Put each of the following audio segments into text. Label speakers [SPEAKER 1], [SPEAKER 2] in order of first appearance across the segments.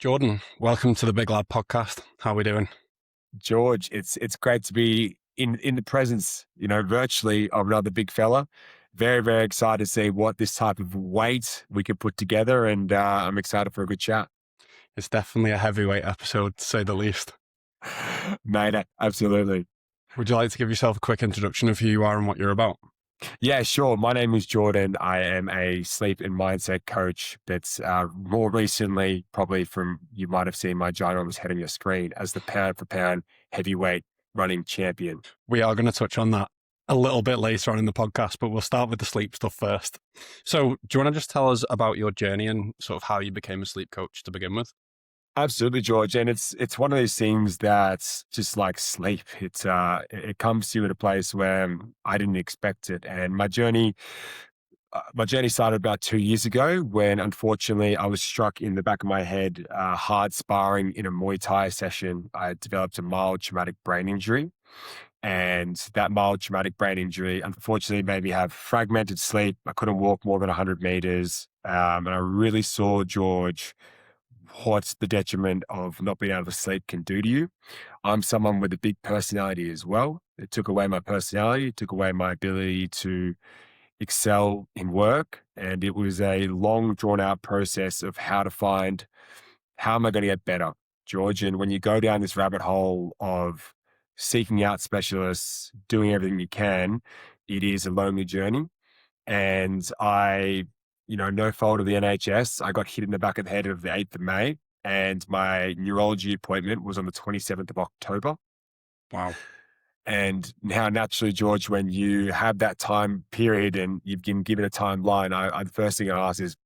[SPEAKER 1] Jordan, welcome to the Big Lad podcast. How are we doing?
[SPEAKER 2] George, it's great to be in the presence, virtually of another big fella. Very, very excited to see what this type of weight we could put together, and I'm excited for a good chat.
[SPEAKER 1] It's definitely a heavyweight episode, to say the least.
[SPEAKER 2] Mate, absolutely.
[SPEAKER 1] Would you like to give yourself a quick introduction of who you are and what you're about?
[SPEAKER 2] Yeah, sure. My name is Jordan. I am a sleep and mindset coach that's more recently, probably from, you might have seen my ginormous head on your screen, as the pound for pound heavyweight running champion.
[SPEAKER 1] We are going to touch on that a little bit later on in the podcast, but we'll start with the sleep stuff first. So do you want to just tell us about your journey and sort of how you became a sleep coach to begin with?
[SPEAKER 2] Absolutely, George. And it's one of those things that's just like sleep. It comes to you at a place where I didn't expect it. And my journey started about 2 years ago when, unfortunately, I was struck in the back of my head, hard sparring in a Muay Thai session. I developed a mild traumatic brain injury. And that mild traumatic brain injury, unfortunately, made me have fragmented sleep. I couldn't walk more than 100 meters. And I really saw, George, what the detriment of not being able to sleep can do to you. I'm someone with a big personality as well. It took away my personality, it took away my ability to excel in work. And it was a long, drawn out process of how am I going to get better, George? And when you go down this rabbit hole of seeking out specialists, doing everything you can, it is a lonely journey. And no fault of the NHS, I got hit in the back of the head of the 8th of May, and my neurology appointment was on the 27th of October.
[SPEAKER 1] Wow.
[SPEAKER 2] And now, naturally, George, when you have that time period and you've been given a timeline, the first thing I ask is,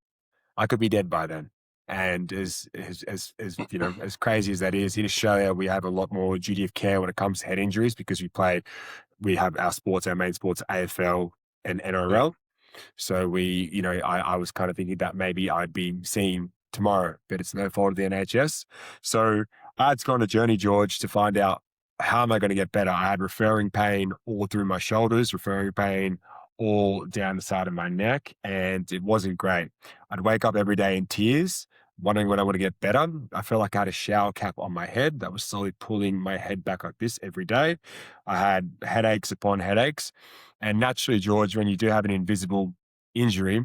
[SPEAKER 2] I could be dead by then. And as as crazy as that is, in Australia, we have a lot more duty of care when it comes to head injuries because we have our main sports, AFL and NRL. So I was kind of thinking that maybe I'd be seen tomorrow, but it's no fault of the NHS. So I had to go on a journey, George, to find out how am I going to get better. I had referring pain all through my shoulders, referring pain all down the side of my neck, and it wasn't great. I'd wake up every day in tears, wondering when I want to get better. I felt like I had a shower cap on my head that was slowly pulling my head back like this every day. I had headaches upon headaches. And naturally, George, when you do have an invisible injury,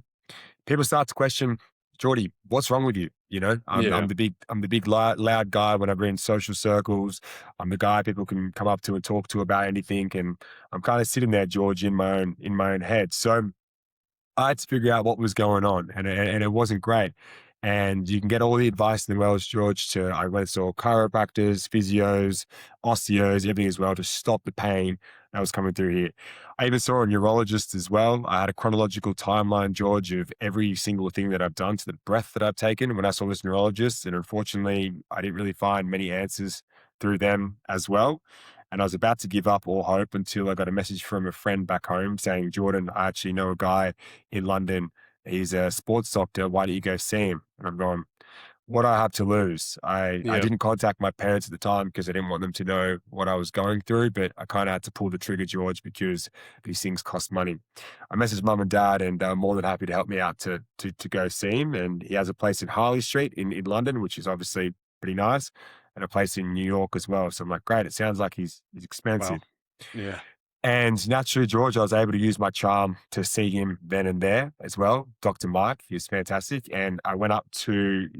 [SPEAKER 2] people start to question, Geordie, what's wrong with you? I'm the big loud guy whenever in social circles. I'm the guy people can come up to and talk to about anything. And I'm kind of sitting there, George, in my own head. So I had to figure out what was going on, and it wasn't great. And you can get all the advice in the world, George. I went and saw chiropractors, physios, osteos, everything as well to stop the pain that was coming through here. I even saw a neurologist as well. I had a chronological timeline, George, of every single thing that I've done, to the breath that I've taken when I saw this neurologist. And unfortunately, I didn't really find many answers through them as well. And I was about to give up all hope until I got a message from a friend back home saying, Jordan, I actually know a guy in London. He's a sports doctor. Why don't you go see him? And I'm going, what do I have to lose? I didn't contact my parents at the time because I didn't want them to know what I was going through, but I kind of had to pull the trigger, George, because these things cost money. I messaged mum and dad, and they're more than happy to help me out to go see him. And he has a place in Harley Street in London, which is obviously pretty nice, and a place in New York as well. So I'm like, great. It sounds like he's expensive.
[SPEAKER 1] Wow. Yeah.
[SPEAKER 2] And naturally, George, I was able to use my charm to see him then and there as well. Dr. Mike, he was fantastic. And I went up and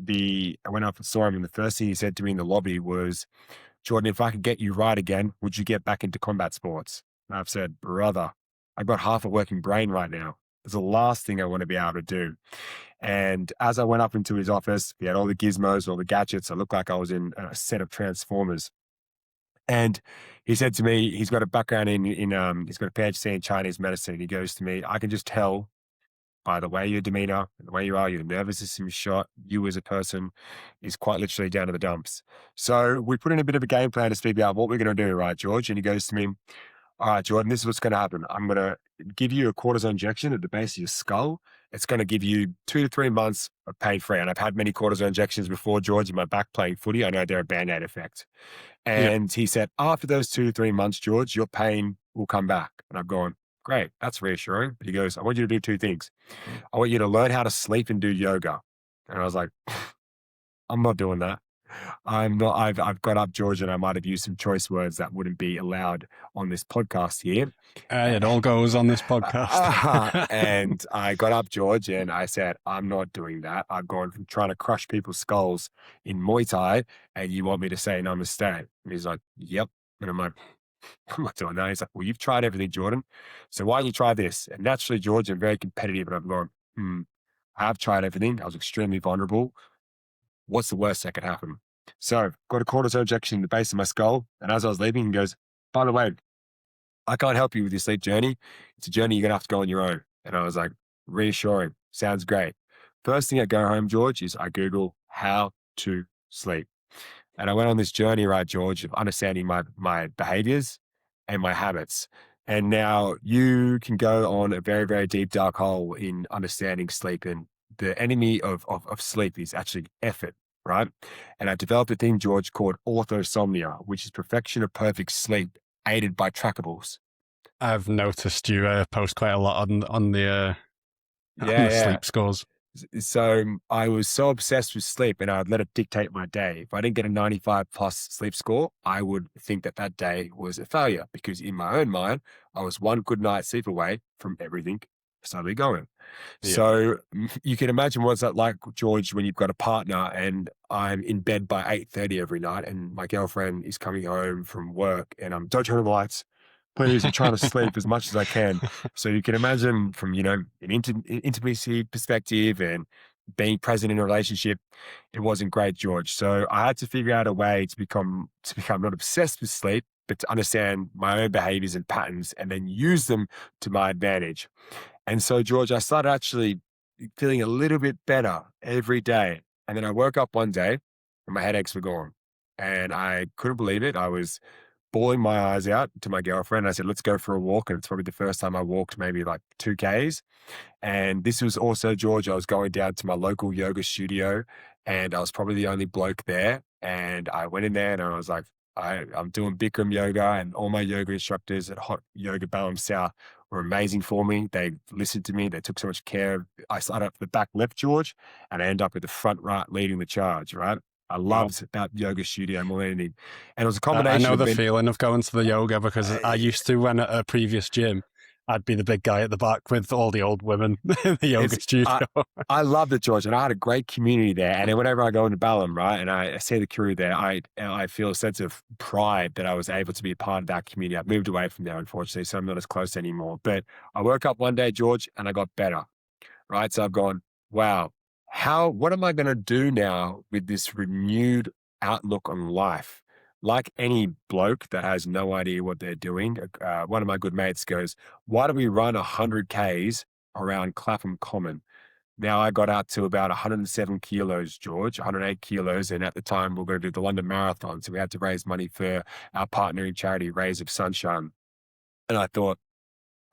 [SPEAKER 2] saw him. And the first thing he said to me in the lobby was, Jordan, if I could get you right again, would you get back into combat sports? And I've said, brother, I've got half a working brain right now. It's the last thing I want to be able to do. And as I went up into his office, he had all the gizmos, all the gadgets. I looked like I was in a set of Transformers. And he said to me, he's got a background he's got a PhD in Chinese medicine. And he goes to me, I can just tell by the way your demeanor, the way you are, your nervous system is shot, you as a person is quite literally down to the dumps. So we put in a bit of a game plan to speak out what we're going to do, right, George? And he goes to me, all right, Jordan, this is what's going to happen. I'm going to give you a cortisone injection at the base of your skull. It's going to give you 2 to 3 months of pain-free. And I've had many cortisone injections before, George, in my back playing footy. I know they're a Band-Aid effect. And he said, after those 2 to 3 months, George, your pain will come back. And I've gone, great, that's reassuring. But he goes, I want you to do 2 things. I want you to learn how to sleep and do yoga. And I was like, I'm not doing that. I'm not. I've got up, George, and I might have used some choice words that wouldn't be allowed on this podcast here.
[SPEAKER 1] It all goes on this podcast.
[SPEAKER 2] And I got up, George, and I said, I'm not doing that. I've gone from trying to crush people's skulls in Muay Thai, and you want me to say namaste. And he's like, yep. And I'm like, I'm not doing that. He's like, well, you've tried everything, Jordan. So why don't you try this? And naturally, George, I'm very competitive, and I'm going, I have tried everything. I was extremely vulnerable. What's the worst that could happen? So got a cortisone injection in the base of my skull. And as I was leaving, he goes, by the way, I can't help you with your sleep journey. It's a journey you're going to have to go on your own. And I was like, reassuring. Sounds great. First thing I go home, George, is I Google how to sleep. And I went on this journey, right, George, of understanding my behaviors and my habits. And now you can go on a very, very deep dark hole in understanding sleep. And the enemy of sleep is actually effort, right? And I developed a thing, George, called orthosomnia, which is perfection of perfect sleep aided by trackables.
[SPEAKER 1] I've noticed you post quite a lot on the
[SPEAKER 2] Yeah.
[SPEAKER 1] sleep scores.
[SPEAKER 2] So I was so obsessed with sleep and I'd let it dictate my day. If I didn't get a 95 plus sleep score, I would think that day was a failure because in my own mind, I was one good night's sleep away from everything slowly going.
[SPEAKER 1] Yeah.
[SPEAKER 2] So you can imagine what's that like, George, when you've got a partner and I'm in bed by 8:30 every night and my girlfriend is coming home from work and don't turn on the lights. Please, I'm trying to sleep as much as I can. So you can imagine from, an intimacy perspective and being present in a relationship, it wasn't great, George. So I had to figure out a way to become not obsessed with sleep, but to understand my own behaviors and patterns and then use them to my advantage. And so, George, I started actually feeling a little bit better every day. And then I woke up one day and my headaches were gone. And I couldn't believe it. I was bawling my eyes out to my girlfriend. I said, let's go for a walk. And it's probably the first time I walked maybe like 2Ks. And this was also, George, I was going down to my local yoga studio and I was probably the only bloke there. And I went in there and I was like, I'm doing Bikram yoga and all my yoga instructors at Hot Yoga Balance South were amazing for me. They listened to me. They took so much care. I started up the back left, George, and I ended up with the front right leading the charge, right? I loved that yoga studio more than anything. And it was a combination
[SPEAKER 1] I know the feeling of going to the yoga because I used to when at a previous gym. I'd be the big guy at the back with all the old women in the yoga studio.
[SPEAKER 2] I loved it, George, and I had a great community there. And then whenever I go into Balham, right, and I see the crew there, I feel a sense of pride that I was able to be a part of that community. I've moved away from there, unfortunately, so I'm not as close anymore. But I woke up one day, George, and I got better, right? So I've gone, wow, what am I going to do now with this renewed outlook on life? Like any bloke that has no idea what they're doing, one of my good mates goes, why don't we run 100 Ks around Clapham Common? Now I got out to about 107 kilos, George, 108 kilos. And at the time we were going to do the London Marathon. So we had to raise money for our partnering charity, Rays of Sunshine. And I thought,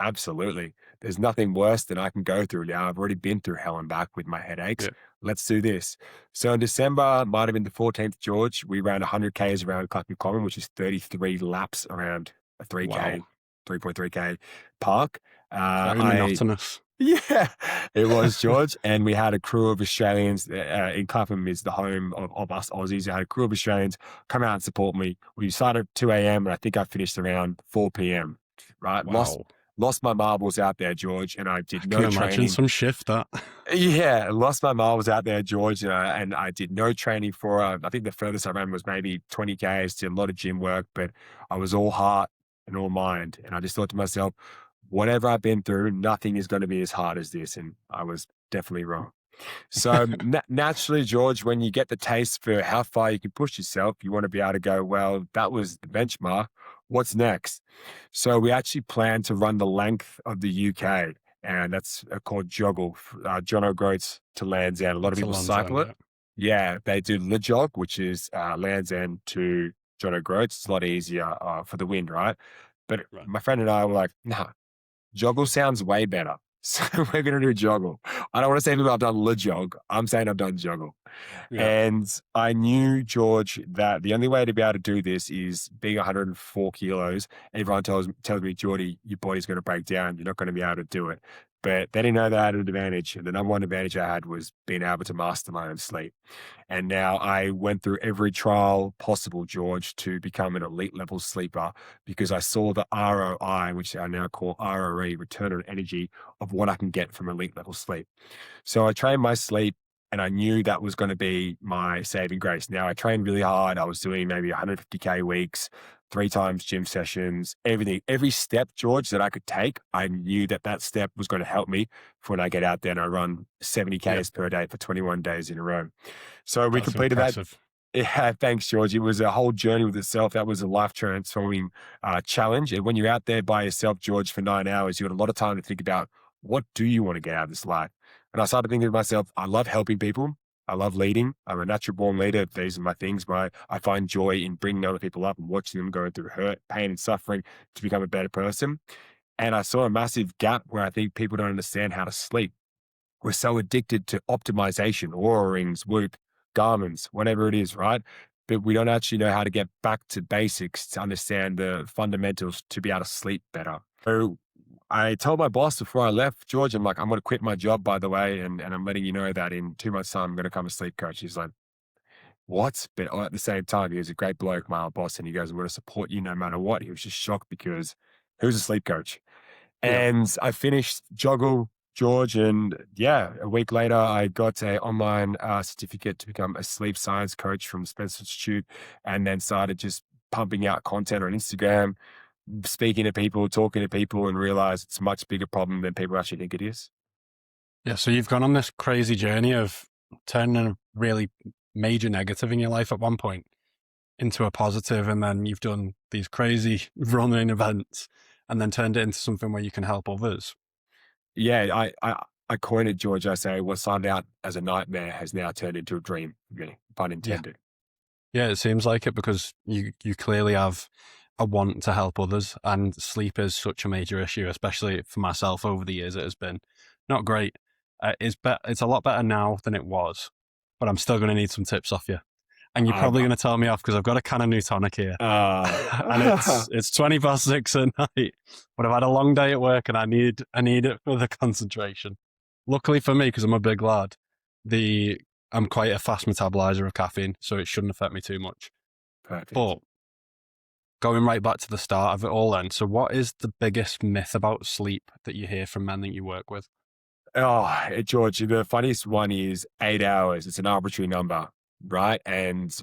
[SPEAKER 2] absolutely. There's nothing worse than I can go through now. I've already been through hell and back with my headaches.
[SPEAKER 1] Yeah.
[SPEAKER 2] Let's do this. So in December, might have been the 14th, George, we ran 100 Ks around Clapham Common, which is 33 laps around a 3K,
[SPEAKER 1] Wow.
[SPEAKER 2] 3.3K park.
[SPEAKER 1] Very monotonous.
[SPEAKER 2] Yeah, it was, George. And we had a crew of Australians. In Clapham is the home of us Aussies. I had a crew of Australians come out and support me. We started at 2 a.m. and I think I finished around 4 p.m. Right?
[SPEAKER 1] Wow.
[SPEAKER 2] Lost my marbles out there, George, and I did no
[SPEAKER 1] Can imagine
[SPEAKER 2] training.
[SPEAKER 1] some shift that.
[SPEAKER 2] Yeah, lost my marbles out there, George, and I did no training for I think the furthest I ran was maybe 20 Ks, did a lot of gym work, but I was all heart and all mind. And I just thought to myself, whatever I've been through, nothing is going to be as hard as this. And I was definitely wrong. So naturally, George, when you get the taste for how far you can push yourself, you want to be able to go, well, that was the benchmark. What's next? So we actually plan to run the length of the UK, and that's called Joggle, John O'Groats to Land's End. A lot of people cycle it. Yeah, they do the jog, which is Land's End to John O'Groats. It's a lot easier for the wind, right? But my friend and I were like, nah, Joggle sounds way better. So we're going to do Joggle. I don't want to say I've done Le Jog. I'm saying I've done Joggle. Yeah. And I knew, George, that the only way to be able to do this is being 104 kilos. Everyone tells me, Geordie, your body's going to break down. You're not going to be able to do it. but they didn't know they had an advantage. And the number one advantage I had was being able to master my own sleep. And now I went through every trial possible, George, to become an elite level sleeper because I saw the ROI, which I now call ROE, return on energy, of what I can get from elite level sleep. So I trained my sleep and I knew that was going to be my saving grace. Now I trained really hard. I was doing maybe 150K weeks, 3 times gym sessions, everything, every step, George, that I could take. I knew that that step was going to help me for when I get out there and I run 70Ks
[SPEAKER 1] Yeah,
[SPEAKER 2] per day for 21 days in a row. So we
[SPEAKER 1] that's
[SPEAKER 2] completed that.
[SPEAKER 1] impressive.
[SPEAKER 2] Yeah, thanks, George. It was a whole journey with itself. That was a life transforming challenge. And when you're out there by yourself, George, for 9 hours, you got a lot of time to think about what do you want to get out of this life. And I started thinking to myself, I love helping people. I love leading. I'm a natural born leader. These are my things. I find joy in bringing other people up and watching them go through hurt, pain, and suffering to become a better person. And I saw a massive gap where I think people don't understand how to sleep. We're so addicted to optimization, Oura rings, Whoop, Garmin's, whatever it is, right? But we don't actually know how to get back to basics to understand the fundamentals to be able to sleep better. So I told my boss before I left, George, I'm like, I'm going to quit my job, by the way. And I'm letting you know that in 2 months' time, I'm going to become a sleep coach. He's like, what? But at the same time, he was a great bloke, my old boss. And he goes, I'm going to support you no matter what. He was just shocked because he was a sleep coach.
[SPEAKER 1] Yeah.
[SPEAKER 2] And I finished Joggle, George, and yeah, a week later, I got a online certificate to become a sleep science coach from Spencer Institute, and then started just pumping out content on Instagram, speaking to people, talking to people, and realized it's a much bigger problem than people actually think it is.
[SPEAKER 1] Yeah. So you've gone on this crazy journey of turning a really major negative in your life at one point into a positive, and then you've done these crazy running events and then turned it into something where you can help others.
[SPEAKER 2] Yeah, I coined it, George. I say what started out as a nightmare has now turned into a dream, really, pun
[SPEAKER 1] Yeah.
[SPEAKER 2] intended.
[SPEAKER 1] Yeah, it seems like it because you clearly have a want to help others, and sleep is such a major issue, especially for myself over the years. It has been not great. It's a lot better now than it was, but I'm still going to need some tips off you. And you're
[SPEAKER 2] I'm,
[SPEAKER 1] probably going to tell me off because I've got a can of new tonic here,
[SPEAKER 2] uh,
[SPEAKER 1] and it's 20 past 6 at night. But I've had a long day at work, and I need it for the concentration. Luckily for me, because I'm a big lad, the I'm quite a fast metabolizer of caffeine, so it shouldn't affect me too much.
[SPEAKER 2] perfect.
[SPEAKER 1] But going right back to the start of it all, then, so what is the biggest myth about sleep that you hear from men that you work with?
[SPEAKER 2] Oh, George, the funniest one is 8 hours. It's an arbitrary number, right? And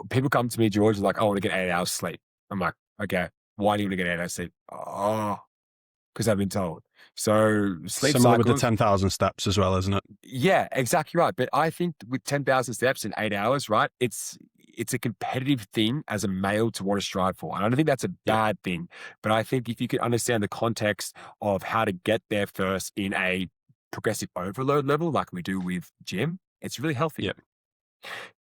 [SPEAKER 2] people come to me, George, like, I want to get 8 hours sleep. I'm like, okay, why do you want to get 8 hours sleep? Oh, because I've been told. So sleep
[SPEAKER 1] Similar with the
[SPEAKER 2] cycles,
[SPEAKER 1] 10,000 steps as well, isn't it?
[SPEAKER 2] yeah, exactly right. But I think with 10,000 steps in 8 hours, right? It's a competitive thing as a male to want to strive for. And I don't think that's a
[SPEAKER 1] Yeah,
[SPEAKER 2] bad thing. But I think if you could understand the context of how to get there first in a progressive overload level, like we do with gym, it's really healthy.
[SPEAKER 1] yeah,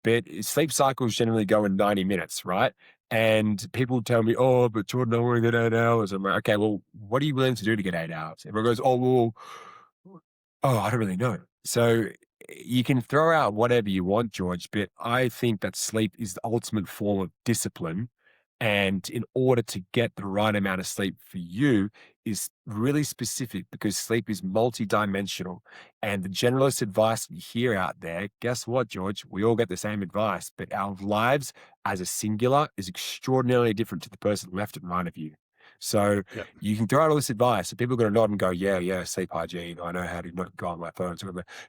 [SPEAKER 2] But sleep cycles generally go in 90 minutes, right? And people tell me, oh, but Jordan, I want to get 8 hours. I'm like, okay, well, what are you willing to do to get 8 hours? Everyone goes, oh, well, oh, I don't really know. So you can throw out whatever you want, George, but I think that sleep is the ultimate form of discipline. And in order to get the right amount of sleep for you is really specific because sleep is multidimensional. And the generalist advice we hear out there, guess what, George? We all get the same advice, but our lives as a singular is extraordinarily different to the person left and right of you. So
[SPEAKER 1] yeah.
[SPEAKER 2] you can throw out all this advice, and people are going to nod and go, yeah, yeah, sleep hygiene. I know how to not go on my phone.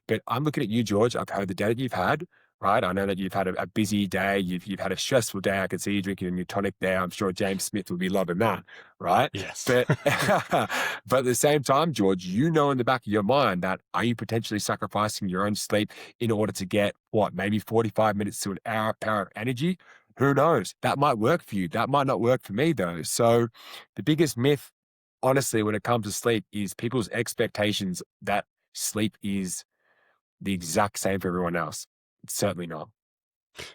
[SPEAKER 2] But I'm looking at you, George. I've heard the day that you've had, right? I know that you've had a busy day. You've had a stressful day. I can see you drinking a new tonic there. I'm sure James Smith will be loving that, right?
[SPEAKER 1] Yes.
[SPEAKER 2] But but at the same time, George, you know in the back of your mind that are you potentially sacrificing your own sleep in order to get what, maybe 45 minutes to an hour power of energy? Who knows? That might work for you. That might not work for me though. So the biggest myth, honestly, when it comes to sleep is people's expectations that sleep is the exact same for everyone else. It's certainly not.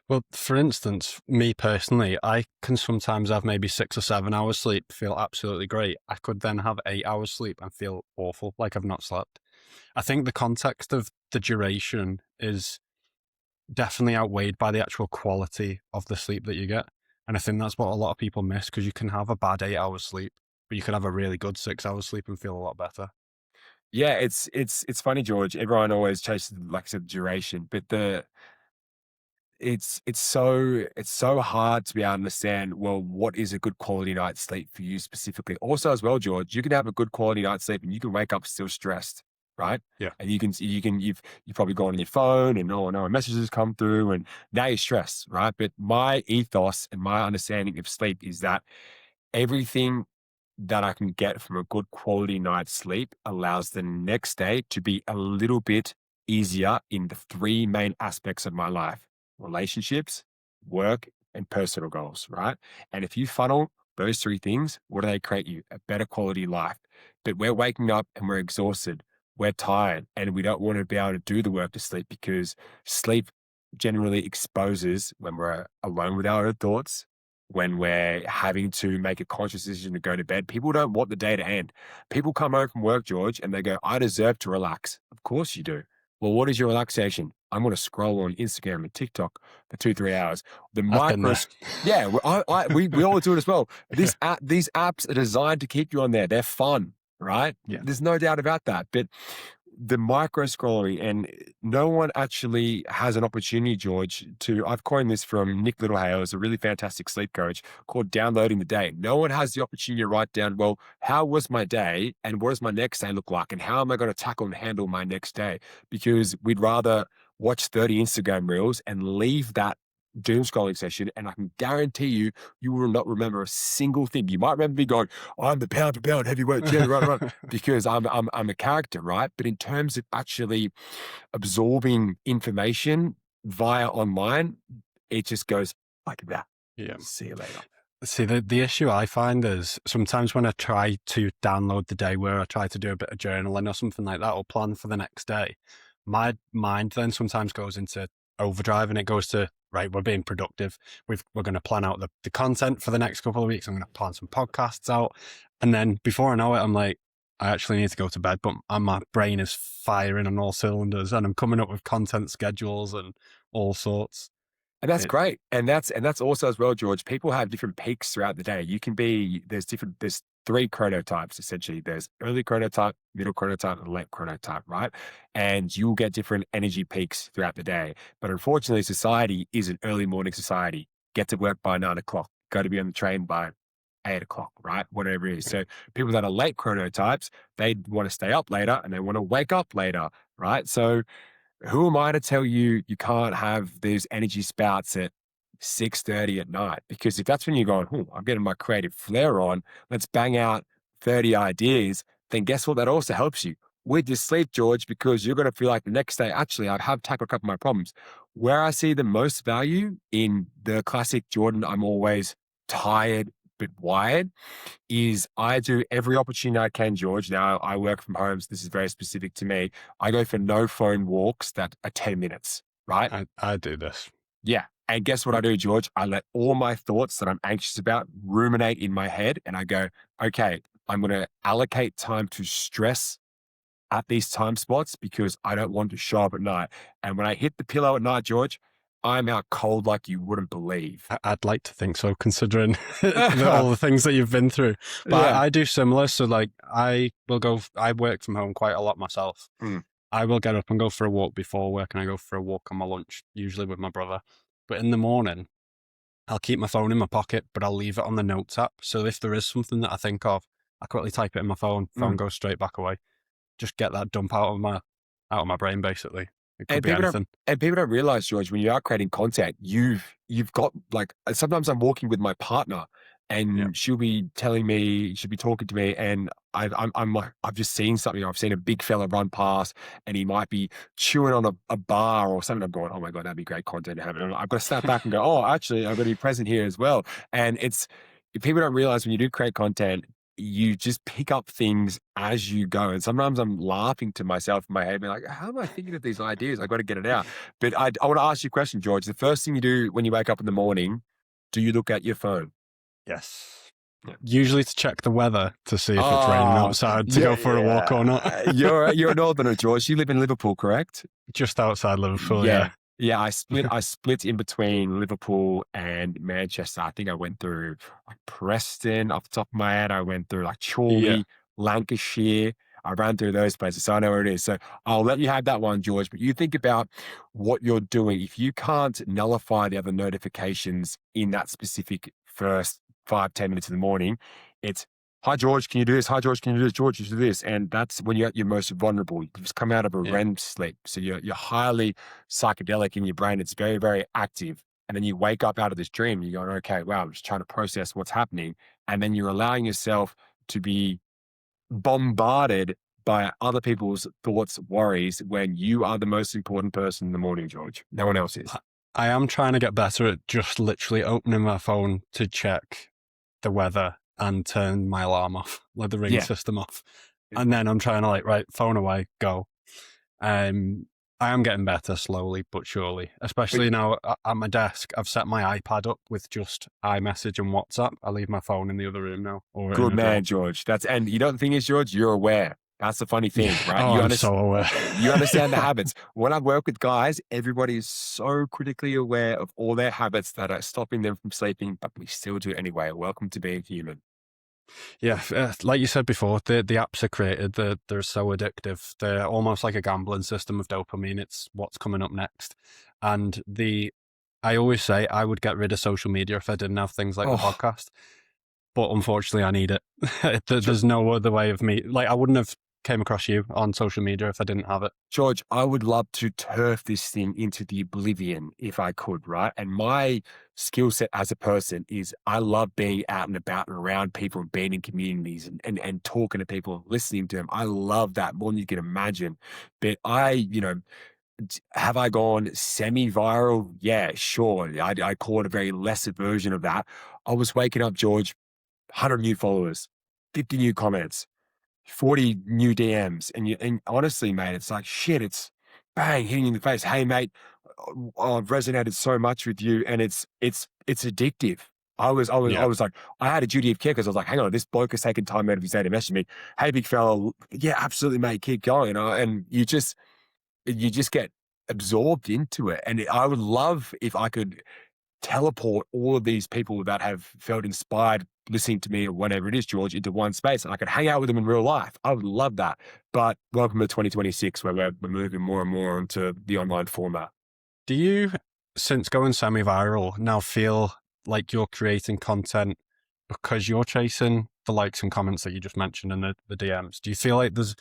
[SPEAKER 1] Well, for instance, me personally, I can sometimes have maybe 6 or 7 hours sleep, feel absolutely great. I could then have 8 hours sleep and feel awful, like I've not slept. I think the context of the duration is definitely outweighed by the actual quality of the sleep that you get. And I think that's what a lot of people miss because you can have a bad 8 hours sleep, but you can have a really good 6 hours sleep and feel a lot better.
[SPEAKER 2] Yeah, it's funny, George. Everyone always chases, like I said, duration, but it's so hard to be able to understand, well, what is a good quality night's sleep for you specifically. Also, as well, George, you can have a good quality night's sleep and you can wake up still stressed, right?
[SPEAKER 1] Yeah.
[SPEAKER 2] And you've probably gone on your phone and oh no, messages come through and now you're stressed, right? But my ethos and my understanding of sleep is that everything that I can get from a good quality night's sleep allows the next day to be a little bit easier in the three main aspects of my life: relationships, work, and personal goals, right? And if you funnel those three things, what do they create you? A better quality life. But we're waking up and we're exhausted, we're tired, and we don't want to be able to do the work to sleep because sleep generally exposes when we're alone with our own thoughts, when we're having to make a conscious decision to go to bed. People don't want the day to end. People come home from work, George, and they go, I deserve to relax. Of course you do. Well, what is your relaxation? I'm going to scroll on Instagram and TikTok for 2, 3 hours. The
[SPEAKER 1] I've been there.
[SPEAKER 2] micros, yeah, we all do it as well. These apps are designed to keep you on there. They're fun, right?
[SPEAKER 1] Yeah.
[SPEAKER 2] There's no doubt about that. But the micro scrolling, and no one actually has an opportunity, George, to, I've coined this from Nick Littlehale, who's a really fantastic sleep coach, called downloading the day. No one has the opportunity to write down, well, how was my day and what does my next day look like? And how am I going to tackle and handle my next day? Because we'd rather watch 30 Instagram reels and leave that doom scrolling session. And I can guarantee you, you will not remember a single thing. You might remember me going, I'm the pound for pound heavyweight champion, right? Because I'm a character, right? But in terms of actually absorbing information via online, it just goes like that.
[SPEAKER 1] Yeah.
[SPEAKER 2] See you later.
[SPEAKER 1] See, the issue I find is sometimes when I try to download the day, where I try to do a bit of journaling or something like that, or plan for the next day, my mind then sometimes goes into overdrive and it goes to, right, we're being productive. We're going to plan out the content for the next couple of weeks. I'm going to plan some podcasts out. And then before I know it, I'm like, I actually need to go to bed, but my brain is firing on all cylinders and I'm coming up with content schedules and all sorts.
[SPEAKER 2] And that's
[SPEAKER 1] It,
[SPEAKER 2] great. And that's also as well, George. People have different peaks throughout the day. There's three chronotypes essentially. There's early chronotype, middle chronotype, and late chronotype, right? And you'll get different energy peaks throughout the day. But unfortunately, society is an early morning society. Get to work by 9 o'clock, go to be on the train by 8 o'clock, right? Whatever it is. So people that are late chronotypes, they want to stay up later and they want to wake up later, right? So who am I to tell you you can't have these energy spouts at 6:30 at night? Because if that's when you're going, I'm getting my creative flair on, let's bang out 30 ideas, then guess what? That also helps you with your sleep, George, because you're going to feel like the next day, actually, I have tackled a couple of my problems. Where I see the most value in the classic Jordan, I'm always tired but wired, is I do every opportunity I can, George. Now I work from home, so this is very specific to me. I go for no phone walks that are 10 minutes, right?
[SPEAKER 1] I do this.
[SPEAKER 2] Yeah. And guess what I do, George? I let all my thoughts that I'm anxious about ruminate in my head and I go, okay, I'm going to allocate time to stress at these time spots because I don't want to show up at night. And when I hit the pillow at night, George, I'm out cold like you wouldn't believe.
[SPEAKER 1] I'd like to think so, considering all the things that you've been through. But
[SPEAKER 2] Yeah.
[SPEAKER 1] I do similar. So, like, I work from home quite a lot myself.
[SPEAKER 2] Mm.
[SPEAKER 1] I will get up and go for a walk before work, and I go for a walk on my lunch, usually with my brother. But in the morning, I'll keep my phone in my pocket, but I'll leave it on the notes app. So if there is something that I think of, I quickly type it in my phone. Phone
[SPEAKER 2] Mm.
[SPEAKER 1] goes straight back away. Just get that dump out of my brain, basically. It could
[SPEAKER 2] And
[SPEAKER 1] be
[SPEAKER 2] people don't
[SPEAKER 1] anything.
[SPEAKER 2] and people don't realize, George, when you are creating content, you've got like sometimes I'm walking with my partner
[SPEAKER 1] Yeah.
[SPEAKER 2] and she'll be talking to me and I'm like, I've just seen something. I've seen a big fella run past and he might be chewing on a bar or something. I'm going, oh my God, that'd be great content to have. And I've got to step back and go, oh, actually, I've got to be present here as well. And people don't realize when you do create content, you just pick up things as you go. And sometimes I'm laughing to myself in my head, being like, how am I thinking of these ideas? I got to get it out. But I want to ask you a question, George. The first thing you do when you wake up in the morning, do you look at your phone?
[SPEAKER 1] Yes.
[SPEAKER 2] Yeah.
[SPEAKER 1] Usually to check the weather to see if it's raining outside to go for a walk or not.
[SPEAKER 2] You're a northerner, George. You live in Liverpool, correct?
[SPEAKER 1] Just outside Liverpool, yeah.
[SPEAKER 2] Yeah, I split in between Liverpool and Manchester. I think I went through like Preston off the top of my head. I went through like Chorley,
[SPEAKER 1] Yeah.
[SPEAKER 2] Lancashire. I ran through those places, so I know where it is. So I'll let you have that one, George, but you think about what you're doing. If you can't nullify the other notifications in that specific first 5, 10 minutes in the morning, it's, hi, George, can you do this? Hi, George, can you do this? George, you should do this. And that's when you're at your most vulnerable. You've just come out of a
[SPEAKER 1] Yeah.
[SPEAKER 2] REM sleep. So you're highly psychedelic in your brain. It's very, very active. And then you wake up out of this dream. You're going, okay, wow, I'm just trying to process what's happening. And then you're allowing yourself to be bombarded by other people's thoughts, worries, when you are the most important person in the morning, George. No one else is.
[SPEAKER 1] I I am trying to get better at just literally opening my phone to check the weather and turn my alarm off, like the ring
[SPEAKER 2] Yeah.
[SPEAKER 1] system off. And then I'm trying to like, right, phone away, go. I am getting better slowly but surely,
[SPEAKER 2] But
[SPEAKER 1] especially now at my desk. I've set my iPad up with just iMessage and WhatsApp. I leave my phone in the other room now or in
[SPEAKER 2] good
[SPEAKER 1] a drawer.
[SPEAKER 2] man, George. And you know what the thing is, George, you're aware. That's the funny
[SPEAKER 1] Yeah.
[SPEAKER 2] thing, right?
[SPEAKER 1] Oh, I'm so aware.
[SPEAKER 2] You understand the habits. When I work with guys, everybody is so critically aware of all their habits that are stopping them from sleeping, but we still do it anyway. Welcome to being human.
[SPEAKER 1] Yeah, like you said before, the apps are created. They're so addictive. They're almost like a gambling system of dopamine. It's what's coming up next. And I always say I would get rid of social media if I didn't have things like the
[SPEAKER 2] Oh,
[SPEAKER 1] podcast. But unfortunately, I need it. There's no other way of me. Like I wouldn't have came across you on social media if I didn't have it.
[SPEAKER 2] George, I would love to turf this thing into the oblivion if I could, right? And my skill set as a person is I love being out and about and around people and being in communities and talking to people and listening to them. I love that more than you can imagine. But have I gone semi-viral? Yeah, sure. I call it a very lesser version of that. I was waking up, George, 100 new followers, 50 new comments, 40 new DMs. And honestly, mate, it's like, shit, it's bang, hitting you in the face. Hey, mate, I've resonated so much with you. And it's addictive. I
[SPEAKER 1] Yeah,
[SPEAKER 2] was like, I had a duty of care because I was like, hang on, this bloke has taken time out of his day to message me. Hey, big fella. Yeah, absolutely, mate. Keep going. And you just get absorbed into it. And I would love if I could teleport all of these people that have felt inspired listening to me or whatever it is, George, into one space and I could hang out with them in real life. I would love that. But welcome to 2026 where we're moving more and more into the online format.
[SPEAKER 1] do you, since going semi-viral, now feel like you're creating content because you're chasing the likes and comments that you just mentioned and the DMs? Do you feel like there's,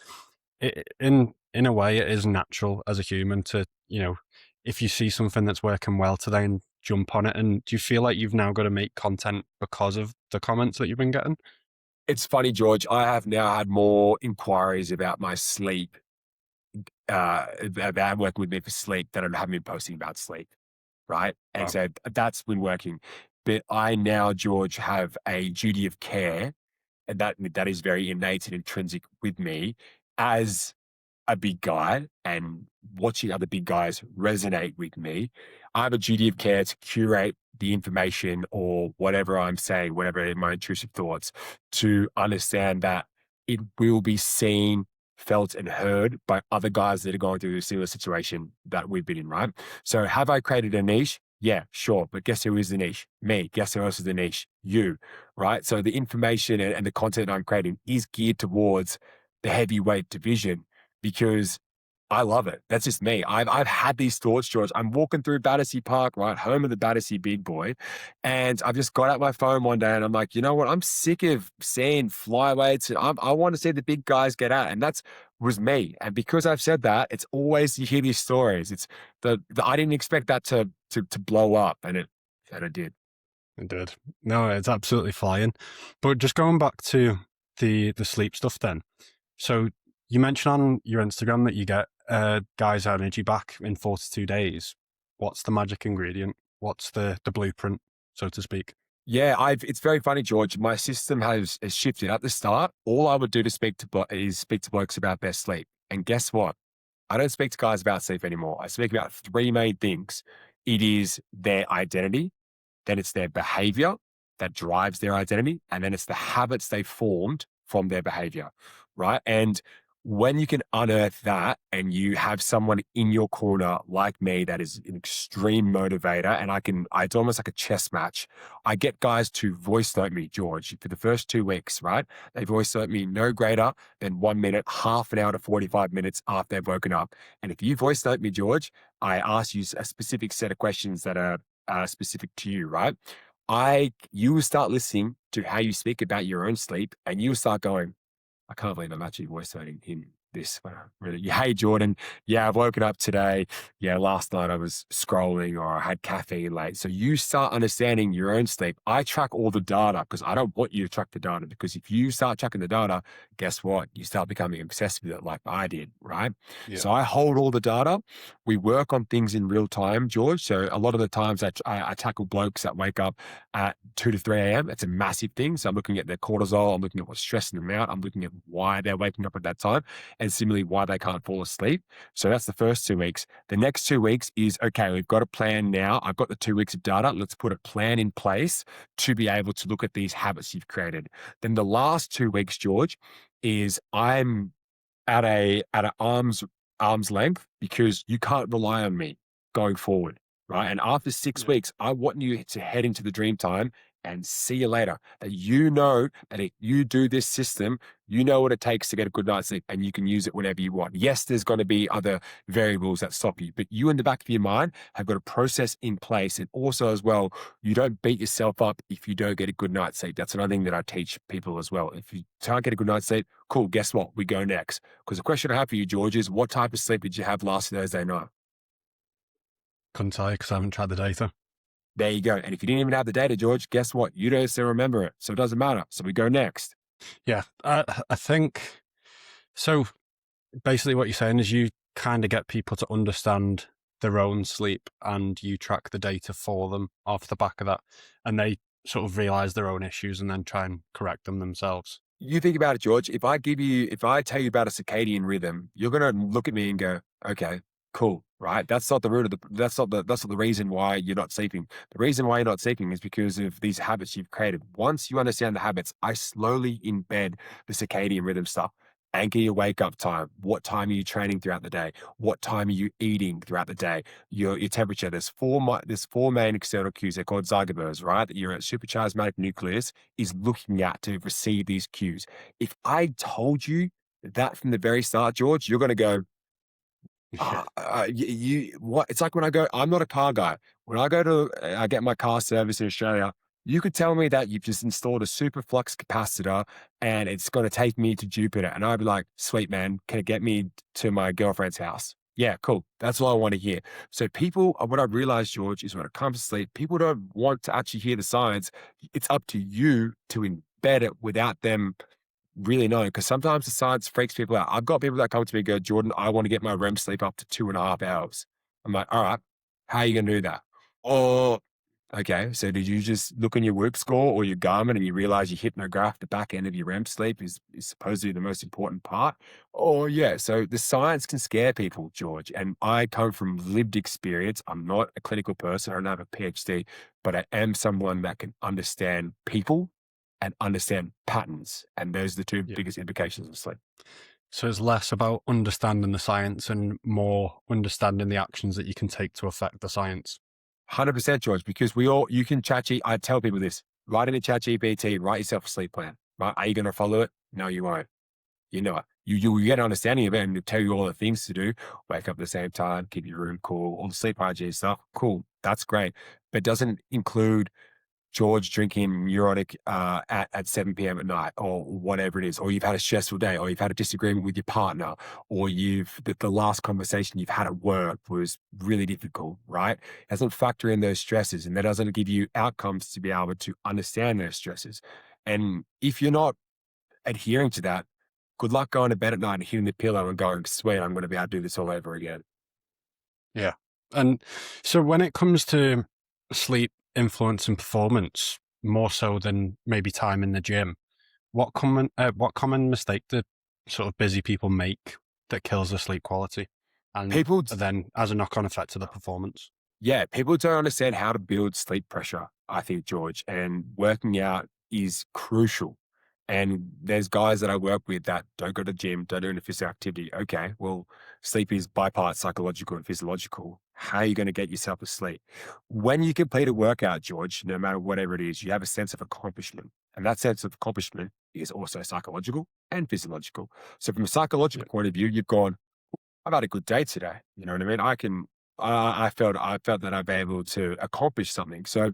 [SPEAKER 1] in a way, it is natural as a human to, if you see something that's working well today and jump on it? And do you feel like you've now got to make content because of the comments that you've been getting?
[SPEAKER 2] It's funny, George. I have now had more inquiries about my sleep, about working with me for sleep than I have been posting about sleep. Right. And
[SPEAKER 1] Wow.
[SPEAKER 2] so that's been working. But I now, George, have a duty of care, and that is very innate and intrinsic with me as a big guy and watching other big guys resonate with me. I have a duty of care to curate the information or whatever I'm saying, whatever my intrusive thoughts, to understand that it will be seen, felt, and heard by other guys that are going through a similar situation that we've been in, right? So have I created a niche? Yeah, sure. But guess who is the niche? Me. Guess who else is the niche? You, right? So the information and the content I'm creating is geared towards the heavyweight division because I love it. That's just me. I've had these thoughts, George. I'm walking through Battersea Park, right, home of the Battersea Big Boy, and I've just got out my phone one day and I'm like, you know what? I'm sick of seeing flyweights. I want to see the big guys get out, and that's was me. And because I've said that, it's always you hear these stories. It's the I didn't expect that to blow up, and it did.
[SPEAKER 1] It did. No, it's absolutely flying. But just going back to the sleep stuff then. So you mentioned on your Instagram that you get guys' energy back in 42 days. What's the magic ingredient? What's the blueprint, so to speak?
[SPEAKER 2] Yeah, it's very funny, George. My system has shifted. At the start, all I would do to is speak to blokes about their sleep. And guess what? I don't speak to guys about sleep anymore. I speak about three main things. It is their identity, then it's their behavior that drives their identity, and then it's the habits they formed from their behavior, right? And When you can unearth that and you have someone in your corner like me that is an extreme motivator, and it's almost like a chess match. I get guys to voice note me, George, for the first 2 weeks, right? They voice note me no greater than 1 minute, half an hour to 45 minutes after they've woken up. And if you voice note me, George, I ask you a specific set of questions that are specific to you, right? You will start listening to how you speak about your own sleep, and you will start going, I can't believe I'm actually voice noting him this. Really, hey Jordan, yeah, I've woken up today. Yeah, last night I was scrolling or I had caffeine late. So you start understanding your own sleep. I track all the data because I don't want you to track the data, because if you start tracking the data, guess what? You start becoming obsessed with it like I did, right?
[SPEAKER 1] Yeah.
[SPEAKER 2] So I hold all the data. We work on things in real time, George. So a lot of the times I tackle blokes that wake up at 2 to 3 a.m. It's a massive thing. So I'm looking at their cortisol. I'm looking at what's stressing them out. I'm looking at why they're waking up at that time, and similarly why they can't fall asleep. So that's the first 2 weeks. The next 2 weeks is, okay, we've got a plan now. I've got the 2 weeks of data. Let's put a plan in place to be able to look at these habits you've created. Then the last 2 weeks, George, is I'm at a arm's length, because you can't rely on me going forward, right? And after six
[SPEAKER 1] Yeah.
[SPEAKER 2] weeks, I want you to head into the dream time and see you later. That you know that if you do this system, you know what it takes to get a good night's sleep, and you can use it whenever you want. Yes, there's going to be other variables that stop you, but you in the back of your mind have got a process in place. And also as well, you don't beat yourself up if you don't get a good night's sleep. That's another thing that I teach people as well. If you can't get a good night's sleep, cool, guess what? We go next. Because the question I have for you, George, is what type of sleep did you have last Thursday night?
[SPEAKER 1] Couldn't tell you because I haven't tried the data.
[SPEAKER 2] There you go. And if you didn't even have the data, George, guess what? You don't still remember it. So it doesn't matter. So we go next.
[SPEAKER 1] Yeah. I think so. Basically, what you're saying is you kind of get people to understand their own sleep and you track the data for them off the back of that. And they sort of realize their own issues and then try and correct them themselves.
[SPEAKER 2] You think about it, George. If I tell you about a circadian rhythm, you're going to look at me and go, okay, cool, right? That's not the reason why you're not sleeping. The reason why you're not sleeping is because of these habits you've created. Once you understand the habits, I slowly embed the circadian rhythm stuff. Anchor your wake up time. What time are you training throughout the day? What time are you eating throughout the day? Your temperature. There's four main external cues. They're called zygobers, right? That your superchiasmatic nucleus is looking at to receive these cues. If I told you that from the very start, George, you're going to go,
[SPEAKER 1] Yeah.
[SPEAKER 2] what? It's like when I go, I'm not a car guy. When I get my car service in Australia, you could tell me that you've just installed a super flux capacitor and it's going to take me to Jupiter. And I'd be like, sweet man, can it get me to my girlfriend's house? Yeah, cool. That's all I want to hear. So what I've realized, George, is when it comes to sleep, people don't want to actually hear the science. It's up to you to embed it without them really know, because sometimes the science freaks people out. I've got people that come to me and go, Jordan, I want to get my REM sleep up to 2.5 hours. I'm like, all right, how are you going to do that? Oh, okay. So did you just look on your work score or your Garmin and you realize your hypnograph, the back end of your REM sleep is supposed to be the most important part? Oh, yeah. So the science can scare people, George. And I come from lived experience. I'm not a clinical person. I don't have a PhD, but I am someone that can understand people and understand patterns. And those are the two
[SPEAKER 1] Yeah.
[SPEAKER 2] biggest implications of sleep.
[SPEAKER 1] So it's less about understanding the science and more understanding the actions that you can take to affect the science.
[SPEAKER 2] 100%, George, because you can I tell people this, write in a chat GPT, write yourself a sleep plan, right? Are you going to follow it? No, you won't. You know it. You get an understanding of it and it'll tell you all the things to do. Wake up at the same time, keep your room cool, all the sleep hygiene stuff. Cool. That's great. But it doesn't include George drinking neurotic at 7 p.m. at night or whatever it is, or you've had a stressful day, or you've had a disagreement with your partner, or the last conversation you've had at work was really difficult, right? It doesn't factor in those stresses, and that doesn't give you outcomes to be able to understand those stresses. And if you're not adhering to that, good luck going to bed at night and hitting the pillow and going, sweet, I'm going to be able to do this all over again.
[SPEAKER 1] Yeah. And so when it comes to sleep influence and performance, more so than maybe time in the gym, what common mistake do sort of busy people make that kills their sleep quality and
[SPEAKER 2] People
[SPEAKER 1] then has a knock-on effect to the performance?
[SPEAKER 2] Yeah, people don't understand how to build sleep pressure, I think, George, and working out is crucial. And there's guys that I work with that don't go to the gym, don't do any physical activity. Okay, well, sleep is by part psychological and physiological. How are you going to get yourself to sleep? When you complete a workout, George, no matter whatever it is, you have a sense of accomplishment. And that sense of accomplishment is also psychological and physiological. So from a
[SPEAKER 1] Yeah.
[SPEAKER 2] psychological point of view, you've gone, I've had a good day today. You know what I mean? I felt that I've been able to accomplish something. So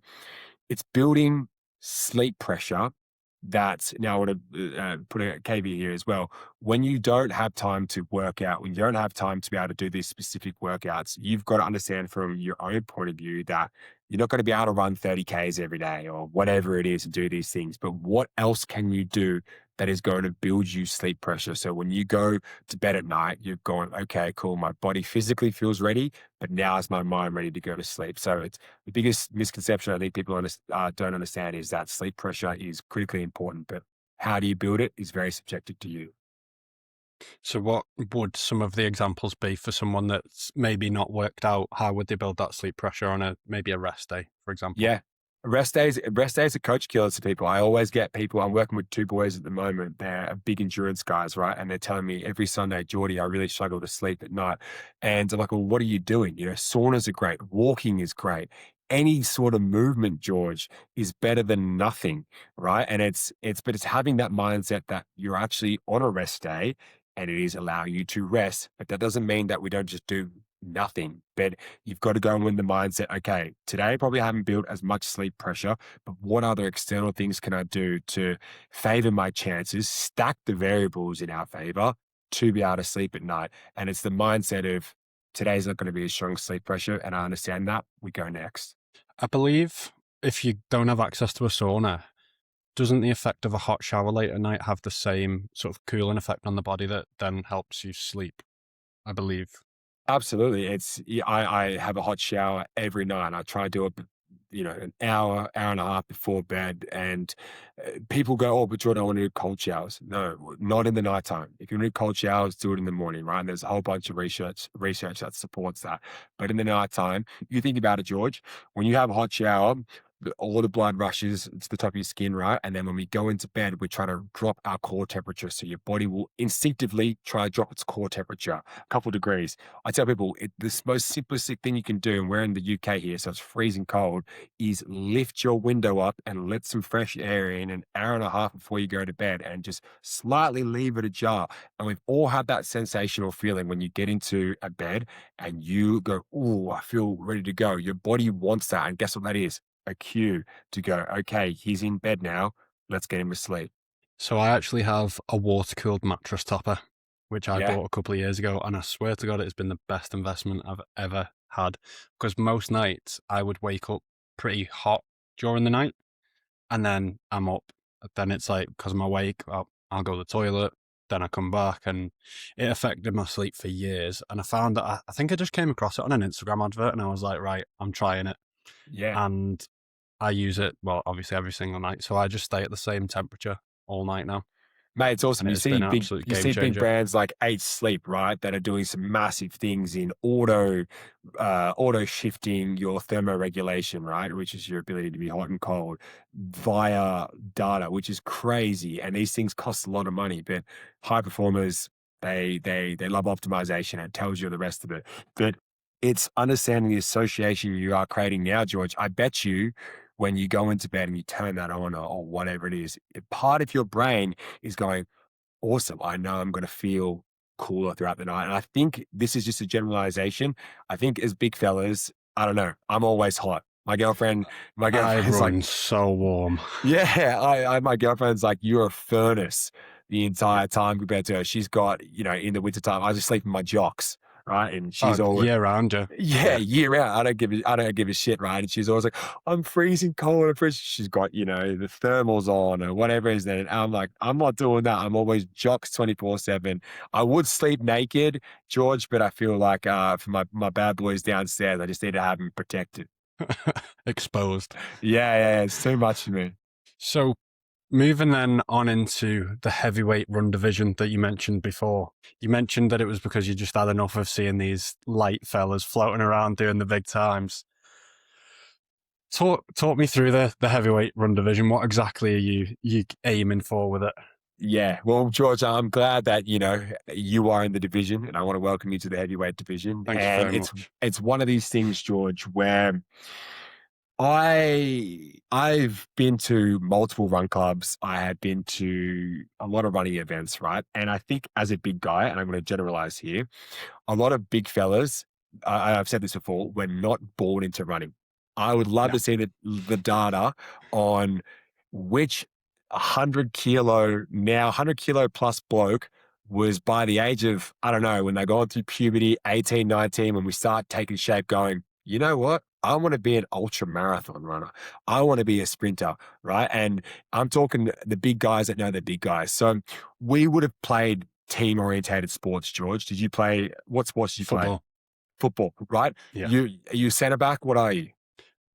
[SPEAKER 2] it's building sleep pressure. That's now I want to put a caveat here as well. When you don't have time to work out, when you don't have time to be able to do these specific workouts, you've got to understand from your own point of view that you're not going to be able to run 30 Ks every day or whatever it is to do these things. But what else can you do that is going to build you sleep pressure? So when you go to bed at night, you're going, okay, cool. My body physically feels ready, but now is my mind ready to go to sleep? So it's the biggest misconception I think people don't understand is that sleep pressure is critically important, but how do you build it is very subjective to you.
[SPEAKER 1] So what would some of the examples be for someone that's maybe not worked out? How would they build that sleep pressure on maybe a rest day, for example?
[SPEAKER 2] Yeah. Rest days are coach killers to people. I always get people, I'm working with two boys at the moment. They're big endurance guys, right? And they're telling me every Sunday, Geordie, I really struggle to sleep at night. And I'm like, well, what are you doing? You know, saunas are great. Walking is great. Any sort of movement, George, is better than nothing, right? And but it's having that mindset that you're actually on a rest day and it is allowing you to rest. But that doesn't mean that we don't just do nothing. But you've got to go in with the mindset, okay, today I probably haven't built as much sleep pressure, but what other external things can I do to favor my chances, stack the variables in our favor to be able to sleep at night? And it's the mindset of today's not going to be a strong sleep pressure. And I understand that. We go next.
[SPEAKER 1] I believe if you don't have access to a sauna, doesn't the effect of a hot shower late at night have the same sort of cooling effect on the body that then helps you sleep? I believe.
[SPEAKER 2] Absolutely. I have a hot shower every night. I try to do it, an hour and a half before bed. And people go, oh, but Jordan, I want to do cold showers. No, not in the nighttime. If you need cold showers, do it in the morning, right? And there's a whole bunch of research that supports that. But in the nighttime, you think about it, George, when you have a hot shower, all the blood rushes to the top of your skin, right? And then when we go into bed, we try to drop our core temperature. So your body will instinctively try to drop its core temperature a couple of degrees. I tell people the most simplistic thing you can do, and we're in the UK here, so it's freezing cold, is lift your window up and let some fresh air in an hour and a half before you go to bed and just slightly leave it ajar. And we've all had that sensational feeling when you get into a bed and you go, oh, I feel ready to go. Your body wants that. And guess what that is? A cue to go, okay, he's in bed now. Let's get him to sleep.
[SPEAKER 1] So I actually have a water-cooled mattress topper, which I
[SPEAKER 2] Yeah.
[SPEAKER 1] bought a couple of years ago, and I swear to God, it's been the best investment I've ever had. Because most nights I would wake up pretty hot during the night, and then I'm up. Then it's like, because I'm awake, I'll go to the toilet, then I come back, and it affected my sleep for years. And I found that I think I just came across it on an Instagram advert, and I was like, right, I'm trying it.
[SPEAKER 2] Yeah.
[SPEAKER 1] And I use it, well, obviously every single night. So I just stay at the same temperature all night now.
[SPEAKER 2] Mate, it's awesome.
[SPEAKER 1] And it
[SPEAKER 2] You
[SPEAKER 1] has been
[SPEAKER 2] see
[SPEAKER 1] an
[SPEAKER 2] big
[SPEAKER 1] absolute
[SPEAKER 2] you
[SPEAKER 1] game
[SPEAKER 2] see big
[SPEAKER 1] changer.
[SPEAKER 2] brands like 8 Sleep, right? That are doing some massive things in auto shifting your thermoregulation, right? Which is your ability to be hot and cold via data, which is crazy. And these things cost a lot of money, but high performers, they love optimization. It tells you the rest of it. But it's understanding the association you are creating now, George. I bet you when you go into bed and you turn that on or whatever it is, part of your brain is going, awesome. I know I'm going to feel cooler throughout the night. And I think this is just a generalization. I think as big fellas, I don't know. I'm always hot. My
[SPEAKER 1] I
[SPEAKER 2] girlfriend's like,
[SPEAKER 1] run so warm.
[SPEAKER 2] yeah, my girlfriend's like, you're a furnace the entire time compared to her. She's got, in the wintertime, I just sleep in my jocks, right? And she's
[SPEAKER 1] Oh,
[SPEAKER 2] all,
[SPEAKER 1] year round, yeah.
[SPEAKER 2] yeah,
[SPEAKER 1] Yeah.
[SPEAKER 2] year round. I don't give a shit, right? And she's always like, I'm freezing cold. She's got, the thermals on or whatever is there. And I'm like, I'm not doing that. I'm always jocks 24/7. I would sleep naked, George, but I feel like for my bad boys downstairs, I just need to have them protected.
[SPEAKER 1] Exposed.
[SPEAKER 2] Yeah, it's too much for me.
[SPEAKER 1] So moving then on into the heavyweight run division that you mentioned before. You mentioned that it was because you just had enough of seeing these light fellas floating around doing the big times. talk me through the heavyweight run division. What exactly are you aiming for with it?
[SPEAKER 2] Yeah, well, George, I'm glad that you are in the division, and I want to welcome you to the heavyweight division.
[SPEAKER 1] Thank you
[SPEAKER 2] And
[SPEAKER 1] very
[SPEAKER 2] it's
[SPEAKER 1] much.
[SPEAKER 2] it's one of these things, George, where I've been to multiple run clubs. I have been to a lot of running events, right? And I think as a big guy, and I'm going to generalize here, a lot of big fellas, I've said this before, we're not born into running. I would love
[SPEAKER 1] No,
[SPEAKER 2] to see the data on which 100 kilo plus bloke was by the age of, I don't know, when they're going through puberty, 18, 19, when we start taking shape going, you know what? I want to be an ultra marathon runner. I want to be a sprinter, right? And I'm talking the big guys that know the big guys. So we would have played team orientated sports, George. What sports did you play?
[SPEAKER 1] football.
[SPEAKER 2] Football, right?
[SPEAKER 1] Yeah,
[SPEAKER 2] Are you center back? What are you?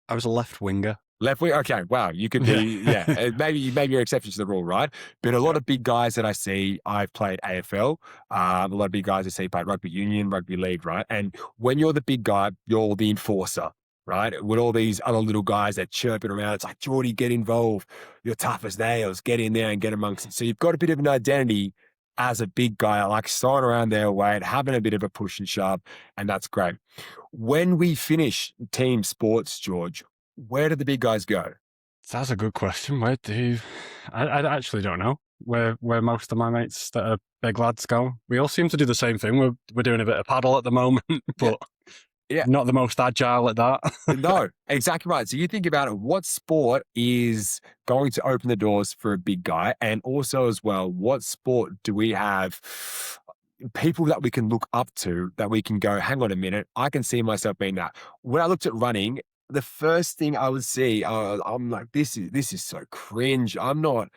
[SPEAKER 1] I was a left winger.
[SPEAKER 2] Left wing? Okay, wow. You could
[SPEAKER 1] Yeah,
[SPEAKER 2] be, yeah. Maybe you're an exception to the rule, right? But a lot
[SPEAKER 1] yeah.
[SPEAKER 2] of big guys that I see, I've played AFL. A lot of big guys I see played rugby union, rugby league, right? And when you're the big guy, you're the enforcer, right? With all these other little guys that chirping around, it's like, Geordie, get involved. You're tough as nails. Get in there and get amongst it. So you've got a bit of an identity as a big guy, like throwing around their weight, having a bit of a push and shove, and that's great. When we finish team sports, George, where do the big guys go?
[SPEAKER 1] That's a good question. I actually don't know where most of my mates that are big lads go. We all seem to do the same thing. We're doing a bit of paddle at the moment,
[SPEAKER 2] Yeah,
[SPEAKER 1] but
[SPEAKER 2] yeah.
[SPEAKER 1] not the most agile at that.
[SPEAKER 2] No, exactly right. So you think about it, what sport is going to open the doors for a big guy? And also as well, what sport do we have people that we can look up to that we can go, hang on a minute, I can see myself being that. When I looked at running, the first thing I would see, I'm like, this is so cringe. I'm not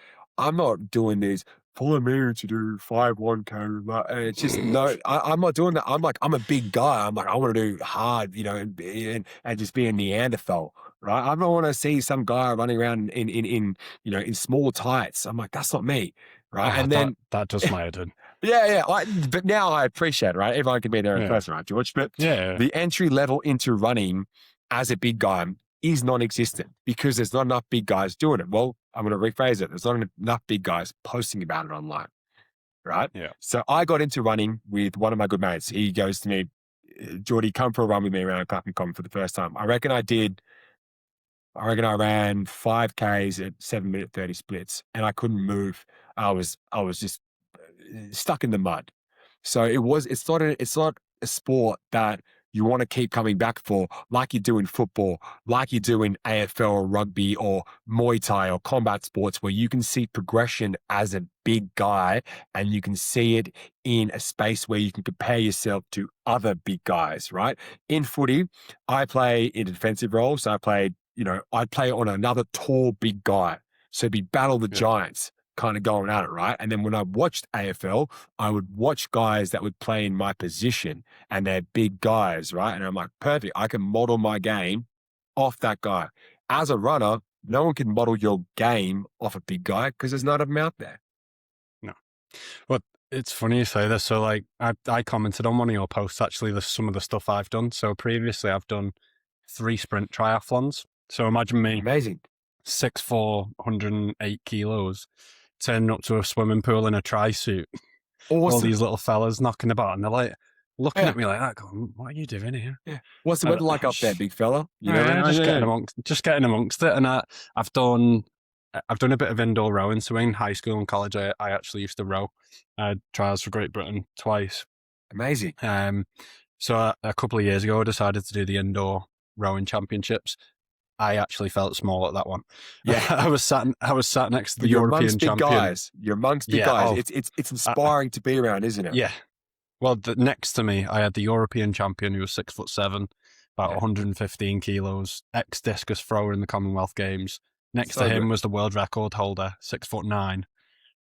[SPEAKER 2] doing this. Follow me to do 5 1K. And it's just no, I'm not doing that. I'm like, I'm a big guy. I'm like, I want to do hard, and just be a Neanderthal, right? I don't want to see some guy running around in small tights. I'm like, that's not me, right?
[SPEAKER 1] Oh,
[SPEAKER 2] And
[SPEAKER 1] that
[SPEAKER 2] then
[SPEAKER 1] that does my head in.
[SPEAKER 2] yeah, yeah. But now I appreciate it, right? Everyone can be their own
[SPEAKER 1] Yeah,
[SPEAKER 2] person, right, George? But
[SPEAKER 1] yeah,
[SPEAKER 2] the entry level into running as a big guy is non-existent because there's not enough big guys doing it. Well, I'm going to rephrase it. There's not enough big guys posting about it online, right?
[SPEAKER 1] yeah.
[SPEAKER 2] So I got into running with one of my good mates. He goes to me, Geordie, come for a run with me around Clapham Common for the first time. I reckon I ran 5Ks at 7 minute 30 splits and I couldn't move. I was just stuck in the mud. So it's not a sport that you want to keep coming back for like you do in football, like you do in AFL or rugby or Muay Thai or combat sports where you can see progression as a big guy and you can see it in a space where you can compare yourself to other big guys, right? In footy, I play in a defensive role. So I'd play on another tall, big guy. So it'd be battle the
[SPEAKER 1] Yeah.
[SPEAKER 2] giants kind of going at it, right? And then when I watched AFL, I would watch guys that would play in my position and they're big guys, right? And I'm like, perfect. I can model my game off that guy. As a runner, no one can model your game off a big guy because there's not a them out there.
[SPEAKER 1] No. Well, it's funny you say this. So, like, I commented on one of your posts, actually, some of the stuff I've done. So, previously, I've done 3 sprint triathlons. So, imagine me,
[SPEAKER 2] Amazing.
[SPEAKER 1] 6'4", 108 kilos, turning up to a swimming pool in a tri suit. All
[SPEAKER 2] Awesome.
[SPEAKER 1] these little fellas knocking about, and they're like looking
[SPEAKER 2] Yeah.
[SPEAKER 1] at me like that, going, "What are you doing here?"
[SPEAKER 2] Yeah. What's the
[SPEAKER 1] And
[SPEAKER 2] weather like up there, big fella? You know,
[SPEAKER 1] yeah,
[SPEAKER 2] yeah, yeah.
[SPEAKER 1] just getting amongst it. And I've done I've done a bit of indoor rowing. So in high school and college, I actually used to row. I had trials for Great Britain twice.
[SPEAKER 2] Amazing.
[SPEAKER 1] So a couple of years ago, I decided to do the indoor rowing championships. I actually felt small at that one.
[SPEAKER 2] Yeah.
[SPEAKER 1] I was sat next to the
[SPEAKER 2] But you're
[SPEAKER 1] European
[SPEAKER 2] amongst big
[SPEAKER 1] champion.
[SPEAKER 2] guys. You're amongst big
[SPEAKER 1] Yeah.
[SPEAKER 2] guys.
[SPEAKER 1] Oh,
[SPEAKER 2] It's
[SPEAKER 1] I,
[SPEAKER 2] inspiring to be around, isn't it?
[SPEAKER 1] yeah. Well, next to me, I had the European champion who was 6'7", about
[SPEAKER 2] Yeah.
[SPEAKER 1] 115 kilos, ex-discus thrower in the Commonwealth Games. Next to
[SPEAKER 2] So
[SPEAKER 1] him
[SPEAKER 2] good.
[SPEAKER 1] was the world record holder, 6'9".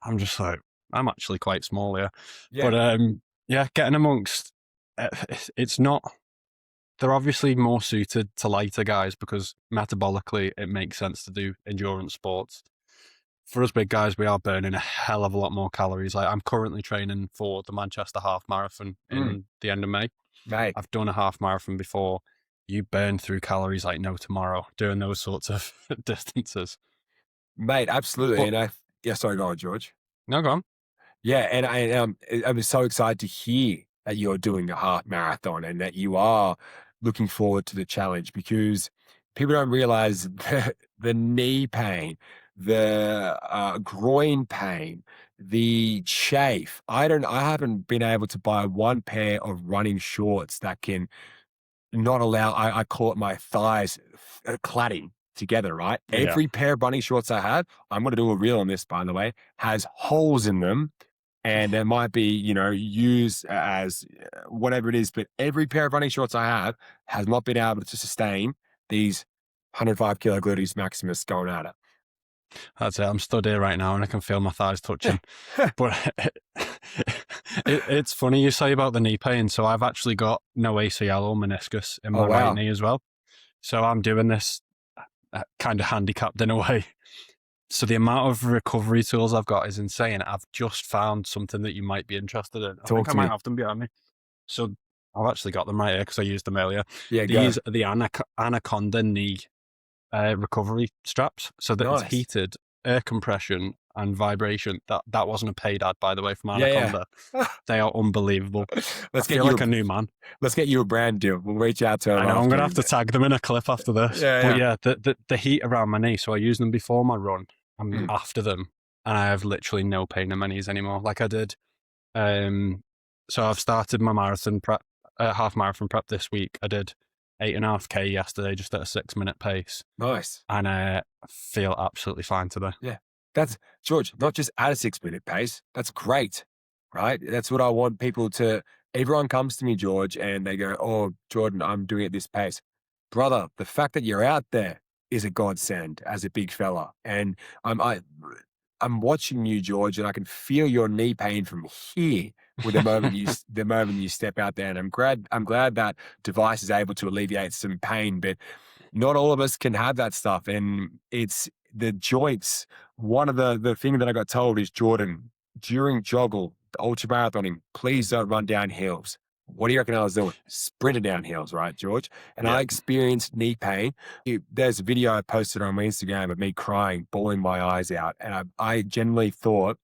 [SPEAKER 1] I'm just like, I'm actually quite small here.
[SPEAKER 2] Yeah.
[SPEAKER 1] But yeah, getting amongst, it's not. They're obviously more suited to lighter guys because metabolically it makes sense to do endurance sports. For us big guys, we are burning a hell of a lot more calories. Like I'm currently training for the Manchester Half Marathon
[SPEAKER 2] Mm,
[SPEAKER 1] in the end of May.
[SPEAKER 2] mate.
[SPEAKER 1] I've done a half marathon before. you burn through calories like no tomorrow doing those sorts of distances.
[SPEAKER 2] Mate, absolutely.
[SPEAKER 1] But
[SPEAKER 2] And yeah, sorry, go on, George.
[SPEAKER 1] no, go on.
[SPEAKER 2] Yeah, and I'm so excited to hear that you're doing a half marathon and that you are looking forward to the challenge because people don't realize the knee pain, the groin pain, the chafe. I haven't been able to buy one pair of running shorts that can not allow, I call it my thighs cladding together, right?
[SPEAKER 1] Yeah,
[SPEAKER 2] Every pair of running shorts I have, I'm going to do a reel on this, by the way, has holes in them and there might be, used as whatever it is, but every pair of running shorts I have has not been able to sustain these 105 kilo gluteus maximus going at
[SPEAKER 1] that's it. I'm stood here right now and I can feel my thighs touching.
[SPEAKER 2] it.
[SPEAKER 1] But it's funny you say about the knee pain. So I've actually got no ACL or meniscus in
[SPEAKER 2] Oh,
[SPEAKER 1] my right
[SPEAKER 2] wow.
[SPEAKER 1] knee as well. So I'm doing this kind of handicapped in a way. So the amount of recovery tools I've got is insane. I've just found something that you might be interested in. I
[SPEAKER 2] Talk
[SPEAKER 1] think I
[SPEAKER 2] to
[SPEAKER 1] might
[SPEAKER 2] me.
[SPEAKER 1] have them behind me. So I've actually got them right here because I used them earlier.
[SPEAKER 2] Yeah, go.
[SPEAKER 1] These are the Anaconda knee recovery straps. So that it's
[SPEAKER 2] Nice.
[SPEAKER 1] heated, air compression, and vibration. That wasn't a paid ad, by the way, from
[SPEAKER 2] Yeah,
[SPEAKER 1] Anaconda.
[SPEAKER 2] yeah.
[SPEAKER 1] They are unbelievable. I
[SPEAKER 2] Let's get
[SPEAKER 1] feel
[SPEAKER 2] you
[SPEAKER 1] like a new man.
[SPEAKER 2] let's get you a brand deal. We'll reach out to
[SPEAKER 1] I
[SPEAKER 2] them
[SPEAKER 1] know I'm
[SPEAKER 2] after.
[SPEAKER 1] gonna have to tag them in a clip after this.
[SPEAKER 2] Yeah,
[SPEAKER 1] But
[SPEAKER 2] yeah.
[SPEAKER 1] yeah, the heat around my knee. So I use them before my run and
[SPEAKER 2] Mm.
[SPEAKER 1] after them, and I have literally no pain in my knees anymore. Like I did. So I've started my marathon prep, half marathon prep this week. I did 8.5K yesterday, just at a 6-minute pace,
[SPEAKER 2] Nice.
[SPEAKER 1] and I feel absolutely fine today.
[SPEAKER 2] Yeah. That's George, not just at a 6-minute pace. That's great. Right. That's what I want people to. Everyone comes to me, George, and they go, "Oh, Jordan, I'm doing it this pace." Brother, the fact that you're out there is a godsend as a big fella. And I'm I I'm watching you, George, and I can feel your knee pain from here with the moment you step out there. And I'm glad that device is able to alleviate some pain, but not all of us can have that stuff. And it's the joints. One of the thing that I got told is, Jordan, during joggle, the ultra marathoning, please don't run down hills. What do you reckon I was doing? Sprinting down hills, right, George? And
[SPEAKER 1] Yeah.
[SPEAKER 2] I experienced knee pain. There's a video I posted on my Instagram of me crying, bawling my eyes out. And I genuinely thought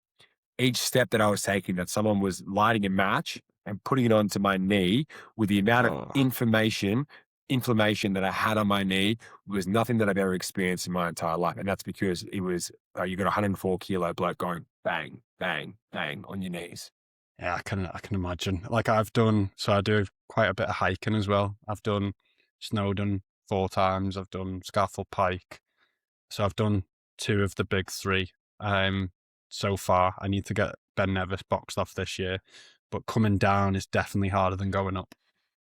[SPEAKER 2] each step that I was taking that someone was lighting a match and putting it onto my knee with the amount of
[SPEAKER 1] Oh,
[SPEAKER 2] inflammation that I had on my knee was nothing that I've ever experienced in my entire life. And that's because it was, you got a 104 kilo bloke going bang, bang, bang on your knees.
[SPEAKER 1] yeah, I can imagine. Like I've done, so I do quite a bit of hiking as well. I've done Snowdon 4 times. I've done Scafell Pike. So I've done 2 of the big 3 so far. I need to get Ben Nevis boxed off this year, but coming down is definitely harder than going up.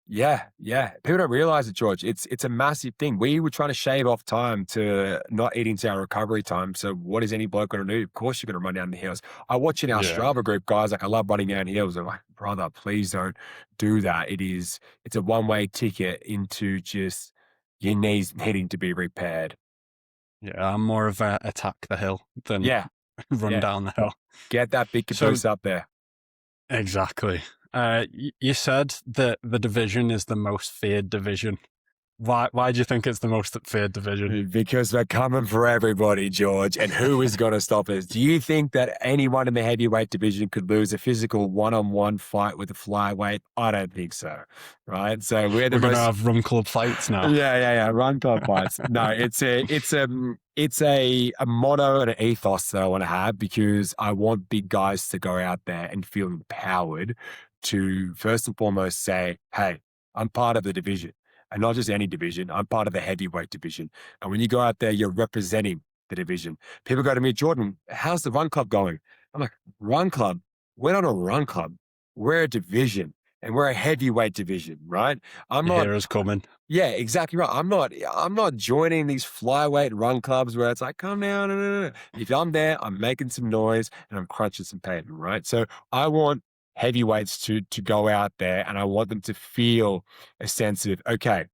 [SPEAKER 2] Yeah, yeah. People don't realize it, George. It's a massive thing. We were trying to shave off time to not eat into our recovery time. So what is any bloke going to do? Of course, you're going to run down the hills. I watch in our
[SPEAKER 1] Yeah.
[SPEAKER 2] Strava group, guys, like I love running down hills. I'm like, brother, please don't do that. It's a one-way ticket into just your knees needing to be repaired.
[SPEAKER 1] Yeah, I'm more of a attack the hill than
[SPEAKER 2] Yeah,
[SPEAKER 1] run
[SPEAKER 2] yeah.
[SPEAKER 1] down the hill.
[SPEAKER 2] Get that big
[SPEAKER 1] So
[SPEAKER 2] caboose up there.
[SPEAKER 1] exactly. You said that the division is the most feared division. Why do you think it's the most feared division?
[SPEAKER 2] Because we're coming for everybody, George. And who is going to stop us? Do you think that anyone in the heavyweight division could lose a physical one-on-one fight with a flyweight? I don't think so. Right. So we're the
[SPEAKER 1] We're gonna
[SPEAKER 2] most.
[SPEAKER 1] have rum club fights now.
[SPEAKER 2] Yeah. Run club fights. No, it's a motto and an ethos that I want to have because I want big guys to go out there and feel empowered to first and foremost say, "Hey, I'm part of the division." And not just any division. I'm part of the heavyweight division. And when you go out there, you're representing the division. People go to me, Jordan, how's the run club going? I'm like, run club? We're not a run club. We're a division and we're a heavyweight division, right? I'm
[SPEAKER 1] The
[SPEAKER 2] not,
[SPEAKER 1] hero's coming.
[SPEAKER 2] yeah, exactly right. I'm not joining these flyweight run clubs where it's like, come down. No. If I'm there, I'm making some noise and I'm crunching some pavement, right? So I want heavyweights to go out there and I want them to feel a sense of, okay,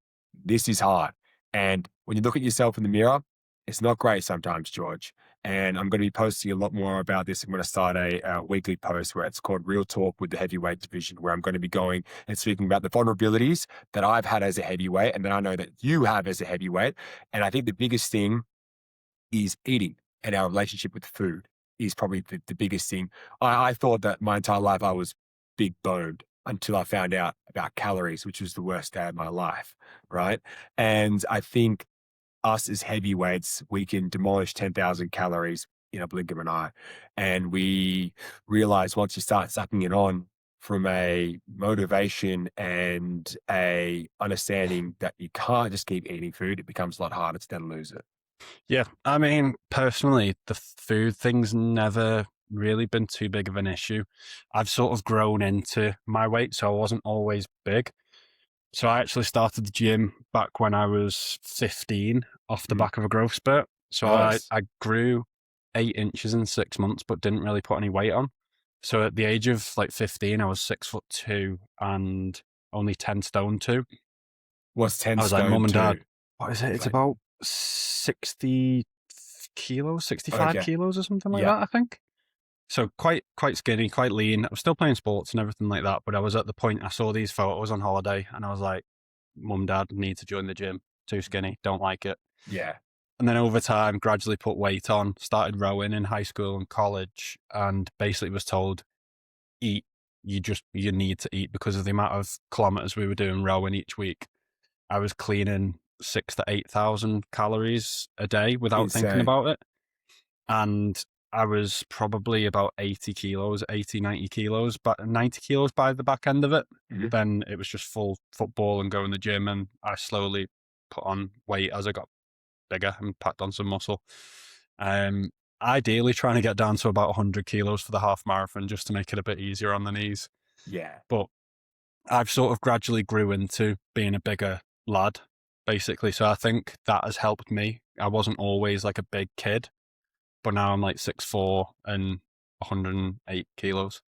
[SPEAKER 2] this is hard. And when you look at yourself in the mirror, it's not great sometimes, George. And I'm going to be posting a lot more about this. I'm going to start a weekly post where it's called Real Talk with the Heavyweight Division, where I'm going to be going and speaking about the vulnerabilities that I've had as a heavyweight and that I know that you have as a heavyweight. And I think the biggest thing is eating, and our relationship with food is probably the biggest thing. I thought that my entire life I was big boned until I found out about calories, which was the worst day of my life. Right. And I think us as heavyweights, we can demolish 10,000 calories in a blink of an eye. And we realize once you start sucking it on from a motivation and a understanding that you can't just keep eating food, it becomes a lot harder to then lose it.
[SPEAKER 1] Yeah, I mean, personally, the food thing's never really been too big of an issue. I've sort of grown into my weight, so I wasn't always big. So I actually started the gym back when I was 15 off the
[SPEAKER 2] Mhm.
[SPEAKER 1] back of a growth spurt. So
[SPEAKER 2] Nice.
[SPEAKER 1] I grew 8 inches in 6 months, but didn't really put any weight on. So at the age of like 15, I was 6'2" and only 10 stone two.
[SPEAKER 2] What's 10
[SPEAKER 1] I was like,
[SPEAKER 2] stone
[SPEAKER 1] Mum and Dad,
[SPEAKER 2] to?
[SPEAKER 1] what is it? It's
[SPEAKER 2] Like,
[SPEAKER 1] about 60 kilos, 65
[SPEAKER 2] okay.
[SPEAKER 1] kilos or something like
[SPEAKER 2] Yeah.
[SPEAKER 1] that, I think. So quite skinny, quite lean. I was still playing sports and everything like that, but I was at the point I saw these photos on holiday and I was like, Mum, Dad, need to join the gym. Too skinny, don't like it.
[SPEAKER 2] Yeah.
[SPEAKER 1] And then over time, gradually put weight on, started rowing in high school and college, and basically was told, eat. You need to eat because of the amount of kilometers we were doing rowing each week. I was cleaning 6 to 8,000 calories a day without thinking
[SPEAKER 2] Insane.
[SPEAKER 1] about it. And I was probably about 80 kilos, 80, 90 kilos, but 90 kilos by the back end of it.
[SPEAKER 2] Mhm.
[SPEAKER 1] Then it was just full football and going to the gym. And I slowly put on weight as I got bigger and packed on some muscle. Um, Ideally trying to get down to about 100 kilos for the half marathon just to make it a bit easier on the knees.
[SPEAKER 2] Yeah.
[SPEAKER 1] But I've sort of gradually grew into being a bigger lad, basically. So I think that has helped me. I wasn't always like a big kid, but now I'm like 6'4" and 108 kilos.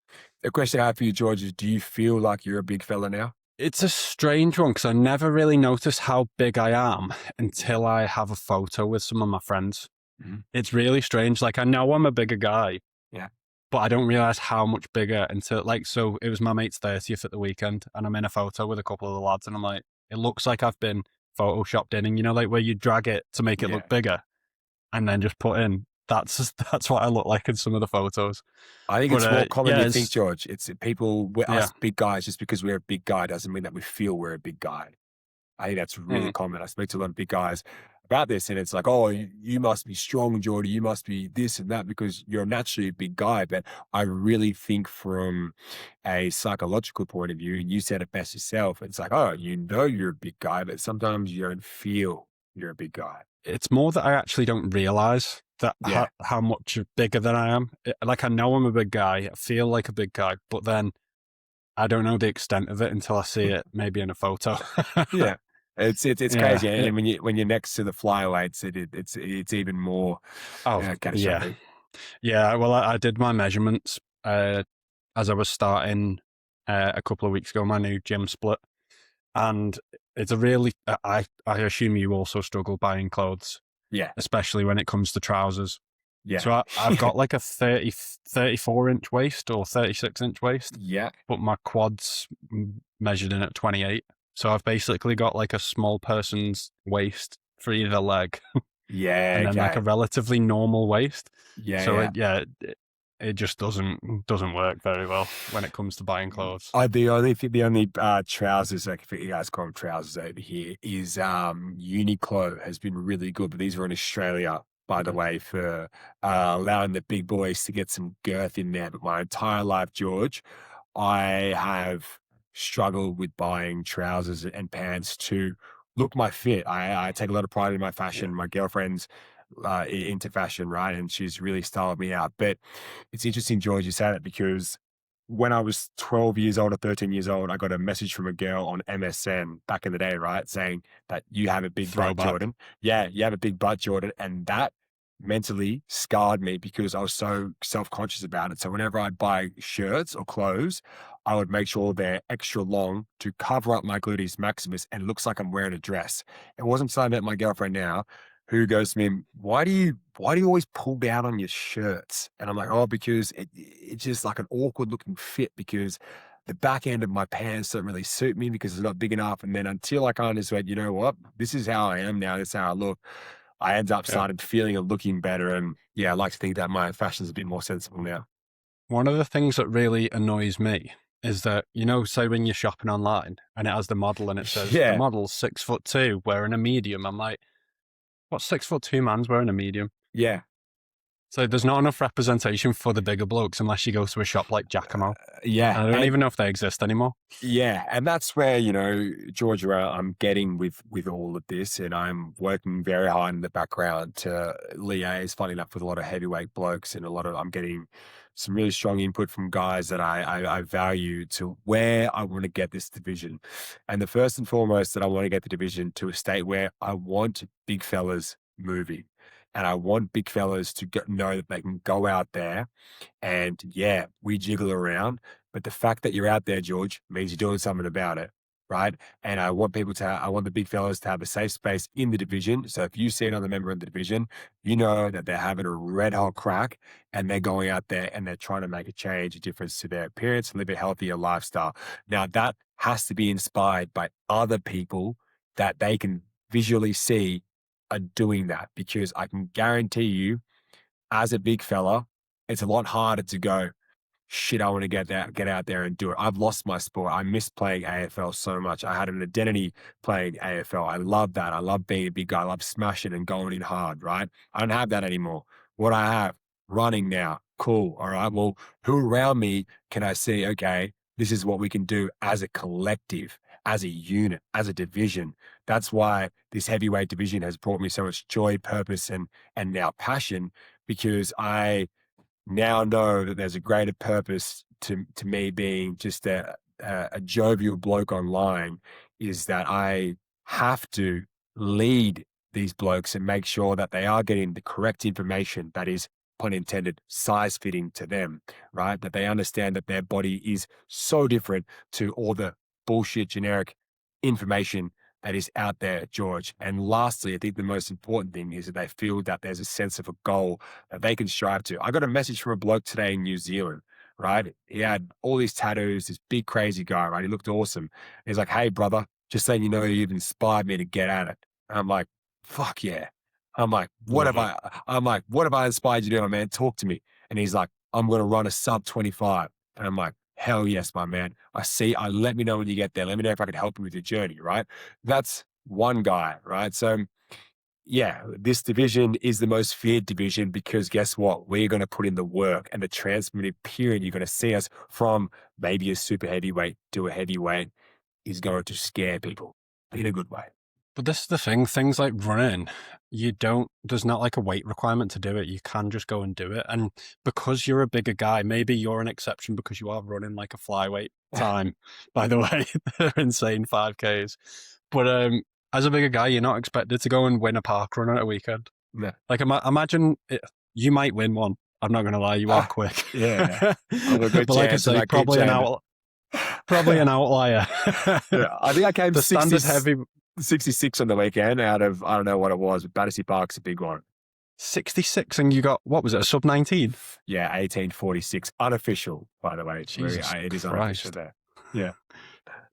[SPEAKER 2] The question I have for you, George, is do you feel like you're a big fella now?
[SPEAKER 1] It's a strange one because I never really notice how big I am until I have a photo with some of my friends.
[SPEAKER 2] Mhm.
[SPEAKER 1] It's really strange. Like I know I'm a bigger guy,
[SPEAKER 2] Yeah.
[SPEAKER 1] but I don't realize how much bigger until like, so it was my mate's 30th at the weekend and I'm in a photo with a couple of the lads and I'm like, it looks like I've been photoshopped in and you know, like where you drag it to make it
[SPEAKER 2] Yeah.
[SPEAKER 1] look bigger and then just put in, that's what I look like in some of the photos.
[SPEAKER 2] I think
[SPEAKER 1] But
[SPEAKER 2] it's more common than
[SPEAKER 1] yeah,
[SPEAKER 2] you think,
[SPEAKER 1] it's,
[SPEAKER 2] George. It's people, we're
[SPEAKER 1] yeah.
[SPEAKER 2] us big guys, just because we're a big guy doesn't mean that we feel we're a big guy. I think that's really
[SPEAKER 1] Mm.
[SPEAKER 2] common. I speak to a lot of big guys about this, and it's like, oh, you must be strong, Jordy. You must be this and that because you're naturally a big guy. But I really think from a psychological point of view, and you said it best yourself, it's like, oh, you know you're a big guy, but sometimes you don't feel you're a big guy.
[SPEAKER 1] It's more that I actually don't realize that
[SPEAKER 2] Yeah.
[SPEAKER 1] how much bigger than I am. Like I know I'm a big guy, I feel like a big guy, but then I don't know the extent of it until I see it maybe in a photo.
[SPEAKER 2] Yeah. It's
[SPEAKER 1] Yeah.
[SPEAKER 2] crazy. And when you're next to the flyweights, it's even more
[SPEAKER 1] Oh, yeah.
[SPEAKER 2] catastrophic.
[SPEAKER 1] Yeah. Well, I did my measurements as I was starting a couple of weeks ago, my new gym split. And it's a really, I assume you also struggle buying clothes,
[SPEAKER 2] Yeah.
[SPEAKER 1] especially when it comes to trousers.
[SPEAKER 2] Yeah.
[SPEAKER 1] So I've got like a 34-inch waist or 36-inch waist,
[SPEAKER 2] Yeah.
[SPEAKER 1] but my quads measured in at 28. So I've basically got like a small person's waist for either leg
[SPEAKER 2] Yeah.
[SPEAKER 1] and then like a
[SPEAKER 2] Okay.
[SPEAKER 1] relatively normal waist.
[SPEAKER 2] Yeah.
[SPEAKER 1] So
[SPEAKER 2] Yeah.
[SPEAKER 1] it just doesn't work very well when it comes to buying clothes.
[SPEAKER 2] The only trousers, like if you guys call them trousers over here, is Uniqlo has been really good. But these are in Australia, by the
[SPEAKER 1] Mhm.
[SPEAKER 2] way, for allowing the big boys to get some girth in there. But my entire life, George, I have struggled with buying trousers and pants to look my fit. I take a lot of pride in my
[SPEAKER 1] Yeah.
[SPEAKER 2] fashion. My girlfriend's into fashion, right? And she's really styled me out. But it's interesting, George, you say that because when I was 12 years old or 13 years old, I got a message from a girl on MSN back in the day, right? Saying that you have a big butt,
[SPEAKER 1] Throwback.
[SPEAKER 2] Jordan. Yeah, you have a big butt, Jordan. And that mentally scarred me because I was so self-conscious about it. So whenever I'd buy shirts or clothes, I would make sure they're extra long to cover up my gluteus maximus and it looks like I'm wearing a dress. It wasn't until I met my girlfriend now who goes to me, why do you why do you always pull down on your shirts? And I'm like, oh, because it's just like an awkward looking fit because the back end of my pants don't really suit me because it's not big enough. And then until I kind of just went, you know what, this is how I am now. This is how I look. I ended up
[SPEAKER 1] Yeah.
[SPEAKER 2] started feeling and looking better. And yeah, I like to think that my fashion's a bit more sensible now.
[SPEAKER 1] One of the things that really annoys me is that, say when you're shopping online and it has the model and it says the
[SPEAKER 2] Yeah.
[SPEAKER 1] model's 6'2", wearing a medium. I'm like, what 6'2" man's wearing a medium?
[SPEAKER 2] Yeah.
[SPEAKER 1] So there's not enough representation for the bigger blokes unless you go to a shop like Jacamo.
[SPEAKER 2] Yeah.
[SPEAKER 1] And I don't even know if they exist anymore.
[SPEAKER 2] Yeah, and that's where, George, where I'm getting with all of this, and I'm working very hard in the background to liaise, funny enough, with a lot of heavyweight blokes, and I'm getting some really strong input from guys that I value to where I want to get this division. And the first and foremost that I want to get the division to a state where I want big fellas moving. And I want big fellas to know that they can go out there and yeah, we jiggle around. But the fact that you're out there, George, means you're doing something about it, right? And I want I want the big fellas to have a safe space in the division. So if you see another member in the division, you know that they're having a red hot crack and they're going out there and they're trying to make a change, a difference to their appearance, live a healthier lifestyle. Now that has to be inspired by other people that they can visually see are doing that, because I can guarantee you, as a big fella, it's a lot harder to go, shit, I want to get out there and do it. I've lost my sport. I miss playing AFL so much. I had an identity playing AFL. I love that. I love being a big guy. I love smashing and going in hard, right? I don't have that anymore. What I have, running now. Cool. All right. Well, who around me can I see, okay, this is what we can do as a collective, as a unit, as a division. That's why this heavyweight division has brought me so much joy, purpose, and now passion, because I now know that there's a greater purpose to me being just a jovial bloke online, is that I have to lead these blokes and make sure that they are getting the correct information that is, pun intended, size fitting to them, right? That they understand that their body is so different to all the bullshit generic information that is out there, George. And lastly, I think the most important thing is that they feel that there's a sense of a goal that they can strive to. I got a message from a bloke today in New Zealand, right? He had all these tattoos, this big crazy guy, right? He looked awesome. He's like, hey, brother, just letting you know you've inspired me to get at it. And I'm like, fuck yeah. I'm like,
[SPEAKER 1] Love it.
[SPEAKER 2] what have I inspired you to do, man? Talk to me. And he's like, I'm going to run a sub 25. And I'm like, hell yes, my man. Let me know when you get there. Let me know if I can help you with your journey, right? That's one guy, right? So yeah, this division is the most feared division because guess what? We're going to put in the work, and the transformative period you're going to see us from maybe a super heavyweight to a heavyweight is going to scare people in a good way.
[SPEAKER 1] But this is the thing, things like running, there's not like a weight requirement to do it. You can just go and do it. And because you're a bigger guy, maybe you're an exception because you are running like a flyweight time, by the way. They're insane 5Ks. But as a bigger guy, you're not expected to go and win a park run at a weekend.
[SPEAKER 2] Yeah.
[SPEAKER 1] Like imagine you might win one. I'm not going to lie, you are quick.
[SPEAKER 2] Yeah. I'm a good
[SPEAKER 1] But like I
[SPEAKER 2] chance,
[SPEAKER 1] say, probably an outlier.
[SPEAKER 2] Yeah, I think I came
[SPEAKER 1] The standard heavy
[SPEAKER 2] 66 on the weekend out of, I don't know what it was, but Battersea Park's a big one.
[SPEAKER 1] 66, and you got, what was it, a sub 19?
[SPEAKER 2] Yeah, 1846. Unofficial, by the way.
[SPEAKER 1] Jesus
[SPEAKER 2] It is
[SPEAKER 1] Christ.
[SPEAKER 2] unofficial there. Yeah.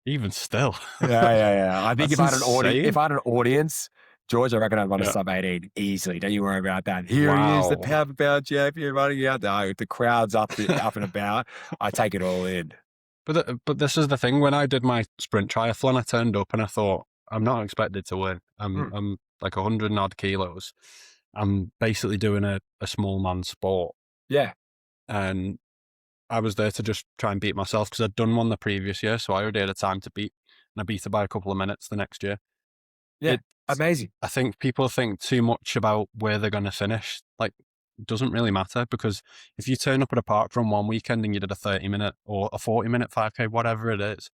[SPEAKER 1] Even still.
[SPEAKER 2] Yeah. I think
[SPEAKER 1] That's
[SPEAKER 2] if I had an audience, George, I reckon I'd run a
[SPEAKER 1] Yeah.
[SPEAKER 2] sub 18 easily. Don't you worry about that. Here he is, the
[SPEAKER 1] Wow.
[SPEAKER 2] pound for pound champion running out there. If the crowd's up and about, I take it all in.
[SPEAKER 1] But this is the thing. When I did my sprint triathlon, I turned up and I thought, I'm not expected to win. I'm like 100 and odd kilos. I'm basically doing a small man sport.
[SPEAKER 2] Yeah.
[SPEAKER 1] And I was there to just try and beat myself because I'd done one the previous year. So I already had a time to beat. And I beat it by a couple of minutes the next year.
[SPEAKER 2] Yeah. Amazing.
[SPEAKER 1] I think people think too much about where they're going to finish. Like, it doesn't really matter, because if you turn up at a park run one weekend and you did a 30-minute or a 40-minute 5K, whatever it is,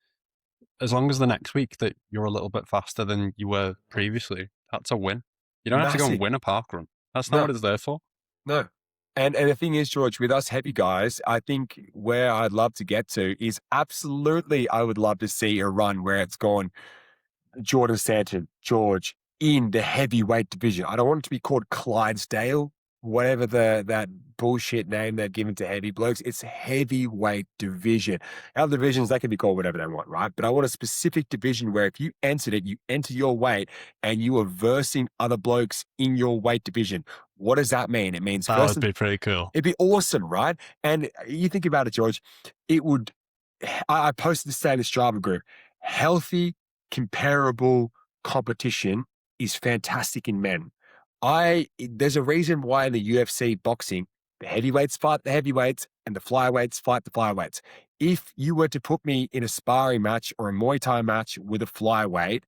[SPEAKER 1] as long as the next week that you're a little bit faster than you were previously, that's a win. You don't have to go and
[SPEAKER 2] Massive.
[SPEAKER 1] win a park run. That's not
[SPEAKER 2] No.
[SPEAKER 1] what it's there for.
[SPEAKER 2] No. And the thing is, George, with us heavy guys, I think where I'd love to get to is absolutely, I would love to see a run where it's gone Jordan Stanton, George, in the heavyweight division. I don't want it to be called Clydesdale. whatever that bullshit name they've given to heavy blokes. It's heavyweight division. Other divisions, they can be called whatever they want, right? But I want a specific division where if you entered it, you enter your weight and you are versing other blokes in your weight division. What does that mean? It means
[SPEAKER 1] That would be pretty cool.
[SPEAKER 2] it'd be awesome, right? And you think about it, George, it would, I posted this today in the Strava group. Healthy, comparable competition is fantastic in men. There's a reason why in the UFC boxing, the heavyweights fight the heavyweights and the flyweights fight the flyweights. If you were to put me in a sparring match or a Muay Thai match with a flyweight,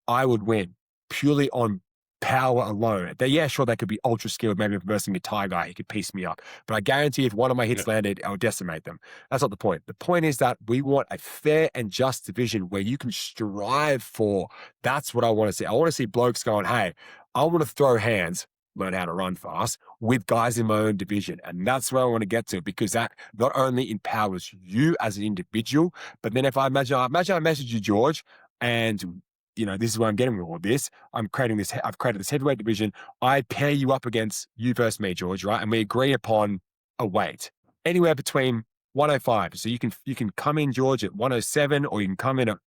[SPEAKER 2] I would win purely on power alone. Yeah, sure, they could be ultra skilled, maybe versing a Thai guy, he could piece me up. But I guarantee if one of my hits landed, I would decimate them. That's not the point. The point is that we want a fair and just division where you can strive for. That's what I want to see. I want to see blokes going, hey, I want to throw hands, learn how to run fast with guys in my own division. And that's where I want to get to, because that not only empowers you as an individual, but then if I message you, George, and this is where I'm getting with all this. I've created this heavyweight division. I pair you up against you versus me, George, right? And we agree upon a weight anywhere between 105. So you can come in, George, at 107, or you can come in at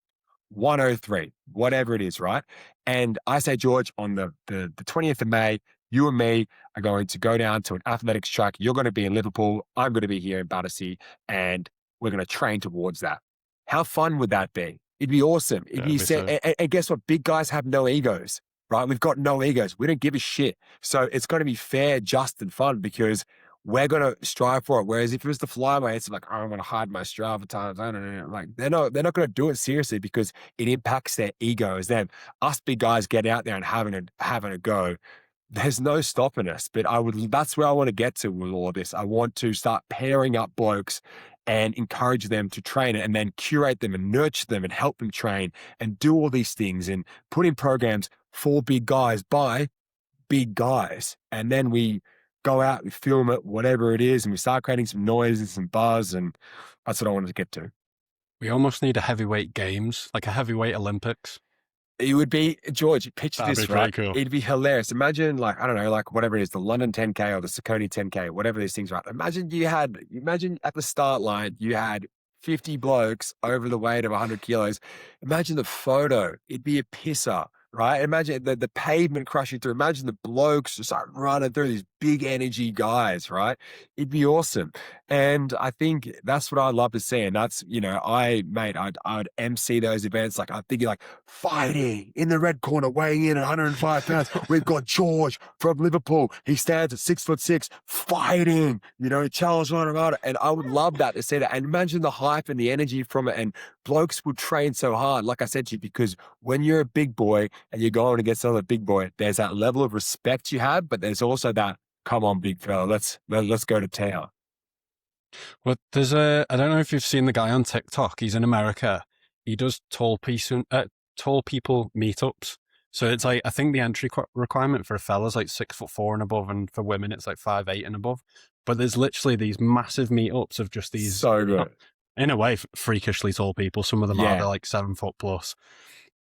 [SPEAKER 2] 103, whatever it is, right? And I say, George, on the 20th of May, you and me are going to go down to an athletics track. You're going to be in Liverpool. I'm going to be here in Battersea, and we're going to train towards that. How fun would that be? It'd be awesome. And guess what? Big guys have no egos, right? We've got no egos. We don't give a shit. So it's going to be fair, just, and fun, because we're going to strive for it. Whereas if it was the flyweight, it's like, oh, I'm going to hide my Strava times. I don't know. Like they're not going to do it seriously because it impacts their egos. Then us big guys get out there and having a go. There's no stopping us. But that's where I want to get to with all of this. I want to start pairing up blokes and encourage them to train, and then curate them and nurture them and help them train and do all these things and put in programs for big guys by big guys. And then we go out, we film it, whatever it is, and we start creating some noise and some buzz. And that's what I wanted to get to.
[SPEAKER 1] We almost need a heavyweight games, like a heavyweight Olympics.
[SPEAKER 2] It would be, George, picture this, right?
[SPEAKER 1] Cool.
[SPEAKER 2] It'd be hilarious. Imagine, like, I don't know, like whatever it is, the London 10K or the Saucony 10K, whatever these things, right? Imagine at the start line, you had 50 blokes over the weight of 100 kilos. Imagine the photo. It'd be a pisser, right? Imagine the pavement crushing through. Imagine the blokes just like running through, these big energy guys, right? It'd be awesome. And I think that's what I'd love to see. And that's, I'd MC those events. Like I'm thinking like fighting in the red corner, weighing in at 105 pounds. We've got George from Liverpool. He stands at 6'6", fighting, Charles Ronaldo. And I would love that to see that. And imagine the hype and the energy from it. And blokes would train so hard, like I said to you, because when you're a big boy and you're going against another big boy, there's that level of respect you have, but there's also that, come on, big fella, let's go to town.
[SPEAKER 1] Well, I don't know if you've seen the guy on TikTok. He's in America. He does tall people meetups. So it's like, I think the entry requirement for a fella is like 6'4" and above, and for women it's like 5'8" and above. But there's literally these massive meetups of just these,
[SPEAKER 2] so good,
[SPEAKER 1] in a way, freakishly tall people. Some of them are, they're like 7 foot plus.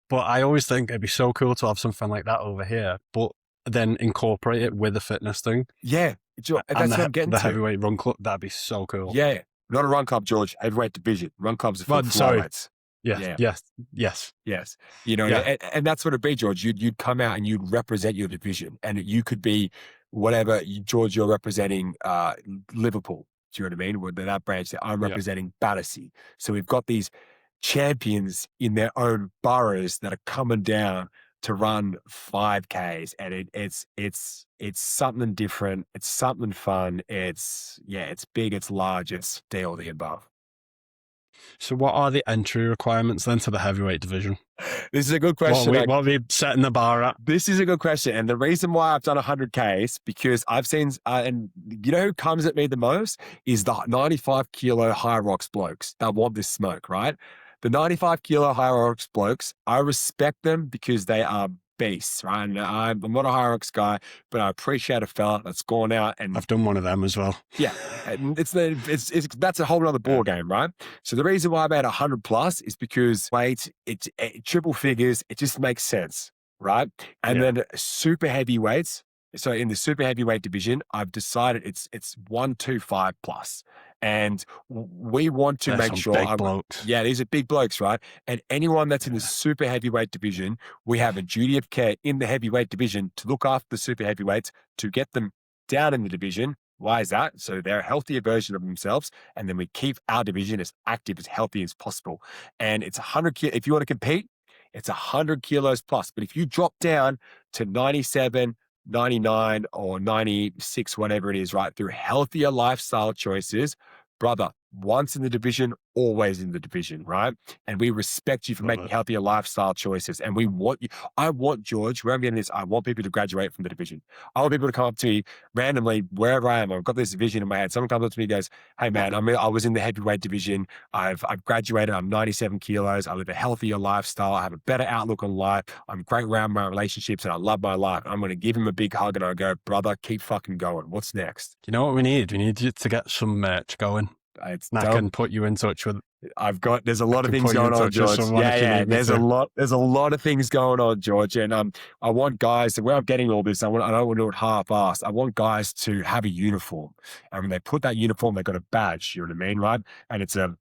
[SPEAKER 1] But I always think it'd be so cool to have something like that over here, but then incorporate it with a fitness thing.
[SPEAKER 2] Yeah. That's what I'm getting
[SPEAKER 1] the
[SPEAKER 2] to.
[SPEAKER 1] Heavyweight run club, that'd be so cool.
[SPEAKER 2] Yeah. Not a run club, George. Heavyweight division. Run clubs are for flyweights.
[SPEAKER 1] Yes.
[SPEAKER 2] And that's what it'd be, George. You'd come out and you'd represent your division, and you could be whatever, George, you're representing Liverpool. Do you know what I mean? With that branch that I'm representing Battersea. So we've got these champions in their own boroughs that are coming down to run 5Ks, and it's something different. It's something fun. It's big, it's large, it's all the above.
[SPEAKER 1] So what are the entry requirements then to the heavyweight division?
[SPEAKER 2] This is a good question.
[SPEAKER 1] What are we setting the bar at?
[SPEAKER 2] This is a good question. And the reason why I've done 100Ks, because I've seen, and who comes at me the most is the 95 kilo high rocks blokes that want this smoke, right? The 95 kilo high rocks blokes, I respect them because they are beasts, right? And I'm not a high rocks guy, but I appreciate a fella that's gone out and
[SPEAKER 1] I've done one of them as well.
[SPEAKER 2] Yeah, and that's a whole other ball game, right? So the reason why I'm at 100 plus is because weight, it triple figures, it just makes sense, right? And then super heavy weights, So in the super heavyweight division, I've decided it's 125 plus, and we want to
[SPEAKER 1] There's
[SPEAKER 2] make
[SPEAKER 1] some
[SPEAKER 2] sure.
[SPEAKER 1] big blokes.
[SPEAKER 2] Yeah, these are big blokes, right? And anyone that's in the
[SPEAKER 1] Yeah.
[SPEAKER 2] super heavyweight division, we have a duty of care in the heavyweight division to look after the super heavyweights to get them down in the division. Why is that? So they're a healthier version of themselves, and then we keep our division as active, as healthy as possible. And it's 100 kilos. If you want to compete, it's 100 kilos plus. But if you drop down to 97, 99 or 96, whatever it is, right, through healthier lifestyle choices, brother, once in the division, always in the division, right? And we respect you for
[SPEAKER 1] Love
[SPEAKER 2] making
[SPEAKER 1] it.
[SPEAKER 2] healthier lifestyle choices. And we want you, I want, George, where I'm getting this, I want people to graduate from the division. I want people to come up to me randomly, wherever I am. I've got this vision in my head. Someone comes up to me and goes, hey man, I was in the heavyweight division. I've graduated. I'm 97 kilos. I live a healthier lifestyle. I have a better outlook on life. I'm great around my relationships and I love my life. I'm going to give him a big hug and I go, brother, keep fucking going. What's next?
[SPEAKER 1] You know what we need? We need you to get some merch going.
[SPEAKER 2] It's
[SPEAKER 1] And I
[SPEAKER 2] dope.
[SPEAKER 1] can put you in touch with.
[SPEAKER 2] There's a lot of
[SPEAKER 1] can
[SPEAKER 2] things
[SPEAKER 1] put you in
[SPEAKER 2] going on,
[SPEAKER 1] touch with
[SPEAKER 2] George.
[SPEAKER 1] someone
[SPEAKER 2] Yeah,
[SPEAKER 1] if you
[SPEAKER 2] yeah.
[SPEAKER 1] need me
[SPEAKER 2] There's
[SPEAKER 1] to.
[SPEAKER 2] a lot of things going on, George. And I want guys where I'm getting all this. I don't want to do it half-assed. I want guys to have a uniform. And when they put that uniform, they got a badge. You know what I mean, right? And it's a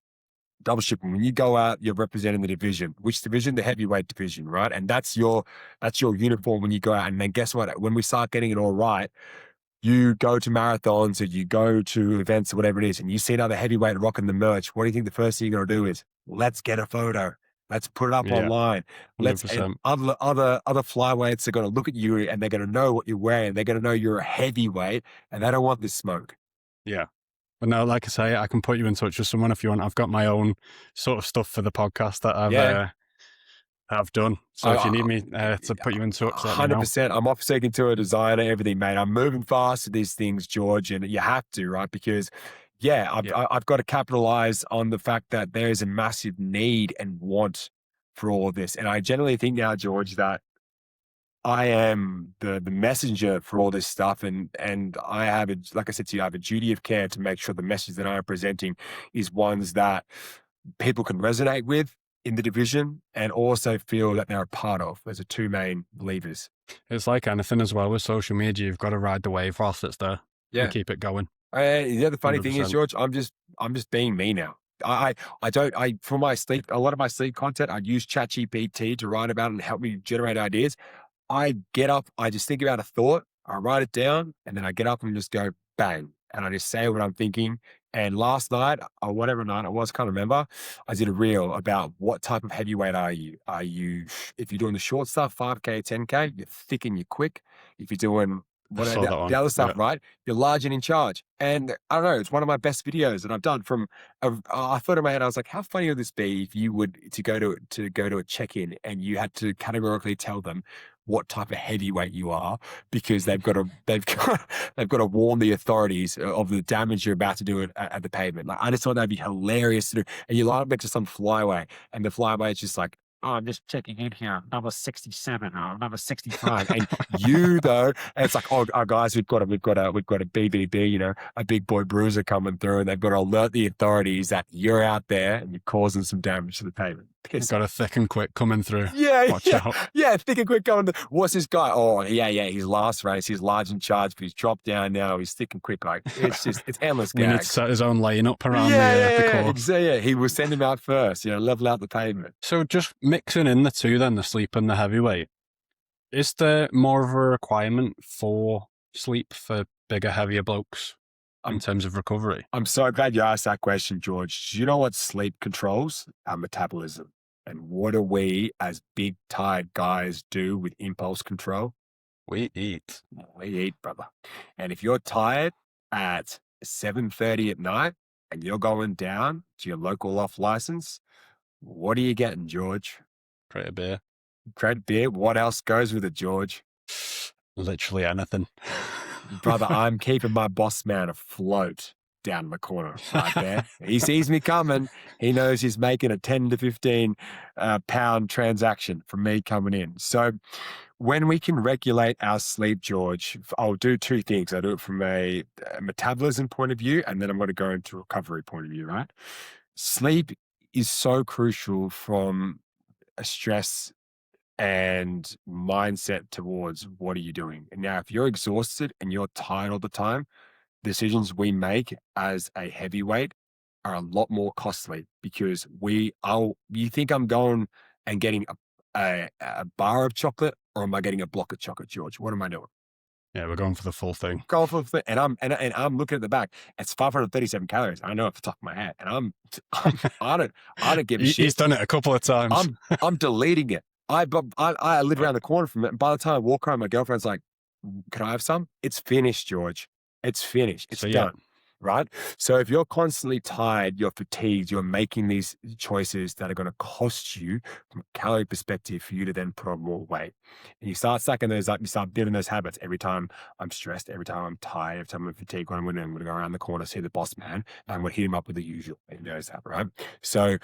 [SPEAKER 2] double shipping. When you go out, you're representing the division. Which division? The heavyweight division, right? And that's your uniform when you go out. And then guess what? When we start getting it all right, you go to marathons or you go to events or whatever it is, and you see another heavyweight rocking the merch. What do you think the first thing you're going to do is, let's get a photo. Let's put it up
[SPEAKER 1] Yeah,
[SPEAKER 2] online. And
[SPEAKER 1] 100%.
[SPEAKER 2] other flyweights are going to look at you and they're going to know what you're wearing. They're going to know you're a heavyweight and they don't want this smoke.
[SPEAKER 1] Yeah. But no, like I say, I can put you in touch with someone if you want. I've got my own sort of stuff for the podcast that
[SPEAKER 2] Yeah.
[SPEAKER 1] I've done. So if you need me to put you in touch, let me know.
[SPEAKER 2] 100%. I'm off speaking to a designer, everything, mate. I'm moving fast to these things, George, and you have to, right? Because, yeah, I've got to capitalize on the fact that there is a massive need and want for all of this. And I generally think now, George, that I am the messenger for all this stuff, and I have like I said to you, I have a duty of care to make sure the message that I am presenting is ones that people can resonate with in the division and also feel that they're a part of as the two main levers.
[SPEAKER 1] It's like anything as well with social media. You've got to ride the wave whilst it's there and keep it going.
[SPEAKER 2] The other funny thing is,
[SPEAKER 1] 100%.
[SPEAKER 2] George, I'm just being me now. For my sleep, a lot of my sleep content, I use ChatGPT to write about and help me generate ideas. I get up, I just think about a thought, I write it down, and then I get up and just go bang. And I just say what I'm thinking. And last night, or whatever night it was, can't remember, I did a reel about what type of heavyweight are you? Are you, if you're doing the short stuff, 5K, 10K, you're thick and you're quick. If you're doing
[SPEAKER 1] I saw that one.
[SPEAKER 2] the other stuff,
[SPEAKER 1] Yeah.
[SPEAKER 2] right? You're large and in charge. And I don't know, it's one of my best videos that I've done I thought in my head, I was like, how funny would this be if you would to go to a check-in and you had to categorically tell them what type of heavyweight you are, because they've got to warn the authorities of the damage you're about to do at the pavement. Like, I just thought that'd be hilarious to do. And you line up next to some flyway, and the flyway is just like, oh, I'm just checking in here, number 67 or number 65. And you though, and it's like, oh, guys, we've got a BBB, you know, a big boy bruiser coming through, and they've got to alert the authorities that you're out there and you're causing some damage to the pavement.
[SPEAKER 1] You've got a thick and quick coming through.
[SPEAKER 2] Yeah,
[SPEAKER 1] Watch out.
[SPEAKER 2] yeah, thick and quick coming. What's this guy? Oh, yeah, his last race, he's large in charge, but he's dropped down now. He's thick and quick. Like, it's endless
[SPEAKER 1] We need to
[SPEAKER 2] gags.
[SPEAKER 1] set his own lane up around the course.
[SPEAKER 2] Yeah, he will send him out first, you know, level out the pavement.
[SPEAKER 1] So just mixing in the two then, the sleep and the heavyweight, is there more of a requirement for sleep for bigger, heavier blokes in terms of recovery?
[SPEAKER 2] I'm so glad you asked that question, George. Do you know what sleep controls? Our metabolism. And what do we as big, tired guys do with impulse control?
[SPEAKER 1] We eat.
[SPEAKER 2] We eat, brother. And if you're tired at 7:30 at night and you're going down to your local off license, what are you getting, George?
[SPEAKER 1] Crate of beer.
[SPEAKER 2] Crate of beer. What else goes with it, George?
[SPEAKER 1] Literally anything.
[SPEAKER 2] Brother, I'm keeping my boss man afloat down the corner right there. He sees me coming. He knows he's making a 10 to 15 pound transaction from me coming in. So when we can regulate our sleep, George, I'll do two things. I do it from a metabolism point of view, and then I'm going to go into a recovery point of view, right? Sleep is so crucial from a stress and mindset towards what are you doing. And now, if you're exhausted and you're tired all the time, decisions we make as a heavyweight are a lot more costly because you think I'm going and getting a bar of chocolate, or am I getting a block of chocolate, George? What am I doing?
[SPEAKER 1] Yeah, we're going for the full thing.
[SPEAKER 2] Going for the, and I'm looking at the back. It's 537 calories. I know off the top of my head, and I don't give a
[SPEAKER 1] He's
[SPEAKER 2] shit.
[SPEAKER 1] done it a couple of times.
[SPEAKER 2] I'm deleting it. I live around the corner from it, and by the time I walk home, my girlfriend's like, "Can I have some?" It's finished, George. It's finished. It's
[SPEAKER 1] So yeah,
[SPEAKER 2] done. Right. So if you're constantly tired, you're fatigued, you're making these choices that are going to cost you from a calorie perspective for you to then put on more weight. And you start stacking those up, you start building those habits. Every time I'm stressed, every time I'm tired, every time I'm fatigued, I'm going to go around the corner, see the boss man, and I'm going to hit him up with the usual. And knows that, right? So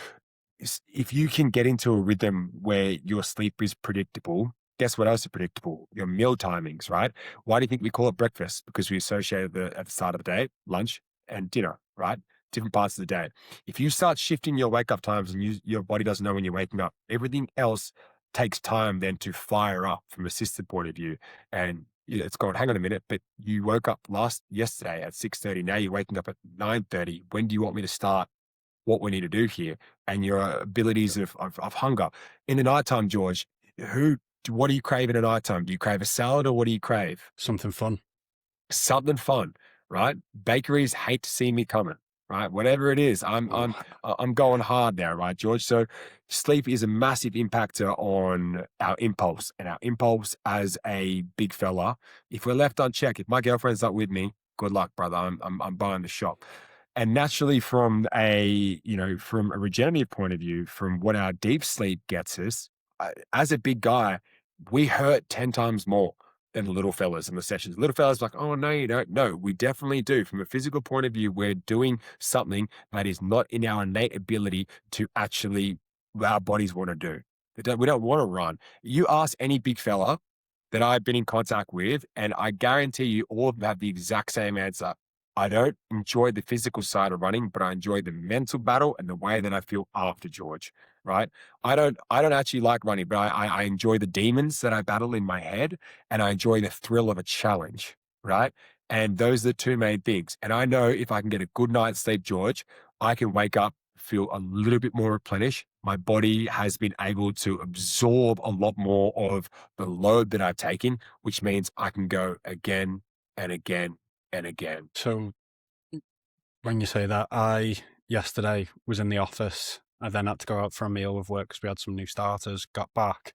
[SPEAKER 2] if you can get into a rhythm where your sleep is predictable, guess what else is predictable? Your meal timings, right? Why do you think we call it breakfast? Because we associate at the start of the day, lunch and dinner, right? Different parts of the day. If you start shifting your wake up times and your body doesn't know when you're waking up, everything else takes time then to fire up from a system point of view. And it's going, hang on a minute, but you woke up yesterday at 6:30. Now you're waking up at 9:30. When do you want me to start what we need to do here, and your abilities of hunger. In the nighttime, George, what do you crave in the nighttime? Do you crave a salad, or what do you crave?
[SPEAKER 1] something fun.
[SPEAKER 2] Something fun, right? Bakeries hate to see me coming, right? Whatever it is,
[SPEAKER 1] Ooh,
[SPEAKER 2] I'm going hard there, right, George? So sleep is a massive impactor on our impulse, and our impulse as a big fella. If we're left unchecked, if my girlfriend's not with me, good luck, brother. I'm buying the shop. And naturally, from a regenerative point of view, from what our deep sleep gets us, as a big guy, we hurt 10 times more than the little fellas in the sessions. Little fellas like, oh, no, you don't. No, we definitely do. From a physical point of view, we're doing something that is not in our innate ability to actually, our bodies want to do. We don't want to run. You ask any big fella that I've been in contact with, and I guarantee you all of them have the exact same answer. I don't enjoy the physical side of running, but I enjoy the mental battle and the way that I feel after, George, right? I don't actually like running, but I enjoy the demons that I battle in my head, and I enjoy the thrill of a challenge, right? And those are the two main things. And I know if I can get a good night's sleep, George, I can wake up, feel a little bit more replenished. My body has been able to absorb a lot more of the load that I've taken, which means I can go again and again and again.
[SPEAKER 1] so when you say that, I yesterday was in the office. I then had to go out for a meal with work because we had some new starters. Got back,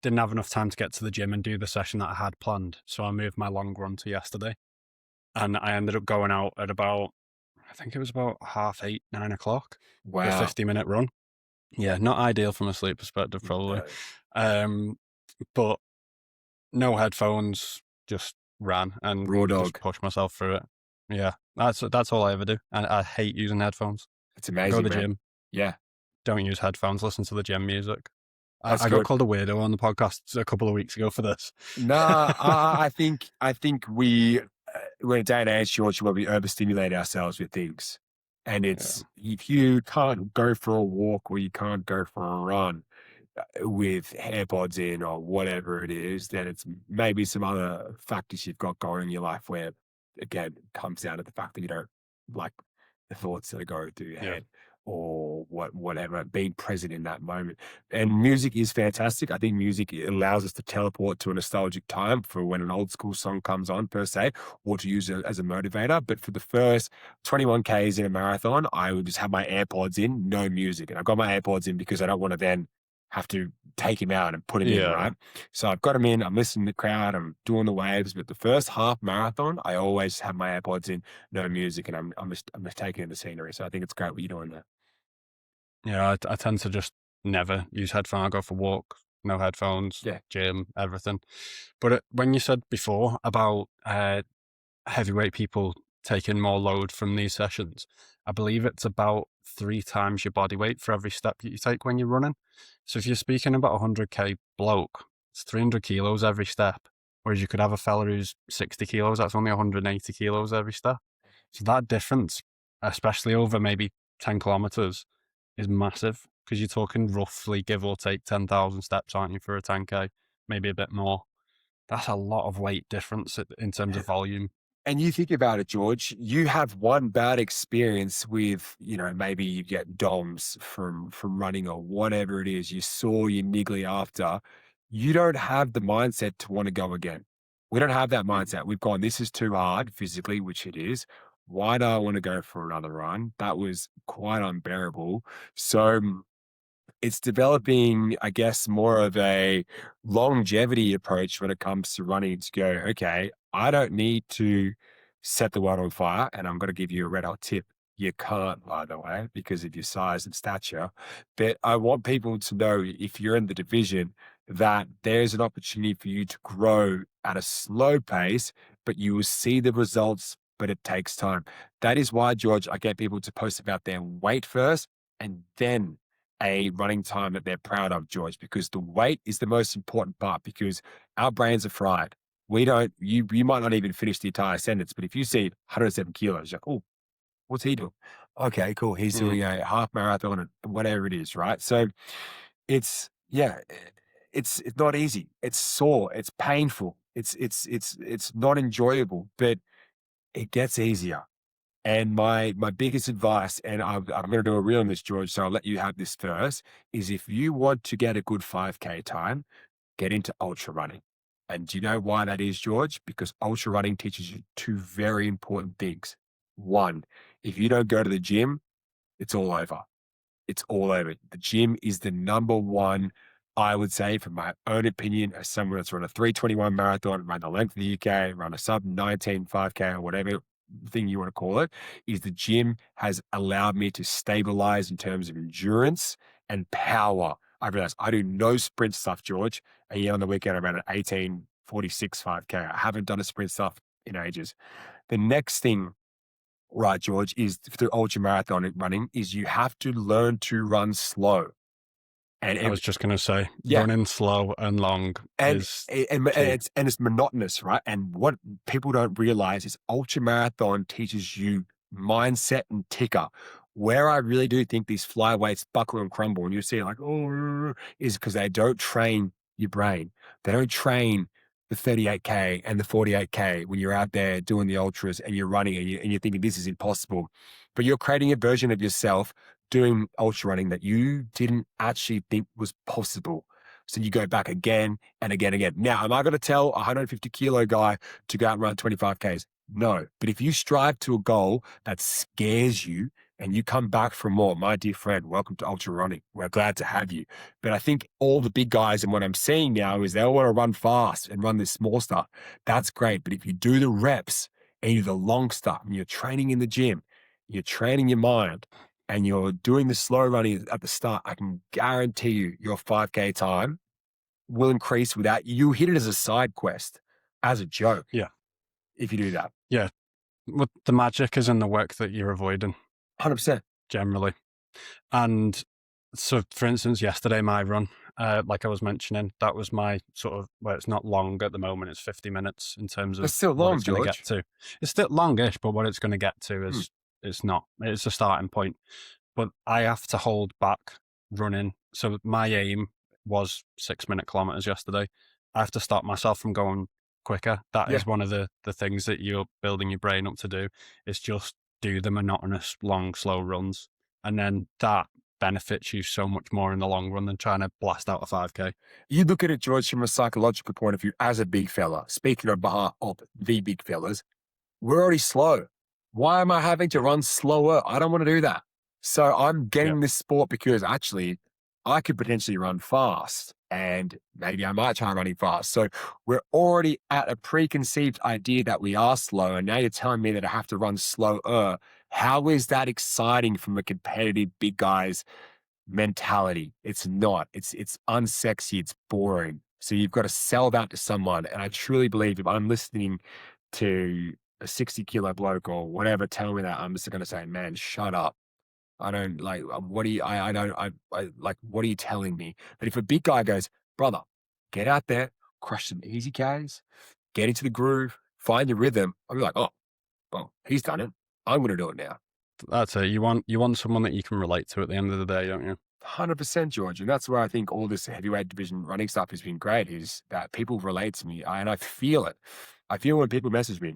[SPEAKER 1] didn't have enough time to get to the gym and do the session that I had planned. So I moved my long run to yesterday, and I ended up going out at about, I think it was about 8:30, 9 o'clock for a
[SPEAKER 2] Wow.
[SPEAKER 1] 50-minute run. Yeah, not ideal from a sleep perspective, probably.
[SPEAKER 2] No.
[SPEAKER 1] Um, but no headphones, just ran and
[SPEAKER 2] Raw
[SPEAKER 1] just
[SPEAKER 2] dog.
[SPEAKER 1] pushed myself through it. Yeah, that's all I ever do. And I hate using headphones.
[SPEAKER 2] It's
[SPEAKER 1] I go to
[SPEAKER 2] amazing,
[SPEAKER 1] the
[SPEAKER 2] man.
[SPEAKER 1] gym,
[SPEAKER 2] Yeah,
[SPEAKER 1] don't use headphones, listen to the gym music.
[SPEAKER 2] that's
[SPEAKER 1] I got
[SPEAKER 2] good.
[SPEAKER 1] called a weirdo on the podcast a couple of weeks ago for this.
[SPEAKER 2] Nah, I think we're in a day and age, George, where we overstimulate ourselves with things. And
[SPEAKER 1] Yeah.
[SPEAKER 2] it's, if you can't go for a walk or you can't go for a run with AirPods in or whatever it is, then it's maybe some other factors you've got going in your life where, again, it comes down to the fact that you don't like the thoughts that are going through your
[SPEAKER 1] Yeah.
[SPEAKER 2] head or whatever, being present in that moment. And music is fantastic. I think music allows us to teleport to a nostalgic time for when an old school song comes on, per se, or to use it as a motivator. But for the first 21 Ks in a marathon, I would just have my AirPods in, no music. And I've got my AirPods in because I don't want to then have to take him out and put him in,
[SPEAKER 1] Yeah.
[SPEAKER 2] right? So I've got him in, I'm listening to the crowd, I'm doing the waves. But the first half marathon, I always have my AirPods in, no music, and I'm just taking in the scenery. So I think it's great what you're doing there.
[SPEAKER 1] Yeah, I tend to just never use headphones. I go for walk, no headphones,
[SPEAKER 2] Yeah.
[SPEAKER 1] gym, everything. But when you said before about heavyweight people taking more load from these sessions, I believe it's about 3 times your body weight for every step that you take when you're running. So if you're speaking about a 100K bloke, it's 300 kilos every step. Whereas you could have a fella who's 60 kilos, that's only 180 kilos every step. So that difference, especially over maybe 10 kilometers, is massive. Because you're talking roughly, give or take, 10,000 steps, aren't you, for a 10K? Maybe a bit more. That's a lot of weight difference in terms of volume.
[SPEAKER 2] And you think about it, George, you have one bad experience with, maybe you get DOMS from running or whatever it is, you saw you niggly after. You don't have the mindset to want to go again. We don't have that
[SPEAKER 1] Mm.
[SPEAKER 2] mindset. We've gone, this is too hard physically, which it is. Why do I want to go for another run? That was quite unbearable. So it's developing, I guess, more of a longevity approach when it comes to running to go, okay, I don't need to set the world on fire. And I'm going to give you a red hot tip. You can't, by the way, because of your size and stature. But I want people to know if you're in the division that there's an opportunity for you to grow at a slow pace, but you will see the results, but it takes time. That is why, George, I get people to post about their weight first and then a running time that they're proud of, George, because the weight is the most important part because our brains are fried. We don't, you might not even finish the entire sentence, but if you see 107 kilos, you're like, oh, what's he doing? Okay, cool. He's
[SPEAKER 1] Mm.
[SPEAKER 2] doing a half marathon and whatever it is, right? So yeah, it's not easy. It's sore. It's painful. It's not enjoyable, but it gets easier. And my biggest advice, and I'm going to do a reel on this, George, so I'll let you have this first, is if you want to get a good 5K time, get into ultra running. And do you know why that is, George? Because ultra running teaches you two very important things. One, if you don't go to the gym, it's all over. It's all over. The gym is the number one, I would say, from my own opinion, as someone that's run a 3:21 marathon, run the length of the UK, run a sub 19 5K or whatever thing you want to call it, is the gym has allowed me to stabilize in terms of endurance and power. I realized I do no sprint stuff, George. A year on the weekend, I ran an 18:46 5K. I haven't done a sprint stuff in ages. The next thing, right, George, is through ultra marathon running is you have to learn to run slow. And
[SPEAKER 1] I was just going to say,
[SPEAKER 2] yeah,
[SPEAKER 1] running slow and long
[SPEAKER 2] and
[SPEAKER 1] is
[SPEAKER 2] and
[SPEAKER 1] key.
[SPEAKER 2] it's monotonous, right? And what people don't realize is ultra marathon teaches you mindset and ticker. Where I really do think these flyweights buckle and crumble, and you see like, oh, is because they don't train your brain. They don't train the 38K and the 48K when you're out there doing the ultras and you're running and you're thinking this is impossible. But you're creating a version of yourself doing ultra running that you didn't actually think was possible. So you go back again and again and again. Now, am I going to tell a 150 kilo guy to go out and run 25Ks? No. But if you strive to a goal that scares you and you come back for more, my dear friend, welcome to ultra running. We're glad to have you. But I think all the big guys and what I'm seeing now is they all want to run fast and run this small stuff. That's great. But if you do the reps and you do the long stuff and you're training in the gym, you're training your mind, and you're doing the slow running at the start, I can guarantee you your 5K time will increase without you hit it as a side quest, as a joke,
[SPEAKER 1] Yeah.
[SPEAKER 2] if you do that.
[SPEAKER 1] Yeah. Well, the magic is in the work that you're avoiding
[SPEAKER 2] 100%.
[SPEAKER 1] generally. And so, for instance, yesterday, my run, like I was mentioning, that was my sort of, well, it's not long at the moment. It's 50 minutes in terms
[SPEAKER 2] That's
[SPEAKER 1] of
[SPEAKER 2] still
[SPEAKER 1] what
[SPEAKER 2] long,
[SPEAKER 1] it's going to get
[SPEAKER 2] George.
[SPEAKER 1] to. It's still longish, but what it's going to get to
[SPEAKER 2] Hmm.
[SPEAKER 1] is, it's not. It's a starting point. But I have to hold back running. So my aim was 6 minute kilometers yesterday. I have to stop myself from going quicker. That
[SPEAKER 2] Yeah.
[SPEAKER 1] is one of the things that you're building your brain up to do, is just do the monotonous, long, slow runs. And then that benefits you so much more in the long run than trying to blast out a 5K.
[SPEAKER 2] You look at it, George, from a psychological point of view as a big fella. Speaking on behalf of the big fellas, we're already slow. Why am I having to run slower? I don't want to do that. So I'm
[SPEAKER 1] Yeah.
[SPEAKER 2] getting this sport because actually I could potentially run fast and maybe I might try running fast. So we're already at a preconceived idea that we are slow. And now you're telling me that I have to run slower. How is that exciting from a competitive big guys mentality? It's not. It's unsexy. It's boring. So you've got to sell that to someone. And I truly believe if I'm listening to a 60-kilo bloke or whatever tell me that, I'm just going to say, man, shut up. I don't like, what do you, I don't, I like, what are you telling me? But if a big guy goes, brother, get out there, crush some easy Ks, get into the groove, find your rhythm, I'll be like, oh, well, he's done it. I'm going to do it now.
[SPEAKER 1] That's it. You want someone that you can relate to at the end of the day, don't you?
[SPEAKER 2] 100%, George. And that's where I think all this heavyweight division running stuff has been great is that people relate to me and I feel it. I feel when people message me.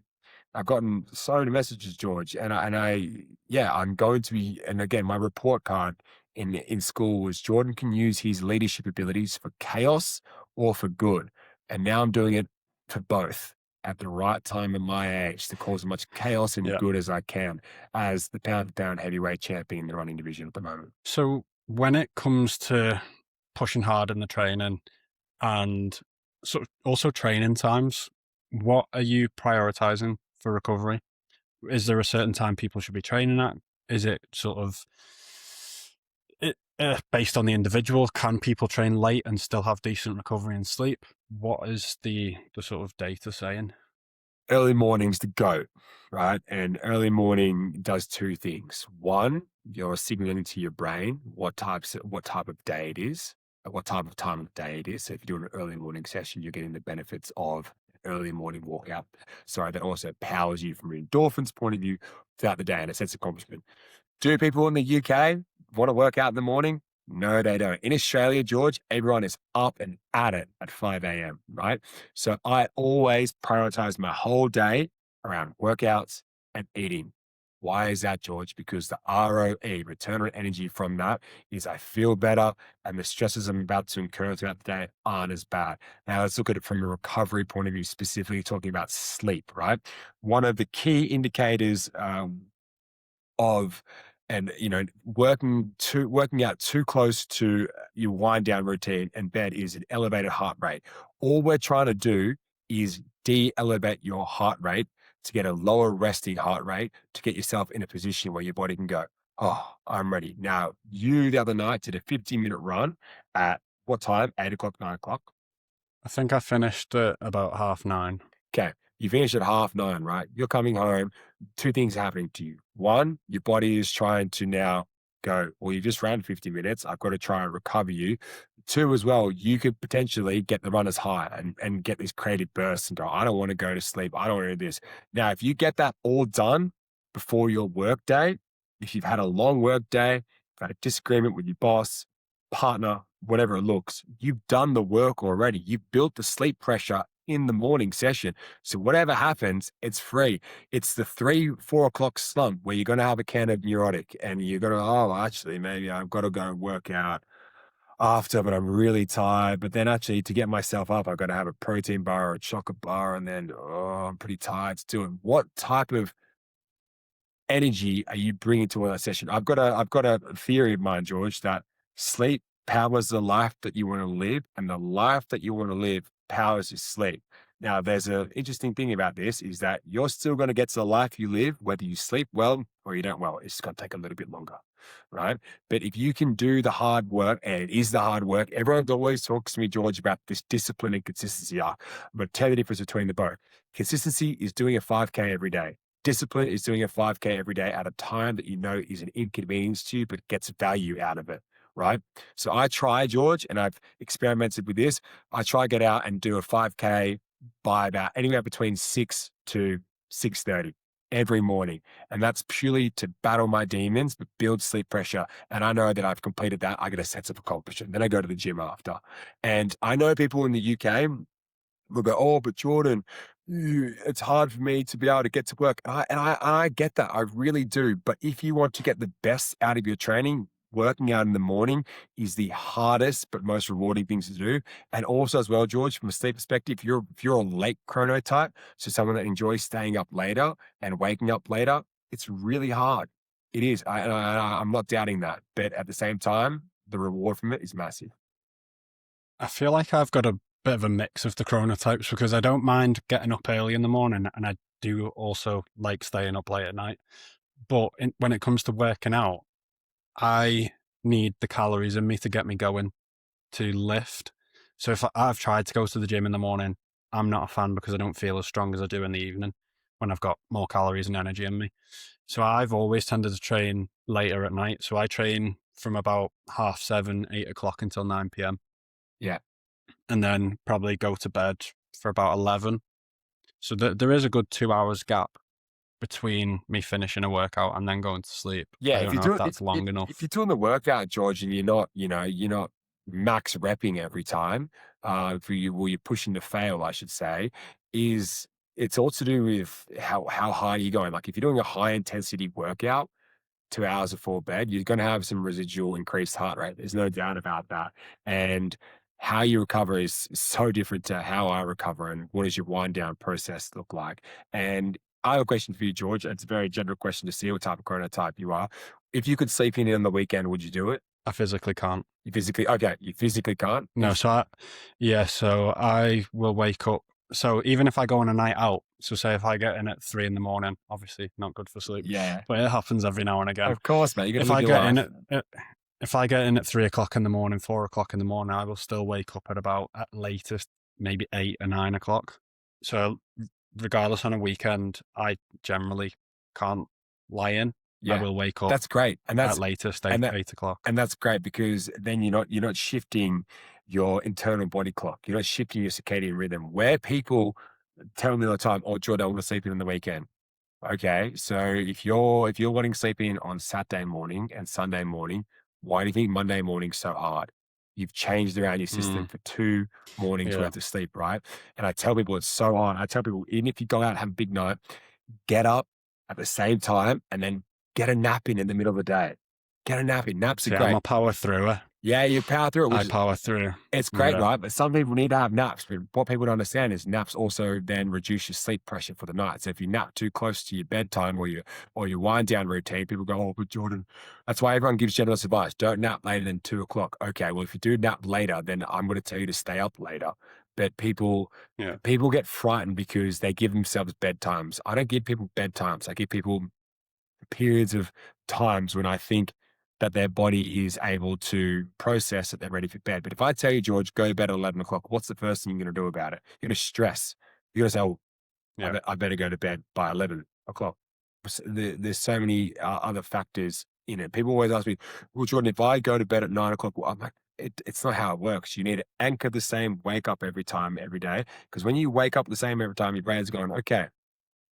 [SPEAKER 2] I've gotten so many messages, George, yeah, I'm going to be, and again, my report card in school was Jordan can use his leadership abilities for chaos or for good. And now I'm doing it for both at the right time in my age to cause as much chaos and
[SPEAKER 1] Yeah.
[SPEAKER 2] good as I can as the pound for pound heavyweight champion in the running division at the moment.
[SPEAKER 1] So when it comes to pushing hard in the training and also training times, what are you prioritizing for recovery? Is there a certain time people should be training at? Is it sort of based on the individual? Can people train late and still have decent recovery and sleep? What is the sort of data saying?
[SPEAKER 2] Early morning's the GOAT, right? And early morning does two things. One, you're signaling to your brain what type of day it is, what type of time of day it is. So if you're doing an early morning session, you're getting the benefits of early morning workout. Sorry, that also powers you from an endorphins point of view throughout the day and a sense of accomplishment. Do people in the UK want to work out in the morning? No, they don't. In Australia, George, everyone is up and at it at 5 a.m., right? So I always prioritize my whole day around workouts and eating. Why is that, George? Because the ROE, return on energy from that, is I feel better and the stresses I'm about to incur throughout the day aren't as bad. Now, let's look at it from a recovery point of view, specifically talking about sleep, right? One of the key indicators of and working out too close to your wind down routine and bed is an elevated heart rate. All we're trying to do is de-elevate your heart rate to get a lower resting heart rate to get yourself in a position where your body can go, oh, I'm ready. Now, you the other night did a 15-minute run at what time? 8 o'clock, 9 o'clock.
[SPEAKER 1] I think I finished at about 9:30.
[SPEAKER 2] Okay. You finish at 9:30, right? You're coming home. Two things are happening to you. One, your body is trying to now go, well, you just ran 50 minutes. I've got to try and recover you. Two, as well, you could potentially get the runners high and get these creative bursts and go, I don't want to go to sleep. I don't want to do this. Now, if you get that all done before your work day, if you've had a long work day, you've had a disagreement with your boss, partner, whatever it looks, you've done the work already. You've built the sleep pressure in the morning session. So whatever happens, it's free. It's the 3, 4 o'clock slump where you're going to have a can of neurotic and you're going to, oh, actually, maybe I've got to go work out after, but I'm really tired. But then actually to get myself up, I've got to have a protein bar or a chocolate bar. And then, oh, I'm pretty tired still. What type of energy are you bringing to a session? I've got a theory of mine, George, that sleep powers the life that you want to live, and the life that you want to live powers your sleep. Now, there's an interesting thing about this is that you're still going to get to the life you live, whether you sleep well or you don't well. It's just going to take a little bit longer, right? But if you can do the hard work, and it is the hard work, everyone always talks to me, George, about this discipline and consistency. I'm going to tell you the difference between the both. Consistency is doing a 5K every day. Discipline is doing a 5K every day at a time that you know is an inconvenience to you, but gets value out of it, right? So I try, George, and I've experimented with this. I try to get out and do a 5K by about anywhere between 6 to 6:30 every morning. And that's purely to battle my demons, but build sleep pressure. And I know that I've completed that. I get a sense of accomplishment. Then I go to the gym after. And I know people in the UK will go, oh, but Jordan, it's hard for me to be able to get to work. And I get that. I really do. But if you want to get the best out of your training, working out in the morning is the hardest but most rewarding things to do. And also as well, George, from a sleep perspective, if you're a late chronotype, so someone that enjoys staying up later and waking up later, it's really hard. It is. I'm not doubting that. But at the same time, the reward from it is massive.
[SPEAKER 1] I feel like I've got a bit of a mix of the chronotypes because I don't mind getting up early in the morning and I do also like staying up late at night. But when it comes to working out, I need the calories in me to get me going to lift. So if I've tried to go to the gym in the morning, I'm not a fan because I don't feel as strong as I do in the evening when I've got more calories and energy in me. So I've always tended to train later at night. So I train from about 7:30, 8 o'clock until 9 p.m.
[SPEAKER 2] Yeah.
[SPEAKER 1] and then probably go to bed for about 11. So there is a good 2 hours gap. between me finishing a workout and then going to sleep. I
[SPEAKER 2] Yeah, if
[SPEAKER 1] don't
[SPEAKER 2] you're
[SPEAKER 1] know if
[SPEAKER 2] doing
[SPEAKER 1] that's long
[SPEAKER 2] if you're
[SPEAKER 1] enough.
[SPEAKER 2] doing the workout, George, and you're not, you're not max repping every time, for you, well, you're pushing to fail, I should say, is it's all to do with how high you're going. Like if you're doing a high intensity workout, 2 hours before bed, you're going to have some residual increased heart rate. There's no doubt about that. And how you recover is so different to how I recover. And what does your wind down process look like? And I have a question for you, George. It's a very general question to see what type of chronotype you are. If you could sleep in on the weekend, would you do it?
[SPEAKER 1] I physically can't.
[SPEAKER 2] You physically, okay, you physically can't.
[SPEAKER 1] No, yeah, so I will wake up. So even if I go on a night out, so say if I get in at 3 in the morning, obviously not good for sleep,
[SPEAKER 2] Yeah,
[SPEAKER 1] but it happens every now and again.
[SPEAKER 2] of course, mate. You got to
[SPEAKER 1] If
[SPEAKER 2] live
[SPEAKER 1] I
[SPEAKER 2] your
[SPEAKER 1] get in
[SPEAKER 2] life.
[SPEAKER 1] at if I get in at 3 o'clock in the morning, 4 o'clock in the morning, I will still wake up at about at latest maybe 8 or 9 o'clock. So regardless on a weekend, I generally can't lie in. I
[SPEAKER 2] Yeah,
[SPEAKER 1] will wake up
[SPEAKER 2] that's great.
[SPEAKER 1] at latest
[SPEAKER 2] And
[SPEAKER 1] eight
[SPEAKER 2] that,
[SPEAKER 1] 8 o'clock.
[SPEAKER 2] and that's great because then you're not shifting your internal body clock. You're not shifting your circadian rhythm. Where people tell me all the time, "Oh, Jordan, I want to sleep in on the weekend." Okay, so if you're wanting to sleep in on Saturday morning and Sunday morning, why do you think Monday morning's so hard? You've changed around your system
[SPEAKER 1] Mm,
[SPEAKER 2] for 2 mornings
[SPEAKER 1] yeah,
[SPEAKER 2] worth of sleep, right? And I tell people it's so hard. I tell people even if you go out and have a big night, get up at the same time and then get a nap in the middle of the day. Get a nap in. Naps are
[SPEAKER 1] see, I'm
[SPEAKER 2] great.
[SPEAKER 1] a power through.
[SPEAKER 2] Yeah, you power through it,
[SPEAKER 1] I
[SPEAKER 2] which is
[SPEAKER 1] power through.
[SPEAKER 2] it's great,
[SPEAKER 1] Yeah,
[SPEAKER 2] right? But some people need to have naps. But what people don't understand is naps also then reduce your sleep pressure for the night. So if you nap too close to your bedtime or your wind down routine, people go, "Oh, but Jordan," that's why everyone gives generous advice. Don't nap later than 2 o'clock. Okay, well, if you do nap later, then I'm going to tell you to stay up later. But
[SPEAKER 1] yeah,
[SPEAKER 2] people get frightened because they give themselves bedtimes. I don't give people bedtimes. I give people periods of times when I think that their body is able to process that they're ready for bed. But if I tell you, George, go to bed at 11 o'clock, what's the first thing you're going to do about it? You're going to stress. You're going to say, oh,
[SPEAKER 1] yeah.
[SPEAKER 2] I better go to bed by 11 o'clock. There's so many other factors in it. People always ask me, well, Jordan, if I go to bed at 9 o'clock, well, I'm like, it's not how it works. You need to anchor the same wake up every time, every day. Because when you wake up the same every time, your brain's going, okay,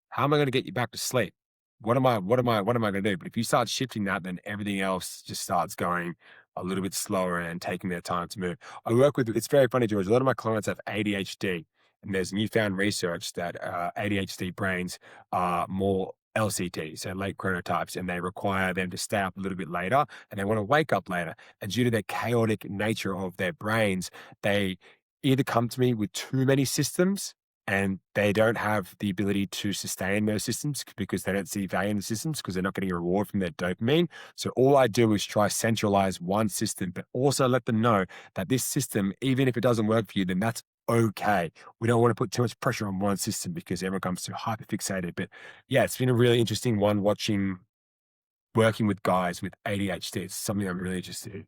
[SPEAKER 2] how am I going to get you back to sleep? What am I going to do? But if you start shifting that, then everything else just starts going a little bit slower and taking their time to move. I work with, it's very funny, George. A lot of my clients have ADHD, and there's newfound research that ADHD brains are more LCT, so late chronotypes, and they require them to stay up a little bit later and they want to wake up later. And due to the chaotic nature of their brains, they either come to me with too many systems and they don't have the ability to sustain those systems because they don't see value in the systems because they're not getting a reward from their dopamine. So all I do is try centralize one system, but also let them know that this system, even if it doesn't work for you, then that's okay. We don't want to put too much pressure on one system because everyone comes too hyperfixated. But yeah, it's been a really interesting one working with guys with ADHD. It's something I'm really interested in.